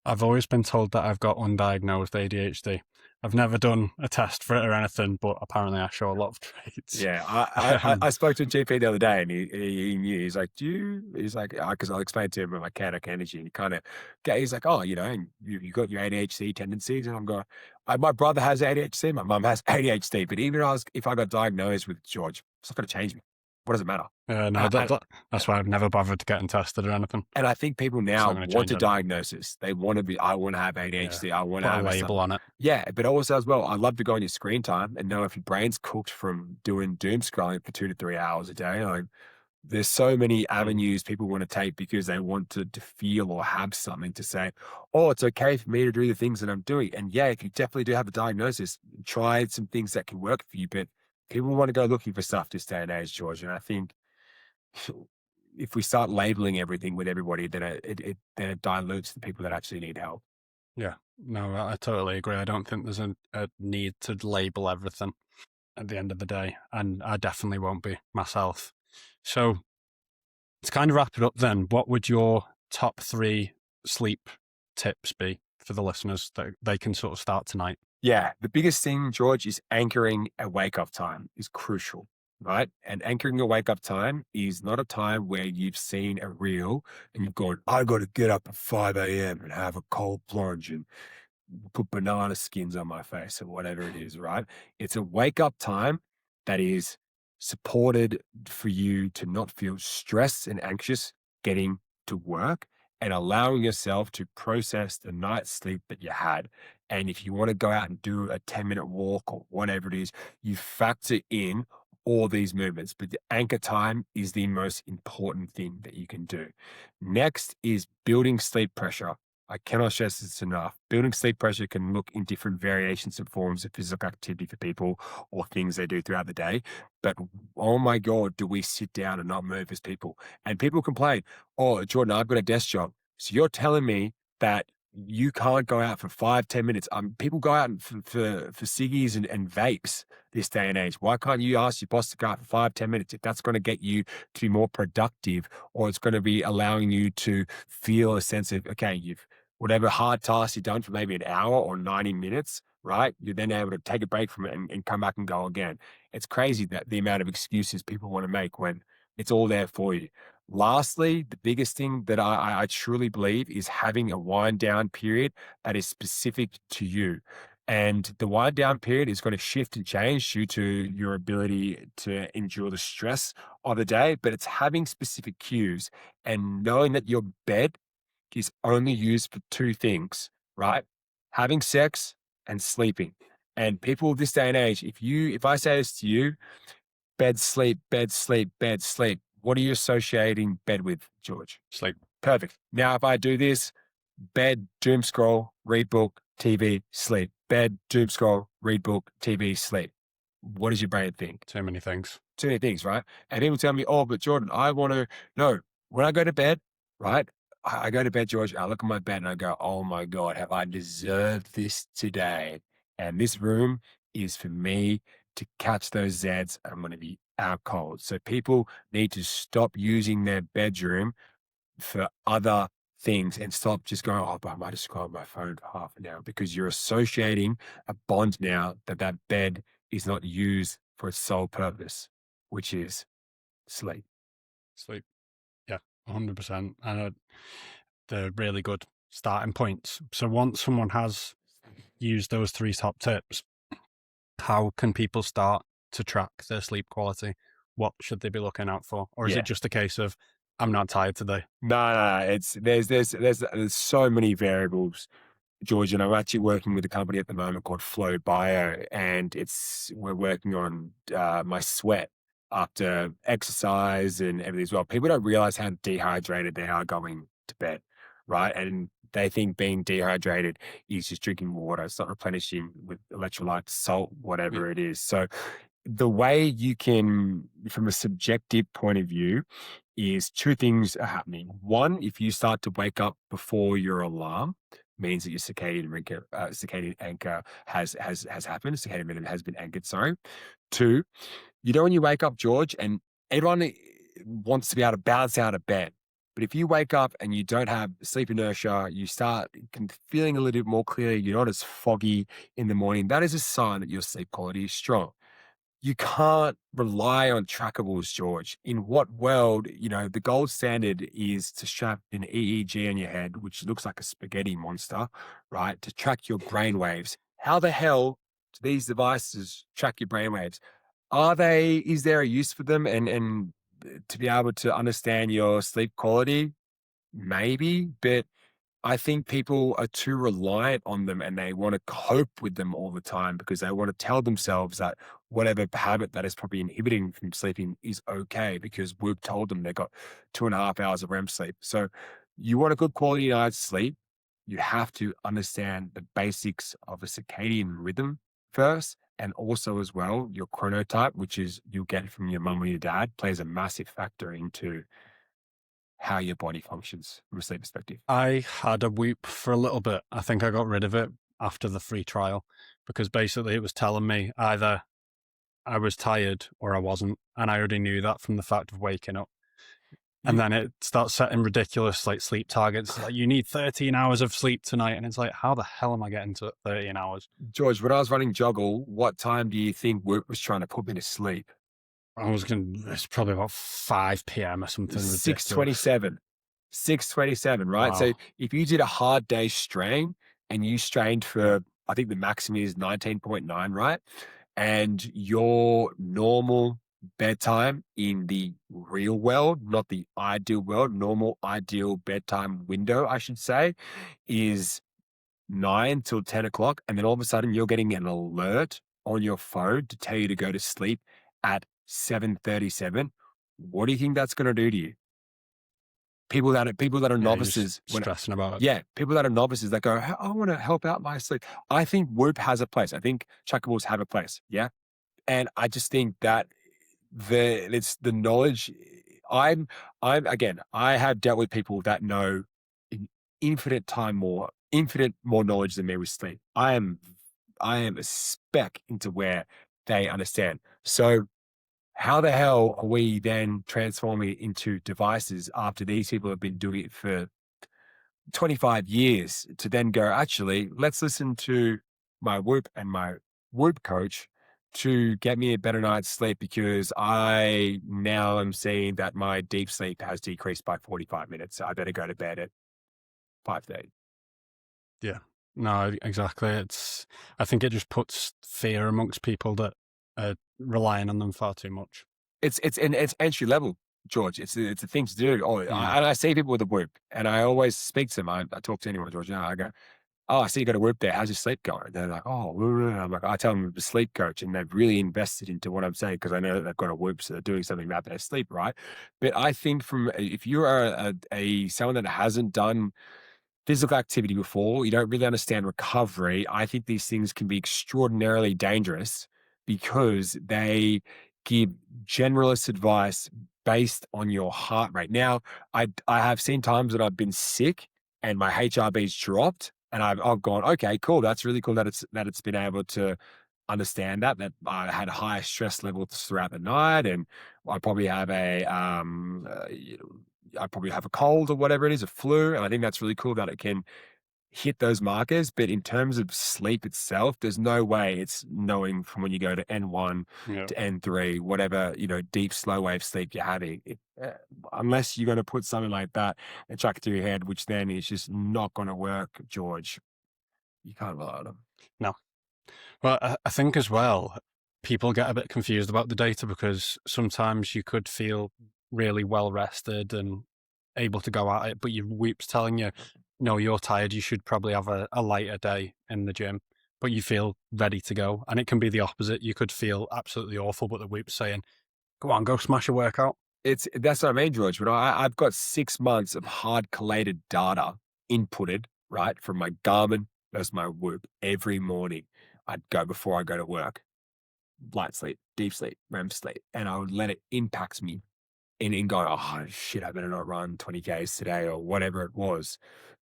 [SPEAKER 1] I've always been told that I've got undiagnosed ADHD. I've never done a test for it or anything, but apparently I show a lot of traits.
[SPEAKER 2] Yeah, I spoke to a GP the other day, and he knew. He's like, "Do you?" He's like, "Because I'll explain to him about my chaotic energy." And he kind of, he's like, "Oh, and you got your ADHD tendencies." And I'm going, "My brother has ADHD, my mum has ADHD, but even if I got diagnosed with George, it's not going to change me. What does it matter?"
[SPEAKER 1] No, that's why I've never bothered getting tested or anything.
[SPEAKER 2] And I think people
[SPEAKER 1] It's
[SPEAKER 2] now
[SPEAKER 1] not going to
[SPEAKER 2] want
[SPEAKER 1] change
[SPEAKER 2] a
[SPEAKER 1] anything.
[SPEAKER 2] diagnosis. They want to be, I want to have
[SPEAKER 1] Yeah,
[SPEAKER 2] ADHD. I want to
[SPEAKER 1] put a
[SPEAKER 2] have a
[SPEAKER 1] label
[SPEAKER 2] something.
[SPEAKER 1] on it.
[SPEAKER 2] Yeah, but also as well, I'd love to go on your screen time and know if your brain's cooked from doing doom scrolling for 2 to 3 hours a day. Like, there's so many
[SPEAKER 1] Mm.
[SPEAKER 2] avenues people want to take because they want to feel or have something to say, oh, it's okay for me to do the things that I'm doing. And yeah, if you definitely do have a diagnosis, try some things that can work for you. But people want to go looking for stuff this day and age, George. And I think if we start labeling everything with everybody, then it dilutes the people that actually need help.
[SPEAKER 1] Yeah, no, I totally agree. I don't think there's a need to label everything at the end of the day, and I definitely won't be myself. So to kind of wrap it up then, what would your top three sleep tips be for the listeners that they can sort of start tonight?
[SPEAKER 2] Yeah, the biggest thing, George, is anchoring a wake up time is crucial, right? And anchoring a wake up time is not a time where you've seen a reel and you've gone, I got to get up at 5 a.m. and have a cold plunge and put banana skins on my face or whatever it is, right? It's a wake up time that is supported for you to not feel stressed and anxious getting to work and allowing yourself to process the night's sleep that you had. And if you want to go out and do a 10-minute walk or whatever it is, you factor in all these movements. But the anchor time is the most important thing that you can do. Next is building sleep pressure. I cannot stress this enough. Building sleep pressure can look in different variations and forms of physical activity for people or things they do throughout the day. But oh my God, do we sit down and not move as people? And people complain, oh, Jordan, I've got a desk job. So you're telling me that you can't go out for 5, 10 minutes. People go out for ciggies and vapes this day and age. Why can't you ask your boss to go out for 5, 10 minutes if that's going to get you to be more productive, or it's going to be allowing you to feel a sense of, okay, you've whatever hard task you've done for maybe an hour or 90 minutes, right? You're then able to take a break from it and come back and go again. It's crazy that the amount of excuses people want to make when it's all there for you. Lastly, the biggest thing that I truly believe is having a wind down period that is specific to you. And the wind down period is going to shift and change due to your ability to endure the stress of the day, but it's having specific cues and knowing that your bed is only used for two things, right? Having sex and sleeping. And people of this day and age, if I say this to you, bed, sleep, bed, sleep, bed, sleep, what are you associating bed with, George?
[SPEAKER 1] Sleep.
[SPEAKER 2] Perfect. Now, if I do this, bed, doom scroll, read book, TV, sleep. Bed, doom scroll, read book, TV, sleep. What does your brain think?
[SPEAKER 1] Too many things.
[SPEAKER 2] Too many things, right? And people tell me, oh, but Jordan, I want to, no, when I go to bed, right? I go to bed, George, I look at my bed and I go, oh my God, have I deserved this today? And this room is for me to catch those Zeds. I'm going to be out cold. So people need to stop using their bedroom for other things and stop just going, oh, but I might just scroll on my phone for half an hour, because you're associating a bond now that that bed is not used for its sole purpose, which is sleep.
[SPEAKER 1] Sleep. Yeah, 100%. And they're really good starting points. So once someone has used those three top tips, how can people start to track their sleep quality? What should they be looking out for? Or is
[SPEAKER 2] Yeah.
[SPEAKER 1] it just a case of, I'm not tired today?
[SPEAKER 2] No. It's there's so many variables, George, and I'm actually working with a company at the moment called Flow Bio, and we're working on my sweat after exercise and everything as well. People don't realize how dehydrated they are going to bed, right? And they think being dehydrated is just drinking water. It's not replenishing with electrolytes, salt, whatever it is. So the way you can, from a subjective point of view, is two things are happening. One, if you start to wake up before your alarm, means that your circadian anchor has happened. Circadian rhythm has been anchored. Sorry. Two, when you wake up, George, and everyone wants to be able to bounce out of bed. But if you wake up and you don't have sleep inertia, you start feeling a little bit more clearly, you're not as foggy in the morning, that is a sign that your sleep quality is strong. You can't rely on trackables, George. In what world, the gold standard is to strap an EEG on your head, which looks like a spaghetti monster, right? To track your brain waves. How the hell do these devices track your brain waves? Is there a use for them and to be able to understand your sleep quality? Maybe, but I think people are too reliant on them and they want to cope with them all the time because they want to tell themselves that whatever habit that is probably inhibiting them from sleeping is okay because we've told them they got 2.5 hours of REM sleep. So you want a good quality night's sleep, you have to understand the basics of a circadian rhythm first. And also as well, your chronotype, which is you'll get from your mum or your dad, plays a massive factor into how your body functions from a sleep perspective.
[SPEAKER 1] I had a Whoop for a little bit. I think I got rid of it after the free trial because basically it was telling me either I was tired or I wasn't. And I already knew that from the fact of waking up. And then it starts setting ridiculous like sleep targets. Like you need 13 hours of sleep tonight. And it's like, how the hell am I getting to 13 hours?
[SPEAKER 2] George, when I was running joggle, what time do you think Whoop was trying to put me to sleep?
[SPEAKER 1] It's probably about 5 p.m. or something ridiculous.
[SPEAKER 2] 6:27. 6:27, right? So
[SPEAKER 1] Wow.
[SPEAKER 2] if you did a hard day strain and you strained for, I think the maximum is 19.9, right? And your normal bedtime in the real world, not the ideal world, normal ideal bedtime window, I should say, is 9 till 10 o'clock. And then all of a sudden you're getting an alert on your phone to tell you to go to sleep at 7:37. What do you think that's going to do to you? People that are
[SPEAKER 1] Yeah, you're just
[SPEAKER 2] novices when
[SPEAKER 1] stressing about it.
[SPEAKER 2] yeah, people that are novices that go, I want to help out my sleep. I think Whoop has a place. I think checkables have a place. Yeah. And I just think that it's the knowledge. I'm again, I have dealt with people that know in infinite more knowledge than me with sleep. I am a speck into where they understand. So how the hell are we then transforming it into devices after these people have been doing it for 25 years to then go, actually, let's listen to my Whoop and my Whoop coach to get me a better night's sleep because I now am seeing that my deep sleep has decreased by 45 minutes. So I better go to bed at 5:30.
[SPEAKER 1] Yeah. No, exactly. I think it just puts fear amongst people that are relying on them far too much.
[SPEAKER 2] It's entry level, George. It's a thing to do. Oh,
[SPEAKER 1] Yeah.
[SPEAKER 2] I see people with a Whoop and I always speak to them. I talk to anyone, George. I go, oh, I see you got a Whoop there. How's your sleep going? They're like, oh, I'm like, I tell them I'm a sleep coach and they've really invested into what I'm saying because I know that they've got a Whoop, so they're doing something about their sleep, right? But I think if you are someone that hasn't done physical activity before, you don't really understand recovery. I think these things can be extraordinarily dangerous because they give generalist advice based on your heart rate. Now, I have seen times that I've been sick and my HRB's dropped, and I've gone, okay, cool, that's really cool that it's been able to understand that I had high stress levels throughout the night, and I probably have I probably have a cold or whatever it is, a flu, and I think that's really cool that it can hit those markers. But in terms of sleep itself, there's no way it's knowing from when you go to N1
[SPEAKER 1] Yeah.
[SPEAKER 2] to N3, whatever, deep slow wave sleep you're having, unless you're going to put something like that and chuck it to your head, which then is just not going to work, George. You can't rely on them.
[SPEAKER 1] No. Well, I think as well, people get a bit confused about the data because sometimes you could feel really well rested and able to go at it, but your Whoop's telling you, no, you're tired. You should probably have a lighter day in the gym, but you feel ready to go. And it can be the opposite. You could feel absolutely awful, but the Whoop's saying, go on, go smash a workout.
[SPEAKER 2] That's what I mean, George. But I've got 6 months of hard collated data inputted, right, from my Garmin versus my Whoop every morning. I'd go before I go to work, light sleep, deep sleep, REM sleep, and I would let it impact me in going, oh shit, I better not run 20 Ks today or whatever it was.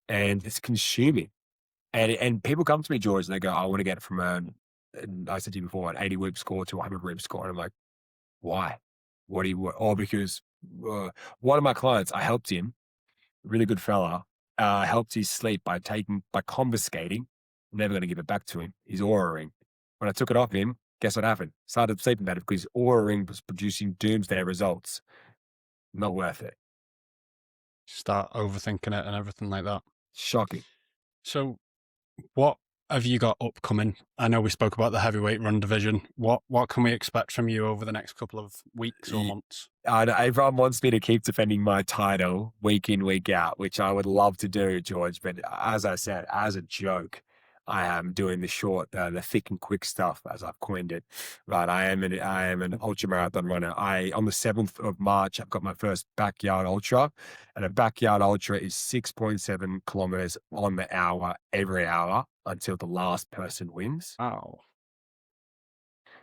[SPEAKER 2] And it's consuming. And people come to me, George, and they go, I want to get from and I said to you before, an 80 Whoop score to a 100 Whoop score. And I'm like, why? What do you want? Oh, because one of my clients, I helped him, really good fella, helped his sleep by confiscating. I'm never going to give it back to him. His aura ring. When I took it off him, guess what happened? Started sleeping better because his aura ring was producing doomsday results. Not worth it.
[SPEAKER 1] Start overthinking it and everything like that.
[SPEAKER 2] Shocking.
[SPEAKER 1] So what have you got upcoming? I know we spoke about the heavyweight run division. What can we expect from you over the next couple of weeks or months?
[SPEAKER 2] I know everyone wants me to keep defending my title week in, week out, which I would love to do, George. But as I said, as a joke, I am doing the thick and quick stuff, as I've coined it. Right, I am an ultra marathon runner. On the 7th of March, I've got my first backyard ultra, and a backyard ultra is 6.7 kilometers on the hour every hour until the last person wins
[SPEAKER 1] Wow.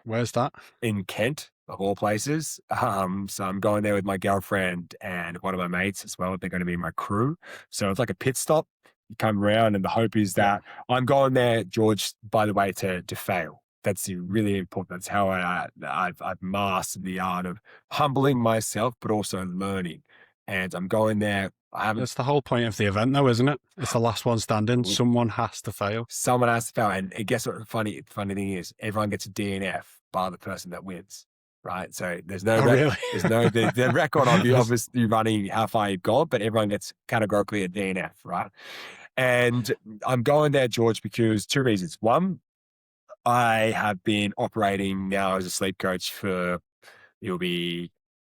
[SPEAKER 1] Where's that?
[SPEAKER 2] in Kent, of all places. So I'm going there with my girlfriend and one of my mates as well. They're going to be my crew. So it's like a pit stop. You come around, and the hope is
[SPEAKER 1] Yeah.
[SPEAKER 2] that I'm going there, George, by the way, to fail. That's really important. That's how I've mastered the art of humbling myself, but also learning. And I'm going there. I haven't.
[SPEAKER 1] That's the whole point of the event, though, isn't it? It's the last one standing. Someone has to fail.
[SPEAKER 2] Someone has to fail. And guess what the funny thing is? Everyone gets a DNF by the person that wins, right? So there's no
[SPEAKER 1] Oh, really?
[SPEAKER 2] there's no the record of you
[SPEAKER 1] That's-
[SPEAKER 2] obviously running how far you've gone, but everyone gets categorically a DNF, right? And I'm going there, George, because two reasons. One, I have been operating now as a sleep coach for it'll be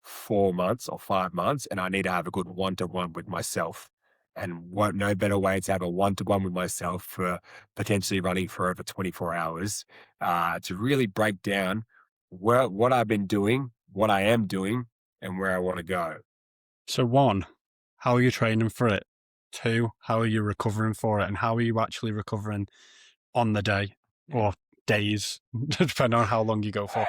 [SPEAKER 2] 4 months or 5 months, and I need to have a good one-to-one with myself. And what no better way to have a one-to-one with myself for potentially running for over 24 hours, to really break down what I've been doing, what I am doing, and where I want to go.
[SPEAKER 1] So one, how are you training for it? Two, how are you recovering for it? And how are you actually recovering on the day or days, depending on how long you go for?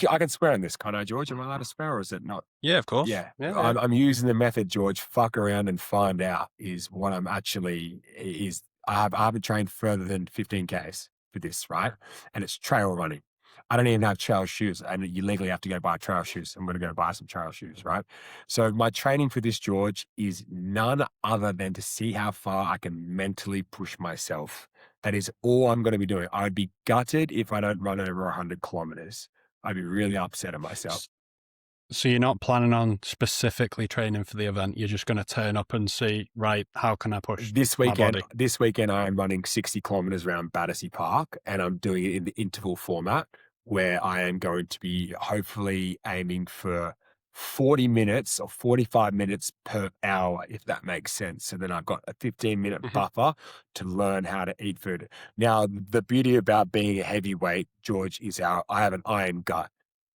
[SPEAKER 2] I can swear on this, can't I, George? Am I allowed to swear, or is it not?
[SPEAKER 1] Yeah, of course.
[SPEAKER 2] Yeah,
[SPEAKER 1] Yeah, yeah.
[SPEAKER 2] I'm using the method, George. Fuck around and find out is what I'm actually is. I haven't trained further than 15Ks for this, right? And it's trail running. I don't even have trail shoes, and you legally have to go buy trail shoes. I'm going to go buy some trail shoes, right? So my training for this, George, is none other than to see how far I can mentally push myself. That is all I'm going to be doing. I'd be gutted if I don't run over 100 kilometers. I'd be really upset at myself.
[SPEAKER 1] S- So you're not planning on specifically training for the event. You're just going to turn up and see, right, how can I push my body?
[SPEAKER 2] This weekend, I am running 60 kilometers around Battersea Park, and I'm doing it in the interval format where I am going to be hopefully aiming for 40 minutes or 45 minutes per hour, if that makes sense. So then I've got a 15-minute
[SPEAKER 1] Mhm.
[SPEAKER 2] buffer to learn how to eat food. Now, the beauty about being a heavyweight, George, is I have an iron gut.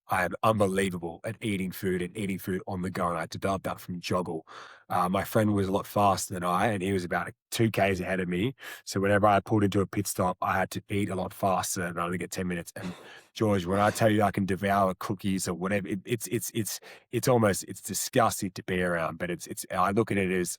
[SPEAKER 2] I am unbelievable at eating food and eating food on the go. And I developed that from joggle. My friend was a lot faster than I, and he was about 2Ks ahead of me. So whenever I pulled into a pit stop, I had to eat a lot faster and I only get 10 minutes. And George, when I tell you I can devour cookies or whatever, it's almost, it's disgusting to be around, but I look at it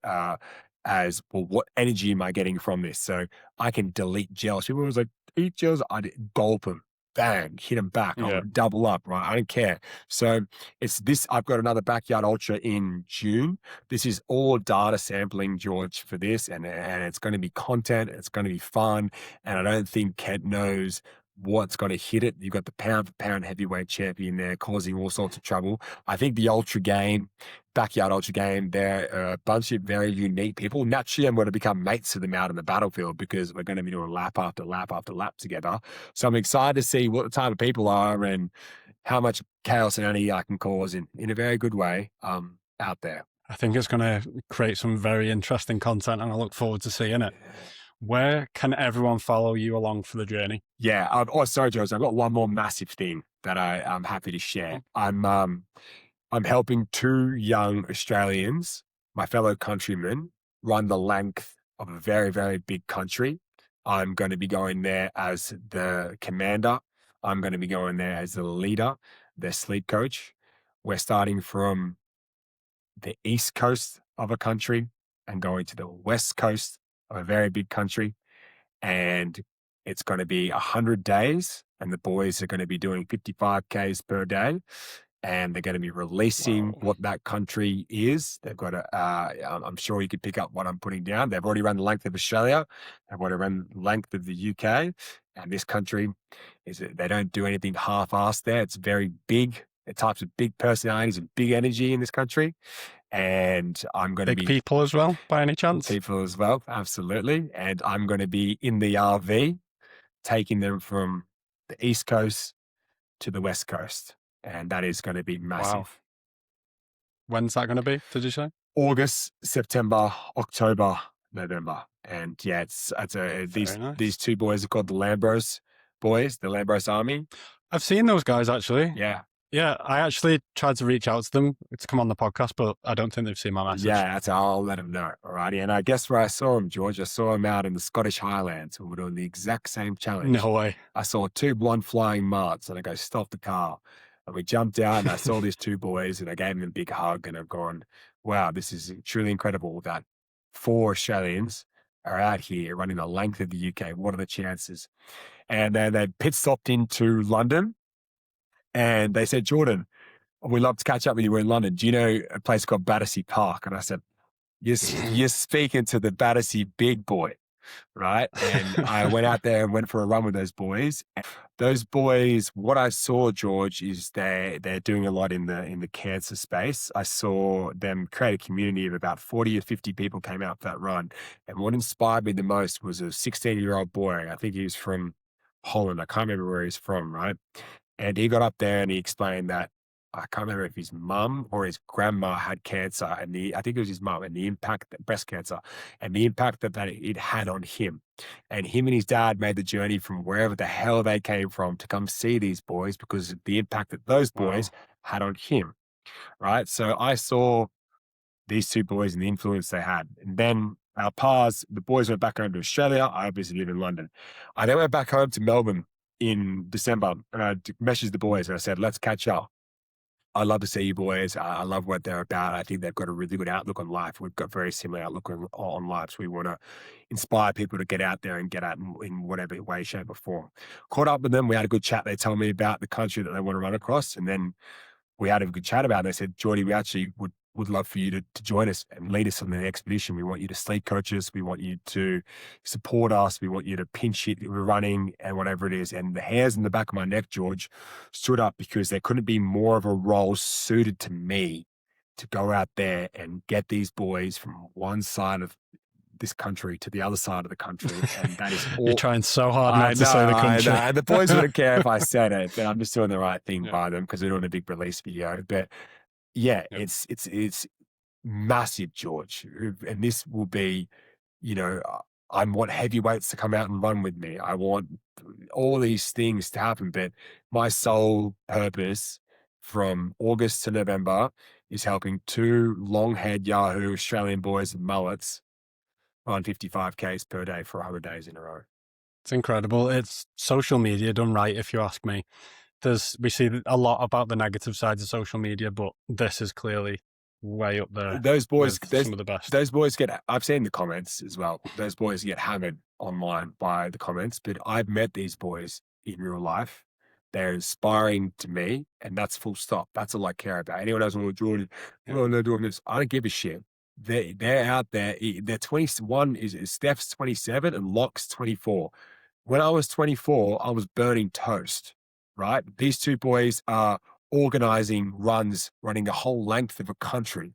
[SPEAKER 2] as well, what energy am I getting from this? So I can delete gels. People was like, eat gels. I gulp them, bang, hit them back. I'll
[SPEAKER 1] Yeah.
[SPEAKER 2] double up, right? I don't care. So it's this. I've got another backyard ultra in June. This is all data sampling, George, for this, and it's going to be content. It's going to be fun, and I don't think Kent knows what's going to hit it. You've got the pound for pound heavyweight champion there causing all sorts of trouble. I think the ultra game, backyard ultra game, they're a bunch of very unique people. Naturally, I'm going to become mates with them out in the battlefield because we're going to be doing lap after lap after lap together. So I'm excited to see what the type of people are and how much chaos and energy I can cause in a very good way out there.
[SPEAKER 1] I think it's going to create some very interesting content and I look forward to seeing it. Where can everyone follow you along for the journey?
[SPEAKER 2] Yeah. Oh, sorry, Jose. I've got one more massive thing that I'm happy to share.
[SPEAKER 1] Oh,
[SPEAKER 2] I'm helping two young Australians, my fellow countrymen, run the length of a very, very big country. I'm going to be going there as the commander. I'm going to be going there as the leader, their sleep coach. We're starting from the east coast of a country and going to the west coast of a very big country. And it's going to be 100 days, and the boys are going to be doing 55Ks per day. And they're going to be releasing
[SPEAKER 1] wow.
[SPEAKER 2] what that country is. They've got a, I'm sure you could pick up what I'm putting down. They've already run the length of Australia. They've already run the length of the UK. And this country they don't do anything half-assed there. It's very big. The types of big personalities and big energy in this country. And I'm going to
[SPEAKER 1] Big
[SPEAKER 2] be
[SPEAKER 1] people as well, by any chance?
[SPEAKER 2] people as well. Absolutely. And I'm going to be in the RV, taking them from the East Coast to the West Coast. And that is going to be
[SPEAKER 1] Wow.
[SPEAKER 2] massive.
[SPEAKER 1] When's that going to be, did you say?
[SPEAKER 2] August, September, October, November. And yeah,
[SPEAKER 1] Very
[SPEAKER 2] these
[SPEAKER 1] nice.
[SPEAKER 2] two boys are called the Lambros boys, the Lambros Army.
[SPEAKER 1] I've seen those guys actually.
[SPEAKER 2] Yeah.
[SPEAKER 1] Yeah, I actually tried to reach out to them to come on the podcast, but I don't think they've seen my message.
[SPEAKER 2] Yeah, I'll let them know. All righty. And I guess where I saw him, George, I saw him out in the Scottish Highlands and we're doing the exact same challenge.
[SPEAKER 1] No way.
[SPEAKER 2] I saw two blonde flying marts and I go, stop the car. And we jumped out and I saw these two boys and I gave them a big hug and I've gone, wow, this is truly incredible that four Australians are out here running the length of the UK. What are the chances? And then they pit stopped into London and they said, Jordan, we'd love to catch up with you. We're in London. Do you know a place called Battersea Park? And I said, you're speaking to the Battersea big boy, right? And I went out there and went for a run with those boys. Those boys, what I saw, George, is they're doing a lot in the cancer space. I saw them create a community of about 40 or 50 people came out for that run. And what inspired me the most was a 16-year-old boy. I think he was from Holland. I can't remember where he's from, right? And he got up there and he explained that I can't remember if his mum or his grandma had cancer, and I think it was his mum, and the impact that breast cancer, and the impact that it had on him. And him and his dad made the journey from wherever the hell they came from to come see these boys because of the impact that those boys
[SPEAKER 1] Wow.
[SPEAKER 2] had on him. Right. So I saw these two boys and the influence they had. And then our paths, the boys went back home to Australia. I obviously live in London. I then went back home to Melbourne in December, and I messaged the boys and I said, let's catch up. I love to see you boys. I love what they're about. I think they've got a really good outlook on life. We've got very similar outlook on life. So we want to inspire people to get out there and get out in whatever way, shape, or form. Caught up with them. We had a good chat. They told me about the country that they want to run across. And then we had a good chat about it. They said, Geordie, we actually would love for you to join us and lead us on the expedition. We want you to sleep coach us. We want you to support us. We want you to pinch hit running and whatever it is. And the hairs in the back of my neck, George, stood up because there couldn't be more of a role suited to me to go out there and get these boys from one side of this country to the other side of the country. And that is
[SPEAKER 1] You're
[SPEAKER 2] all.
[SPEAKER 1] trying so hard
[SPEAKER 2] I
[SPEAKER 1] not to
[SPEAKER 2] know,
[SPEAKER 1] say the
[SPEAKER 2] I
[SPEAKER 1] country.
[SPEAKER 2] know. And the boys wouldn't care if I said it, but I'm just doing the right thing
[SPEAKER 1] Yeah.
[SPEAKER 2] by them because we're doing a big release video. But yeah,
[SPEAKER 1] Yep.
[SPEAKER 2] it's massive, George. And this will be, you know, I want heavyweights to come out and run with me. I want all these things to happen. But my sole purpose from August to November is helping two long-haired Yahoo Australian boys with mullets run 55Ks per day for 100 days in a row.
[SPEAKER 1] It's incredible. It's social media done right, if you ask me. We see a lot about the negative sides of social media, but this is clearly way up there
[SPEAKER 2] Those boys,
[SPEAKER 1] with some of the best.
[SPEAKER 2] those boys I've seen the comments as well. Those boys get hammered online by the comments, but I've met these boys in real life. They're inspiring to me, and that's full stop. That's all I care about. Anyone else, Jordan,
[SPEAKER 1] Yeah.
[SPEAKER 2] they're doing this. I don't give a shit. They're out there. They're 21 is Steph's 27 and Locke's 24. When I was 24, I was burning toast, right? These two boys are organizing runs, running the whole length of a country,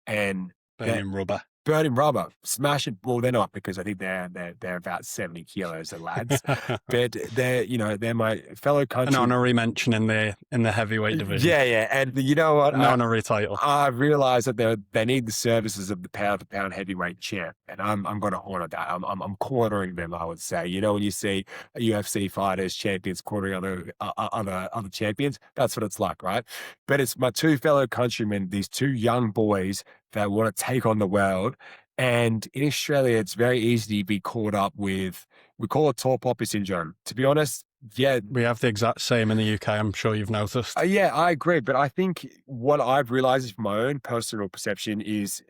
[SPEAKER 2] and they're
[SPEAKER 1] Burning rubber.
[SPEAKER 2] burning rubber, smashing. Well, they're not because I think they're about 70 kilos, the lads, but they're my fellow
[SPEAKER 1] An
[SPEAKER 2] country.
[SPEAKER 1] honorary mention in the heavyweight division.
[SPEAKER 2] Yeah, and you know what?
[SPEAKER 1] An honorary title.
[SPEAKER 2] I've realized that they need the services of the pound-for-pound heavyweight champ, and I'm going to honor that. I'm cornering them. I would say, when you see UFC fighters, champions cornering other champions, that's what it's like, right? But it's my two fellow countrymen, these two young boys that want to take on the world. And in Australia, it's very easy to be caught up with, we call it tall poppy syndrome. To be honest, yeah.
[SPEAKER 1] We have the exact same in the UK. I'm sure you've noticed.
[SPEAKER 2] Yeah, I agree. But I think what I've realized from my own personal perception is,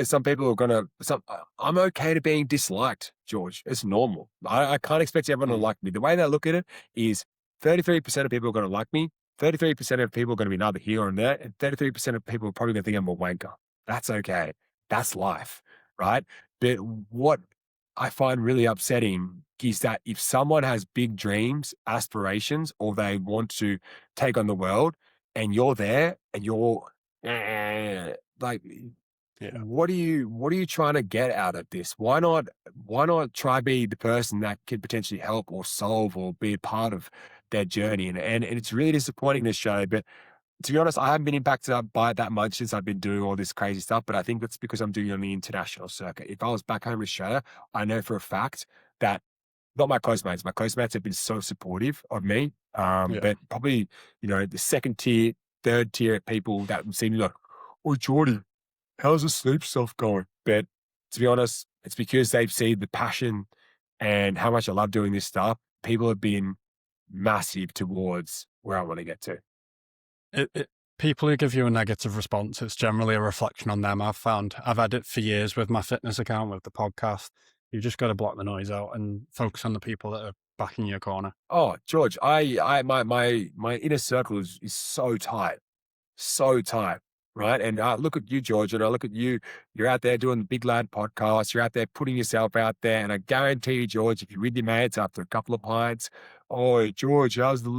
[SPEAKER 2] some people are going to, I'm okay to being disliked, George. It's normal. I can't expect everyone to like me. The way they look at it is 33% of people are going to like me. 33% of people are going to be neither here or there. And 33% of people are probably going to think I'm a wanker. That's okay. That's life, right? But what I find really upsetting is that if someone has big dreams, aspirations, or they want to take on the world and you're there and you're like, what are you trying to get out of this? Why not try be the person that could potentially help or solve or be a part of their journey? And it's really disappointing this show, but to be honest, I haven't been impacted by it that much since I've been doing all this crazy stuff, but I think that's because I'm doing it on the international circuit. If I was back home in Australia, I know for a fact that not my close mates have been so supportive of me. But probably, the second tier, third tier people that seem like, oh, Jordy, how's the sleep stuff going? But to be honest, it's because they've seen the passion and how much I love doing this stuff. People have been massive towards where I want to get to.
[SPEAKER 1] People who give you a negative response, it's generally a reflection on them. I've had it for years with my fitness account, with the podcast. You just got to block the noise out and focus on the people that are backing your corner.
[SPEAKER 2] Oh, George, my inner circle is so tight, right? And I look at you, George, and I look at you. You're out there doing the Big Lad podcast. You're out there putting yourself out there, and I guarantee you, George, if you're with your mates after a couple of pints, oh, George, how's the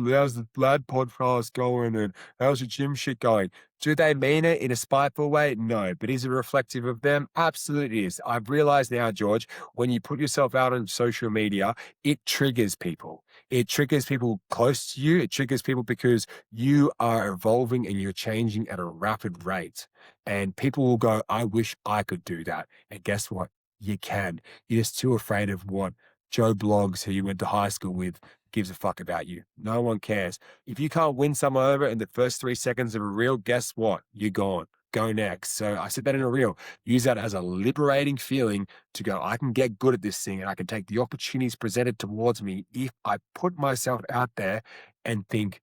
[SPEAKER 2] Lad podcast going, and how's your gym shit going? Do they mean it in a spiteful way? No, but is it reflective of them? Absolutely is. I've realized now, George, when you put yourself out on social media, it triggers people. It triggers people close to you. It triggers people because you are evolving and you're changing at a rapid rate. And people will go, I wish I could do that. And guess what? You can. You're just too afraid of what Joe Blogs, who you went to high school with, gives a fuck about you. No one cares. If you can't win someone over in the first 3 seconds of a reel, guess what? You're gone. Go next. So I said that in a reel. Use that as a liberating feeling to go, I can get good at this thing and I can take the opportunities presented towards me if I put myself out there and think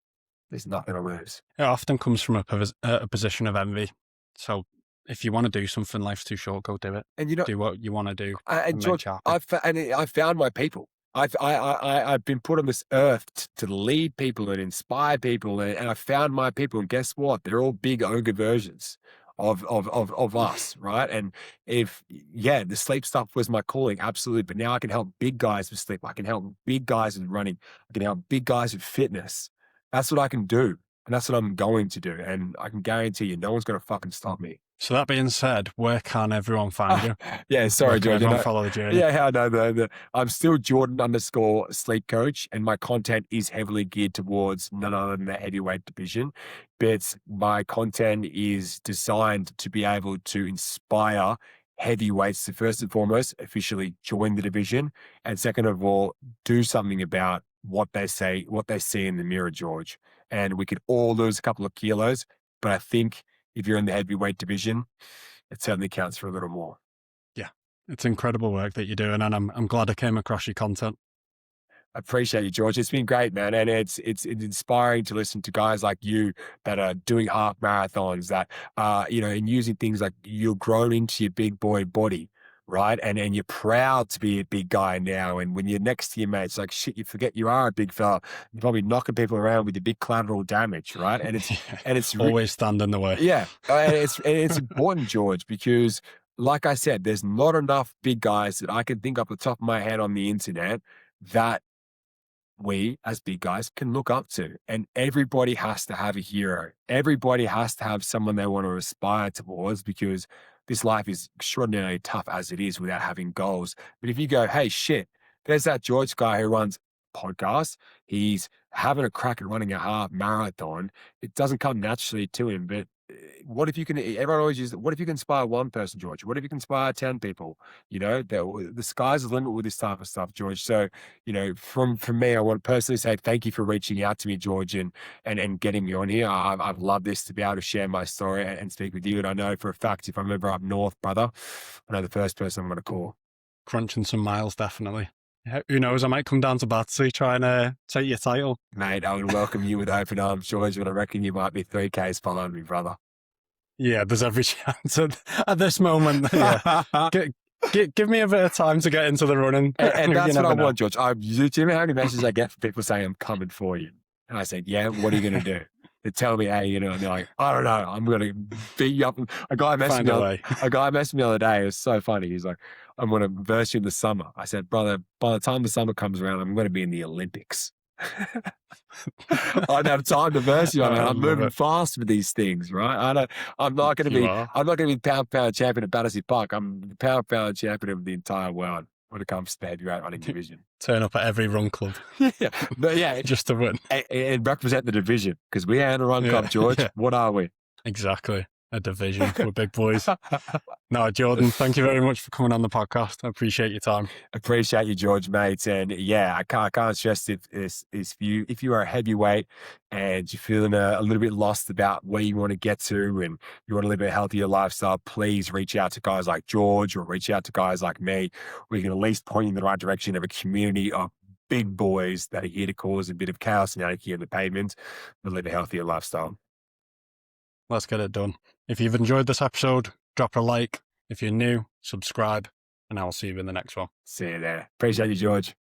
[SPEAKER 2] there's nothing to lose.
[SPEAKER 1] It often comes from a position of envy. So if you want to do something, life's too short, go do it.
[SPEAKER 2] And you know,
[SPEAKER 1] Do what you want to do
[SPEAKER 2] and
[SPEAKER 1] and make
[SPEAKER 2] George,
[SPEAKER 1] you happy.
[SPEAKER 2] I found my people. I've been put on this earth to lead people and inspire people, and I found my people. And guess what? They're all big ogre versions of us, right? And the sleep stuff was my calling, absolutely. But now I can help big guys with sleep. I can help big guys with running. I can help big guys with fitness. That's what I can do, and that's what I'm going to do. And I can guarantee you, no one's going to fucking stop me.
[SPEAKER 1] So that being said, where can everyone find you?
[SPEAKER 2] Yeah, sorry,
[SPEAKER 1] Where can
[SPEAKER 2] George.
[SPEAKER 1] everyone follow the journey?
[SPEAKER 2] Yeah, no. I'm still Jordan_sleep coach, and my content is heavily geared towards none other than the heavyweight division. But my content is designed to be able to inspire heavyweights to, first and foremost, officially join the division, and second of all, do something about what they see in the mirror, George. And we could all lose a couple of kilos, but I think if you're in the heavyweight division, it certainly counts for a little more.
[SPEAKER 1] Yeah, it's incredible work that you're doing, and I'm glad I came across your content.
[SPEAKER 2] I appreciate you, George. It's been great, man. And it's inspiring to listen to guys like you that are doing half marathons, that and using things like you're grown into your big boy body, right? And you're proud to be a big guy now. And when you're next to your mates, like shit, you forget you are a big fella. You're probably knocking people around with your big collateral damage, right? And it's
[SPEAKER 1] always stand in the way.
[SPEAKER 2] Yeah, it's important, George, because like I said, there's not enough big guys that I can think off the top of my head on the internet that we as big guys can look up to. And everybody has to have a hero. Everybody has to have someone they want to aspire towards, because this life is extraordinarily tough as it is without having goals. But if you go, hey, shit, there's that George guy who runs podcast. He's having a crack at running a half marathon. It doesn't come naturally to him, but what if you can, everyone always uses, what if you can inspire one person, George? What if you can inspire 10 people? The sky's the limit with this type of stuff, George. So, from me, I want to personally say thank you for reaching out to me, George, and getting me on here. I've loved this to be able to share my story and speak with you. And I know for a fact, if I'm ever up north, brother, I know the first person I'm going to call.
[SPEAKER 1] Crunching some miles, definitely. Who knows? I might come down to Batsy, try and take your title.
[SPEAKER 2] Mate, I would welcome you with open arms, George, but I reckon you might be 3Ks following me, brother.
[SPEAKER 1] Yeah, there's every chance at this moment. Yeah. Give me a bit of time to get into the running.
[SPEAKER 2] And that's what I want, George. Do you know how many messages I get from people saying, I'm coming for you? And I said, yeah, what are you going to do? They tell me, hey, and they're like, I don't know, I'm going to beat you up. A guy messaged me the other day. It was so funny. He's like, I'm going to verse you in the summer. I said, brother, by the time the summer comes around, I'm going to be in the Olympics. I don't have time to verse you. I'm moving fast with these things, right? I'm not going to be pound for pound champion at Battersea Park. I'm the pound for pound champion of the entire world when it comes to the heavyweight running division.
[SPEAKER 1] Turn up at every run club.
[SPEAKER 2] yeah,
[SPEAKER 1] just to win
[SPEAKER 2] and represent the division, because we ain't a run club, George. Yeah. What are we?
[SPEAKER 1] Exactly. A division. We're big boys. No, Jordan, thank you very much for coming on the podcast. I appreciate your time.
[SPEAKER 2] Appreciate you, George, mate. And yeah, I can't stress if you are a heavyweight and you're feeling a little bit lost about where you want to get to and you want to live a healthier lifestyle, please reach out to guys like George or reach out to guys like me. We can at least point you in the right direction of a community of big boys that are here to cause a bit of chaos and anarchy on the pavement and live a healthier lifestyle.
[SPEAKER 1] Let's get it done. If you've enjoyed this episode, drop a like. If you're new, subscribe, and I'll see you in the next one.
[SPEAKER 2] See you there. Appreciate you, George.